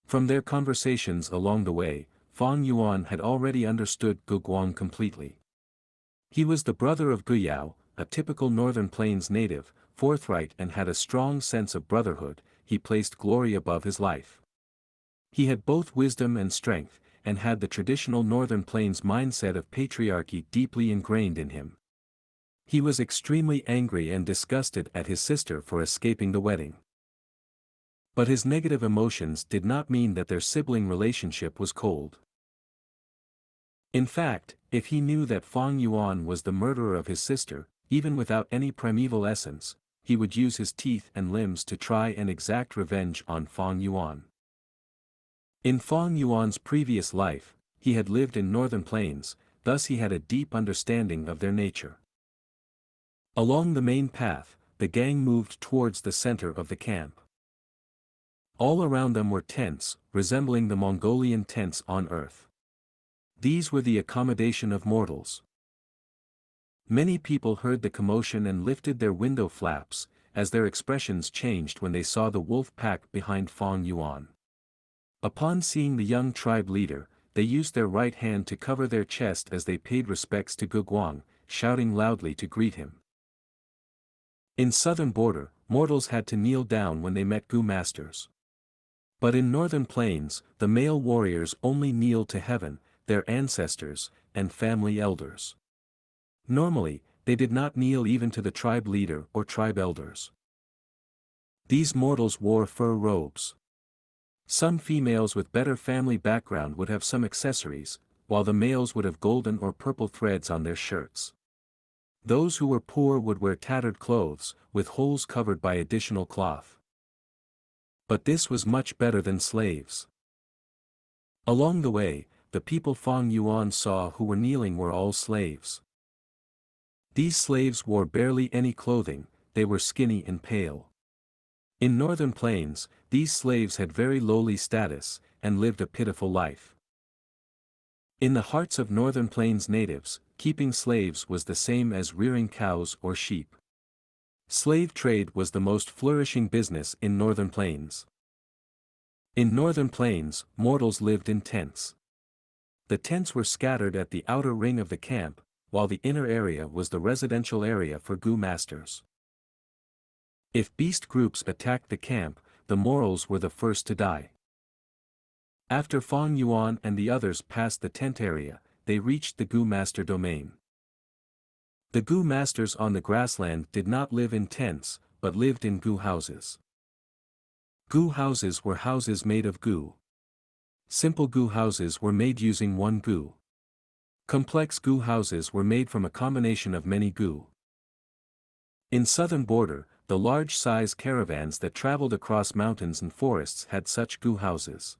From their conversations along the way, Fang Yuan had already understood Guguang completely. He was the brother of Guyao, a typical northern plains native, forthright and had a strong sense of brotherhood, he placed glory above his life. He had both wisdom and strength, and had the traditional northern plains mindset of patriarchy deeply ingrained in him. He was extremely angry and disgusted at his sister for escaping the wedding. But his negative emotions did not mean that their sibling relationship was cold. In fact, if he knew that Fang Yuan was the murderer of his sister, even without any primeval essence, he would use his teeth and limbs to try and exact revenge on Fang Yuan. In Fang Yuan's previous life, he had lived in northern plains, thus he had a deep understanding of their nature. Along the main path, the gang moved towards the center of the camp. All around them were tents, resembling the Mongolian tents on earth. These were the accommodation of mortals. Many people heard the commotion and lifted their window flaps, as their expressions changed when they saw the wolf pack behind Fang Yuan. Upon seeing the young tribe leader, they used their right hand to cover their chest as they paid respects to Guguang, shouting loudly to greet him. In southern border, mortals had to kneel down when they met Gu masters. But in northern plains, the male warriors only kneel to heaven, their ancestors, and family elders. Normally, they did not kneel even to the tribe leader or tribe elders. These mortals wore fur robes. Some females with better family background would have some accessories, while the males would have golden or purple threads on their shirts. Those who were poor would wear tattered clothes, with holes covered by additional cloth. But this was much better than slaves. Along the way, the people Fang Yuan saw who were kneeling were all slaves. These slaves wore barely any clothing, they were skinny and pale. In northern plains, these slaves had very lowly status, and lived a pitiful life. In the hearts of northern plains natives, keeping slaves was the same as rearing cows or sheep. Slave trade was the most flourishing business in northern plains. In northern plains, mortals lived in tents. The tents were scattered at the outer ring of the camp, while the inner area was the residential area for Gu masters. If beast groups attacked the camp, the mortals were the first to die. After Fang Yuan and the others passed the tent area, they reached the Gu master domain. The Gu masters on the grassland did not live in tents, but lived in Gu houses. Gu houses were houses made of Gu. Simple Gu houses were made using one Gu. Complex Gu houses were made from a combination of many Gu. In southern border, the large-size caravans that traveled across mountains and forests had such Gu houses.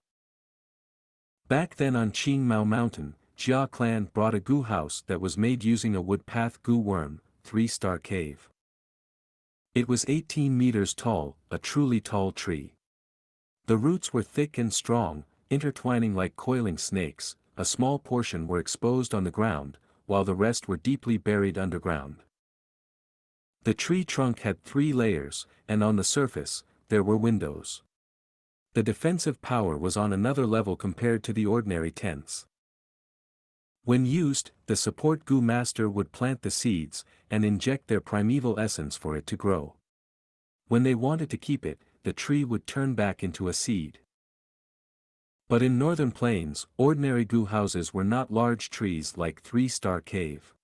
Back then on Qingmao Mountain, Jia clan brought a Gu house that was made using a woodpath Gu worm, 3-star cave. It was 18 meters tall, a truly tall tree. The roots were thick and strong, intertwining like coiling snakes. A small portion were exposed on the ground, while the rest were deeply buried underground. The tree trunk had 3 layers, and on the surface, there were windows. The defensive power was on another level compared to the ordinary tents. When used, the support Gu master would plant the seeds, and inject their primeval essence for it to grow. When they wanted to keep it, the tree would turn back into a seed. But in northern plains, ordinary Gu houses were not large trees like 3-star cave.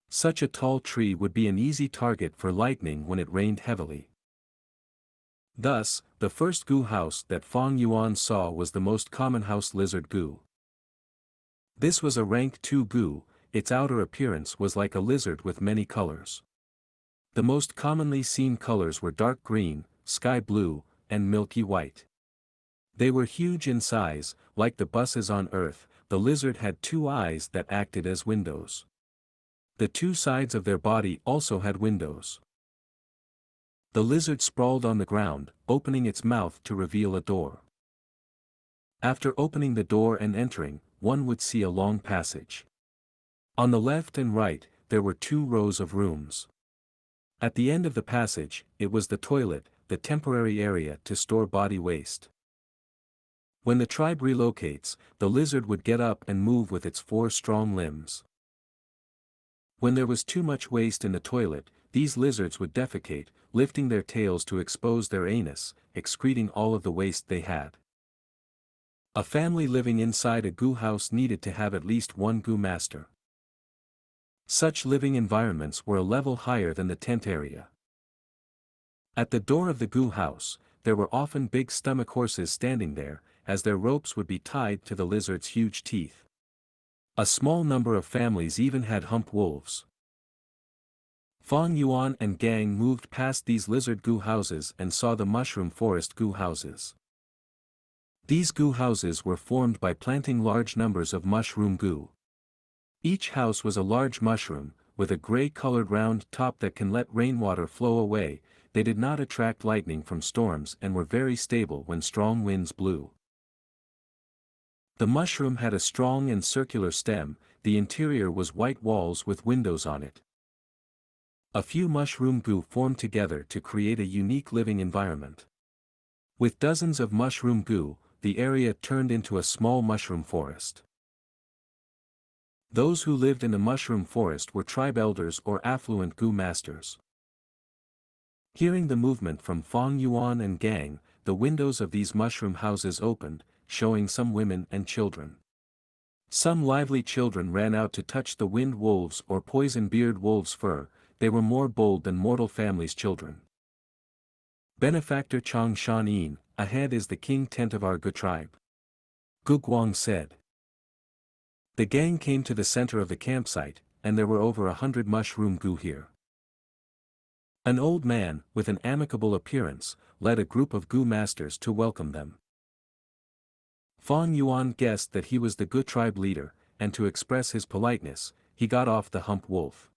Such a tall tree would be an easy target for lightning when it rained heavily. Thus, the first Gu house that Fang Yuan saw was the most common house lizard Gu. This was a rank 2 Gu, its outer appearance was like a lizard with many colors. The most commonly seen colors were dark green, sky blue, and milky white. They were huge in size, like the buses on Earth. The lizard had 2 eyes that acted as windows. The 2 sides of their body also had windows. The lizard sprawled on the ground, opening its mouth to reveal a door. After opening the door and entering, one would see a long passage. On the left and right, there were 2 rows of rooms. At the end of the passage, it was the toilet, the temporary area to store body waste. When the tribe relocates, the lizard would get up and move with its 4 strong limbs. When there was too much waste in the toilet, these lizards would defecate, lifting their tails to expose their anus, excreting all of the waste they had. A family living inside a Gu house needed to have at least 1 Gu master. Such living environments were a level higher than the tent area. At the door of the Gu house, there were often big stomach horses standing there, as their ropes would be tied to the lizard's huge teeth. A small number of families even had hump wolves. Fang Yuan and gang moved past these lizard Gu houses and saw the mushroom forest Gu houses. These Gu houses were formed by planting large numbers of mushroom Gu. Each house was a large mushroom, with a gray-colored round top that can let rainwater flow away. They did not attract lightning from storms and were very stable when strong winds blew. The mushroom had a strong and circular stem. The interior was white walls with windows on it. A few mushroom Gu formed together to create a unique living environment. With dozens of mushroom Gu, the area turned into a small mushroom forest. Those who lived in the mushroom forest were tribe elders or affluent Gu masters. Hearing the movement from Fang Yuan and gang, the windows of these mushroom houses opened, showing some women and children. Some lively children ran out to touch the wind wolves or poison-beard wolves' fur. They were more bold than mortal families' children. Benefactor Xianxia, ahead is the king tent of our Gu tribe. Gu Guang said. The gang came to the center of the campsite, and there were over 100 mushroom Gu here. An old man, with an amicable appearance, led a group of Gu masters to welcome them. Fang Yuan guessed that he was the Gu tribe leader, and to express his politeness, he got off the hump wolf.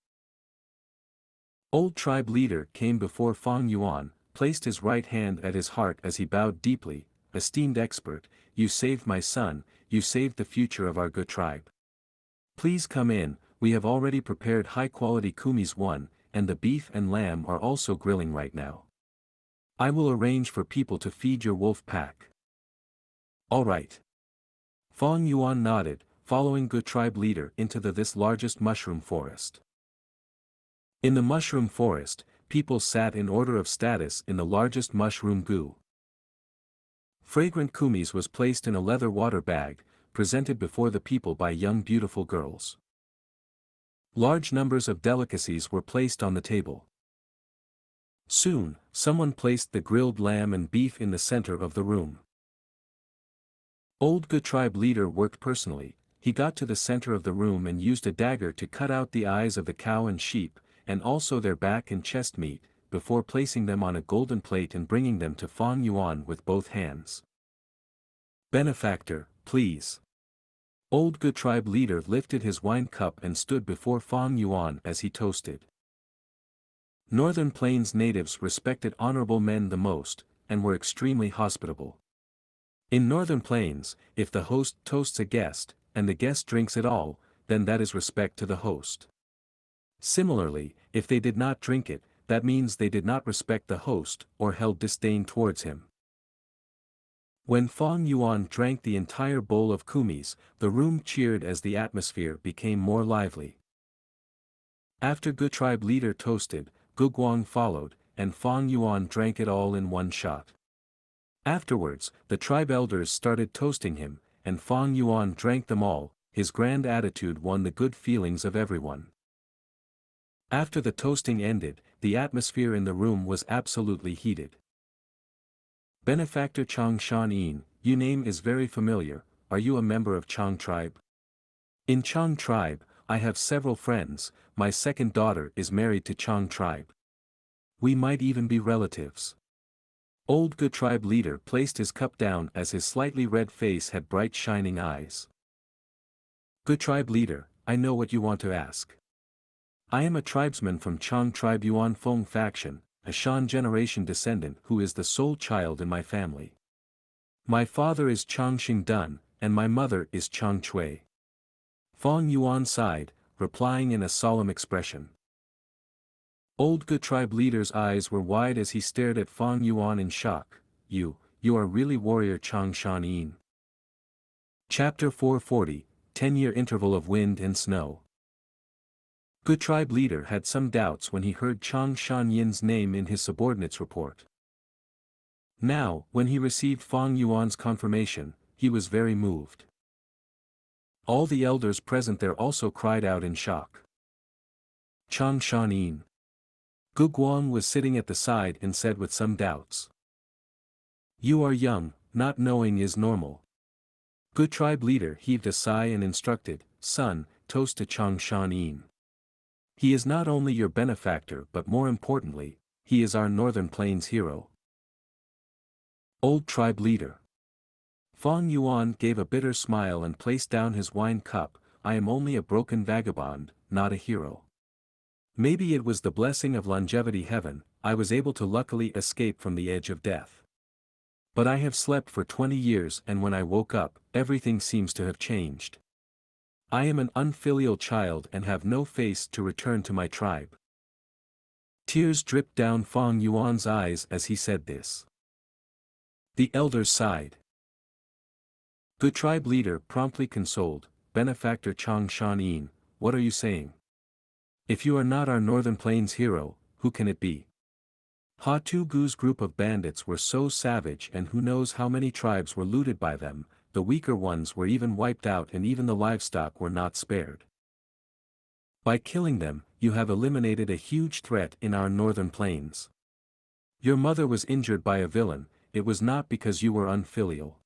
Old tribe leader came before Fang Yuan, placed his right hand at his heart as he bowed deeply. Esteemed expert, you saved my son, you saved the future of our Gu tribe. Please come in, we have already prepared high-quality kumis one, and the beef and lamb are also grilling right now. I will arrange for people to feed your wolf pack. All right. Fang Yuan nodded, following Gu tribe leader into this largest mushroom forest. In the mushroom forest, people sat in order of status in the largest mushroom Gu. Fragrant kumis was placed in a leather water bag, presented before the people by young beautiful girls. Large numbers of delicacies were placed on the table. Soon, someone placed the grilled lamb and beef in the center of the room. Old Gu tribe leader worked personally. He got to the center of the room and used a dagger to cut out the eyes of the cow and sheep, and also their back and chest meat, before placing them on a golden plate and bringing them to Fang Yuan with both hands. Benefactor, please. Old Gu tribe leader lifted his wine cup and stood before Fang Yuan as he toasted. Northern Plains natives respected honorable men the most, and were extremely hospitable. In Northern Plains, if the host toasts a guest, and the guest drinks it all, then that is respect to the host. Similarly, if they did not drink it, that means they did not respect the host or held disdain towards him. When Fang Yuan drank the entire bowl of kumis, the room cheered as the atmosphere became more lively. After Gu tribe leader toasted, Gu Guang followed, and Fang Yuan drank it all in one shot. Afterwards, the tribe elders started toasting him, and Fang Yuan drank them all. His grand attitude won the good feelings of everyone. After the toasting ended, the atmosphere in the room was absolutely heated. Benefactor Xianxia, your name is very familiar. Are you a member of Chang tribe? In Chang tribe, I have several friends. My second daughter is married to Chang tribe. We might even be relatives. Old Gu tribe leader placed his cup down as his slightly red face had bright shining eyes. Gu tribe leader, I know what you want to ask. I am a tribesman from Chang tribe Yuan Feng faction, a Shan generation descendant who is the sole child in my family. My father is Chang Xingdun, and my mother is Chang Chui. Fang Yuan sighed, replying in a solemn expression. Old Gu tribe leader's eyes were wide as he stared at Fang Yuan in shock. You are really warrior Xianxia. Chapter 440, 10-year interval of wind and snow. Gu tribe leader had some doubts when he heard Xianxia's name in his subordinate's report. Now, when he received Fang Yuan's confirmation, he was very moved. All the elders present there also cried out in shock. Xianxia. Gu Guang was sitting at the side and said with some doubts. You are young, not knowing is normal. Gu tribe leader heaved a sigh and instructed, Son, toast to Xianxia. He is not only your benefactor but more importantly, he is our Northern Plains hero. Old tribe leader. Fang Yuan gave a bitter smile and placed down his wine cup. I am only a broken vagabond, not a hero. Maybe it was the blessing of longevity heaven, I was able to luckily escape from the edge of death. But I have slept for 20 years and when I woke up, everything seems to have changed. I am an unfilial child and have no face to return to my tribe. Tears dripped down Fang Yuan's eyes as he said this. The elders sighed. Gu tribe leader promptly consoled, Benefactor Xianxia, what are you saying? If you are not our Northern Plains hero, who can it be? Gu's group of bandits were so savage, and who knows how many tribes were looted by them. The weaker ones were even wiped out, and even the livestock were not spared. By killing them, you have eliminated a huge threat in our northern plains. Your mother was injured by a villain. It was not because you were unfilial.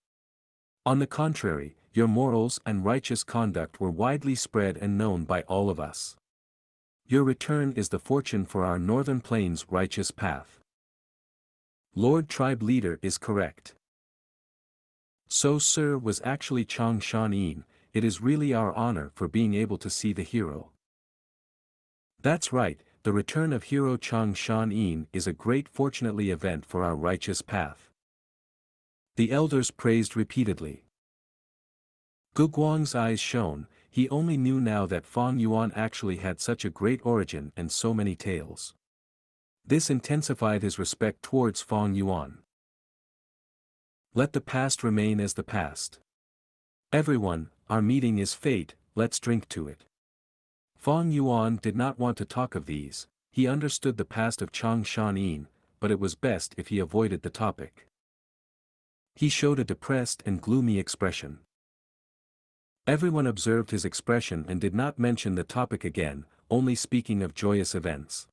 On the contrary, your morals and righteous conduct were widely spread and known by all of us. Your return is the fortune for our northern plains' righteous path. Lord Tribe Leader is correct. So sir was actually Xianxia. It is really our honor for being able to see the hero. That's right, the return of hero Xianxia is a great fortunately event for our righteous path. The elders praised repeatedly. Guguang's eyes shone. He only knew now that Fang Yuan actually had such a great origin and so many tales. This intensified his respect towards Fang Yuan. Let the past remain as the past. Everyone, our meeting is fate, let's drink to it. Fang Yuan did not want to talk of these. He understood the past of Xianxia, but it was best if he avoided the topic. He showed a depressed and gloomy expression. Everyone observed his expression and did not mention the topic again, only speaking of joyous events.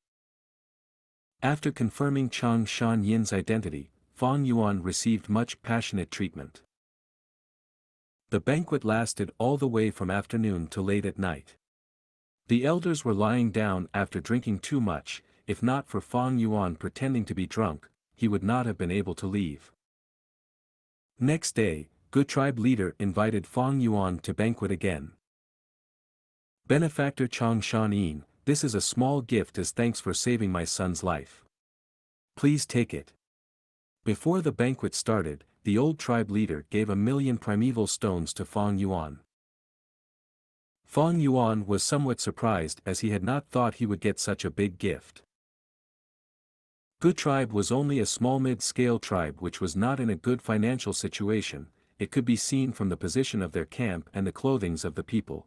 After confirming Xianxia's identity, Fang Yuan received much passionate treatment. The banquet lasted all the way from afternoon to late at night. The elders were lying down after drinking too much. If not for Fang Yuan pretending to be drunk, he would not have been able to leave. Next day, Gu tribe leader invited Fang Yuan to banquet again. Benefactor Xianxia, this is a small gift as thanks for saving my son's life. Please take it. Before the banquet started, the old tribe leader gave 1,000,000 primeval stones to Fang Yuan. Fang Yuan was somewhat surprised as he had not thought he would get such a big gift. Gu tribe was only a small mid-scale tribe which was not in a good financial situation. It could be seen from the position of their camp and the clothings of the people.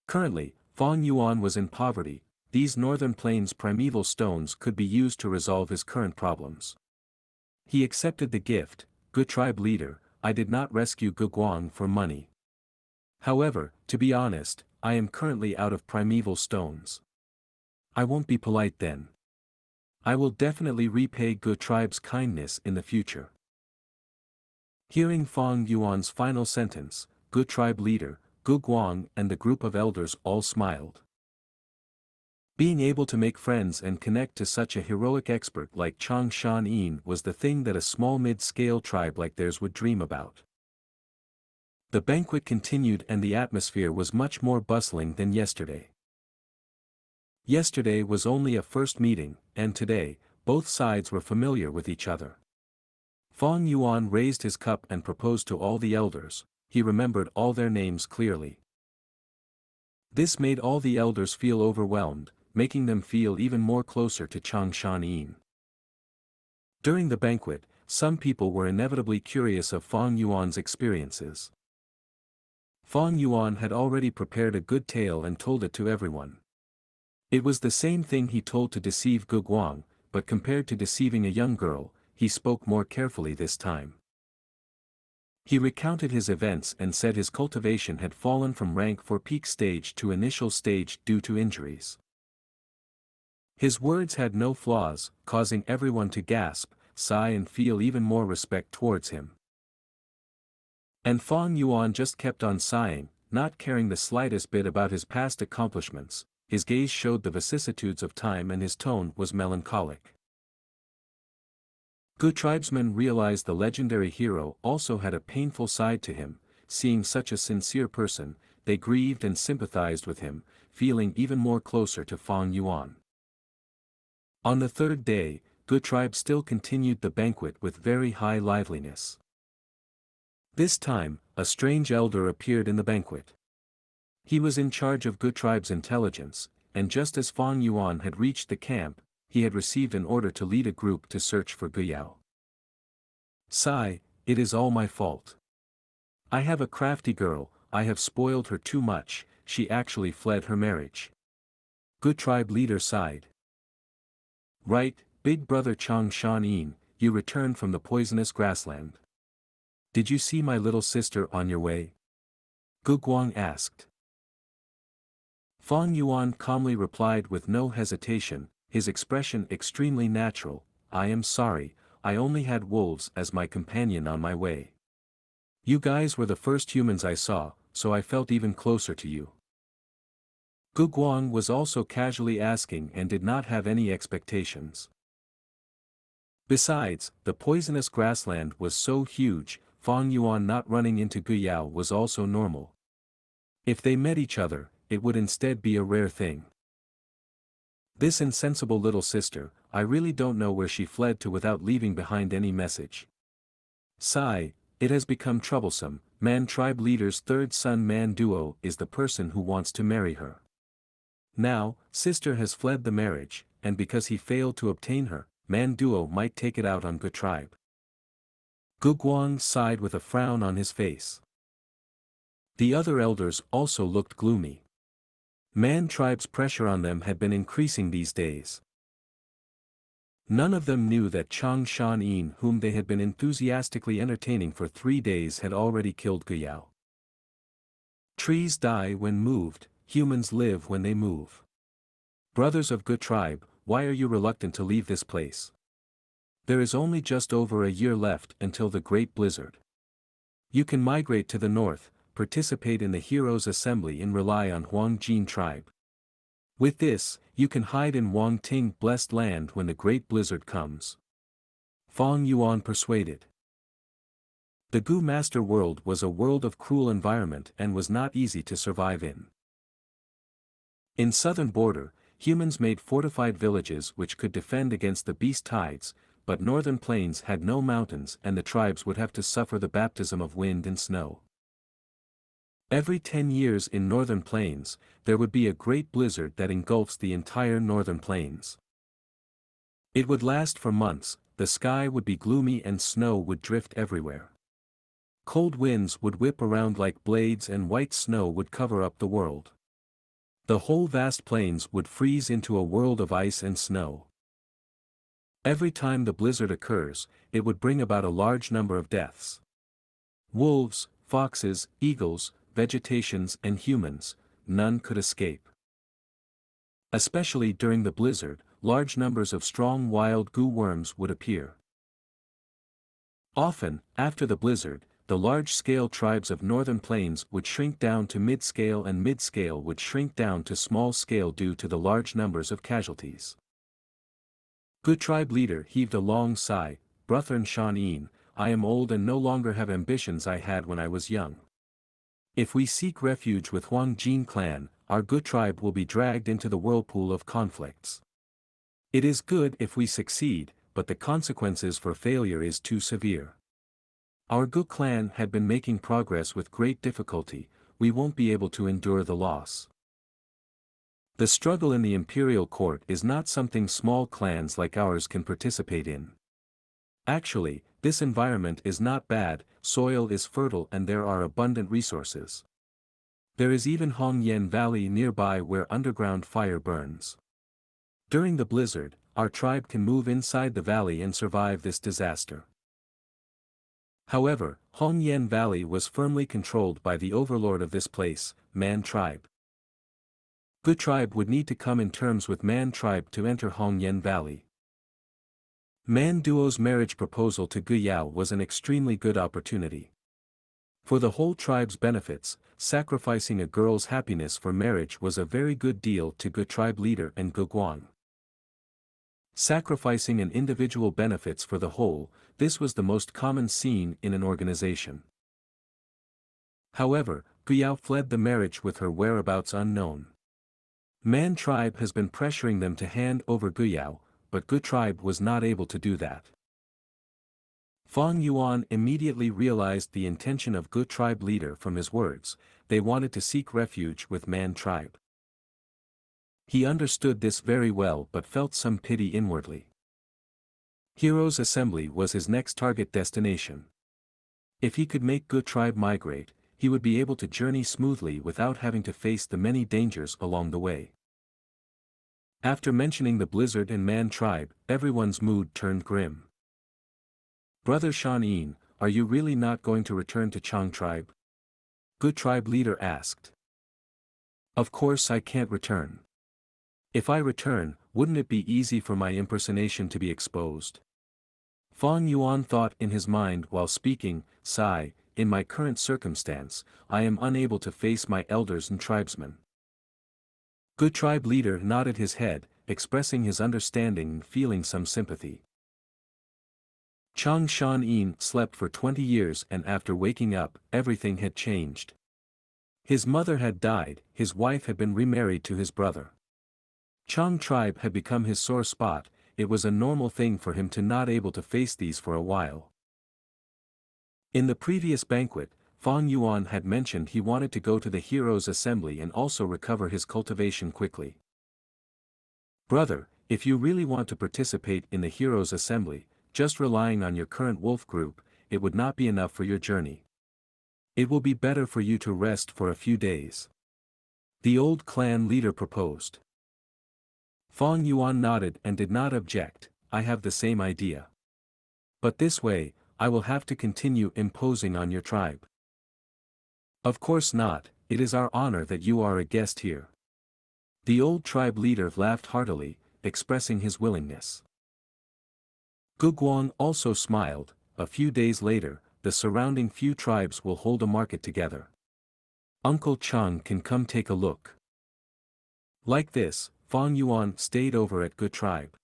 Currently, Fang Yuan was in poverty. These northern plains primeval stones could be used to resolve his current problems. He accepted the gift. Gu tribe leader, I did not rescue Guguang for money. However, to be honest, I am currently out of primeval stones. I won't be polite then. I will definitely repay Gu tribe's kindness in the future. Hearing Fang Yuan's final sentence, Gu tribe leader, Guguang and the group of elders all smiled. Being able to make friends and connect to such a heroic expert like Xianxia was the thing that a small mid-scale tribe like theirs would dream about. The banquet continued and the atmosphere was much more bustling than yesterday. Yesterday was only a first meeting, and today, both sides were familiar with each other. Fang Yuan raised his cup and proposed to all the elders. He remembered all their names clearly. This made all the elders feel overwhelmed, making them feel even more closer to Xianxia. During the banquet, some people were inevitably curious of Fang Yuan's experiences. Fang Yuan had already prepared a good tale and told it to everyone. It was the same thing he told to deceive Guguang, but compared to deceiving a young girl, he spoke more carefully this time. He recounted his events and said his cultivation had fallen from rank 4 peak stage to initial stage due to injuries. His words had no flaws, causing everyone to gasp, sigh and feel even more respect towards him. And Fang Yuan just kept on sighing, not caring the slightest bit about his past accomplishments. His gaze showed the vicissitudes of time and his tone was melancholic. Gu tribesmen realized the legendary hero also had a painful side to him. Seeing such a sincere person, they grieved and sympathized with him, feeling even more closer to Fang Yuan. On the third day, Gu tribe still continued the banquet with very high liveliness. This time, a strange elder appeared in the banquet. He was in charge of Gu tribe's intelligence, and just as Fang Yuan had reached the camp, he had received an order to lead a group to search for Guyao. Sigh, it is all my fault. I have a crafty girl, I have spoiled her too much, she actually fled her marriage. Gu tribe leader sighed. Right, Big brother Chang Shan, you returned from the poisonous grassland. Did you see my little sister on your way? Gu Guang asked. Fang Yuan calmly replied with no hesitation, his expression extremely natural, I am sorry, I only had wolves as my companion on my way. You guys were the first humans I saw, so I felt even closer to you. Gu Guang was also casually asking and did not have any expectations. Besides, the poisonous grassland was so huge, Fang Yuan not running into Gu Yao was also normal. If they met each other, it would instead be a rare thing. This insensible little sister, I really don't know where she fled to without leaving behind any message. Sigh, it has become troublesome, Man tribe leader's third son Man Duo is the person who wants to marry her. Now, sister has fled the marriage, and because he failed to obtain her, Man Duo might take it out on Gu tribe. Gu Guang sighed with a frown on his face. The other elders also looked gloomy. Man tribe's pressure on them had been increasing these days. None of them knew that Chang Shan, whom they had been enthusiastically entertaining for 3 days, had already killed Gu Yao. Trees die when moved, humans live when they move. Brothers of Gu tribe, why are you reluctant to leave this place? There is only just over a year left until the Great Blizzard. You can migrate to the north, participate in the Heroes' Assembly and rely on Huang Jin tribe. With this, you can hide in Wang Ting blessed land when the Great Blizzard comes. Fang Yuan persuaded. The Gu Master world was a world of cruel environment and was not easy to survive in. In southern border, humans made fortified villages which could defend against the beast tides, but northern plains had no mountains and the tribes would have to suffer the baptism of wind and snow. Every 10 years in northern plains, there would be a great blizzard that engulfs the entire northern plains. It would last for months, the sky would be gloomy and snow would drift everywhere. Cold winds would whip around like blades and white snow would cover up the world. The whole vast plains would freeze into a world of ice and snow. Every time the blizzard occurs, it would bring about a large number of deaths. Wolves, foxes, eagles, vegetations and humans, none could escape. Especially during the blizzard, large numbers of strong wild Gu worms would appear. Often, after the blizzard, the large-scale tribes of northern plains would shrink down to mid-scale and mid-scale would shrink down to small-scale due to the large numbers of casualties. Gu tribe leader heaved a long sigh, Brother Shan, I am old and no longer have ambitions I had when I was young. If we seek refuge with Huang Jin clan, our Gu tribe will be dragged into the whirlpool of conflicts. It is good if we succeed, but the consequences for failure is too severe. Our Gu clan had been making progress with great difficulty, we won't be able to endure the loss. The struggle in the imperial court is not something small clans like ours can participate in. Actually, this environment is not bad, soil is fertile and there are abundant resources. There is even Hongyan Valley nearby where underground fire burns. During the blizzard, our tribe can move inside the valley and survive this disaster. However, Hongyan Valley was firmly controlled by the overlord of this place, Man tribe. Gu tribe would need to come in terms with Man tribe to enter Hongyan Valley. Man Duo's marriage proposal to Gu Yao was an extremely good opportunity. For the whole tribe's benefits, sacrificing a girl's happiness for marriage was a very good deal to Gu tribe leader and Gu Guang. Sacrificing an individual benefits for the whole, this was the most common scene in an organization. However, Gu Yao fled the marriage with her whereabouts unknown. Man tribe has been pressuring them to hand over Gu Yao, but Gu tribe was not able to do that. Fang Yuan immediately realized the intention of Gu tribe leader from his words, they wanted to seek refuge with Man tribe. He understood this very well but felt some pity inwardly. Heroes' Assembly was his next target destination. If he could make Gu tribe migrate, he would be able to journey smoothly without having to face the many dangers along the way. After mentioning the Blizzard and Man tribe, everyone's mood turned grim. Brother Xianxia, are you really not going to return to Chang tribe? Gu tribe leader asked. Of course I can't return. If I return, wouldn't it be easy for my impersonation to be exposed? Fang Yuan thought in his mind while speaking. Sigh, in my current circumstance, I am unable to face my elders and tribesmen. Gu tribe leader nodded his head, expressing his understanding and feeling some sympathy. Chang Xianxia slept for 20 years, and after waking up, everything had changed. His mother had died, his wife had been remarried to his brother. Chang tribe had become his sore spot. It was a normal thing for him to not able to face these for a while. In the previous banquet, Fang Yuan had mentioned he wanted to go to the Heroes' Assembly and also recover his cultivation quickly. Brother, if you really want to participate in the Heroes' Assembly, just relying on your current wolf group, it would not be enough for your journey. It will be better for you to rest for a few days. The old clan leader proposed. Fang Yuan nodded and did not object. I have the same idea. But this way, I will have to continue imposing on your tribe. Of course not, it is our honor that you are a guest here. The old tribe leader laughed heartily, expressing his willingness. Gu Guang also smiled. A few days later, the surrounding few tribes will hold a market together. Uncle Chang can come take a look. Like this, Fang Yuan stayed over at Gu tribe.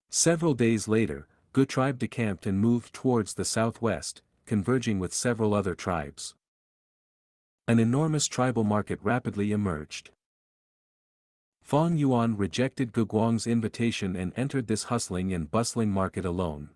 Several days later, Gu tribe decamped and moved towards the southwest, converging with several other tribes. An enormous tribal market rapidly emerged. Fang Yuan rejected Gu Guang's invitation and entered this hustling and bustling market alone.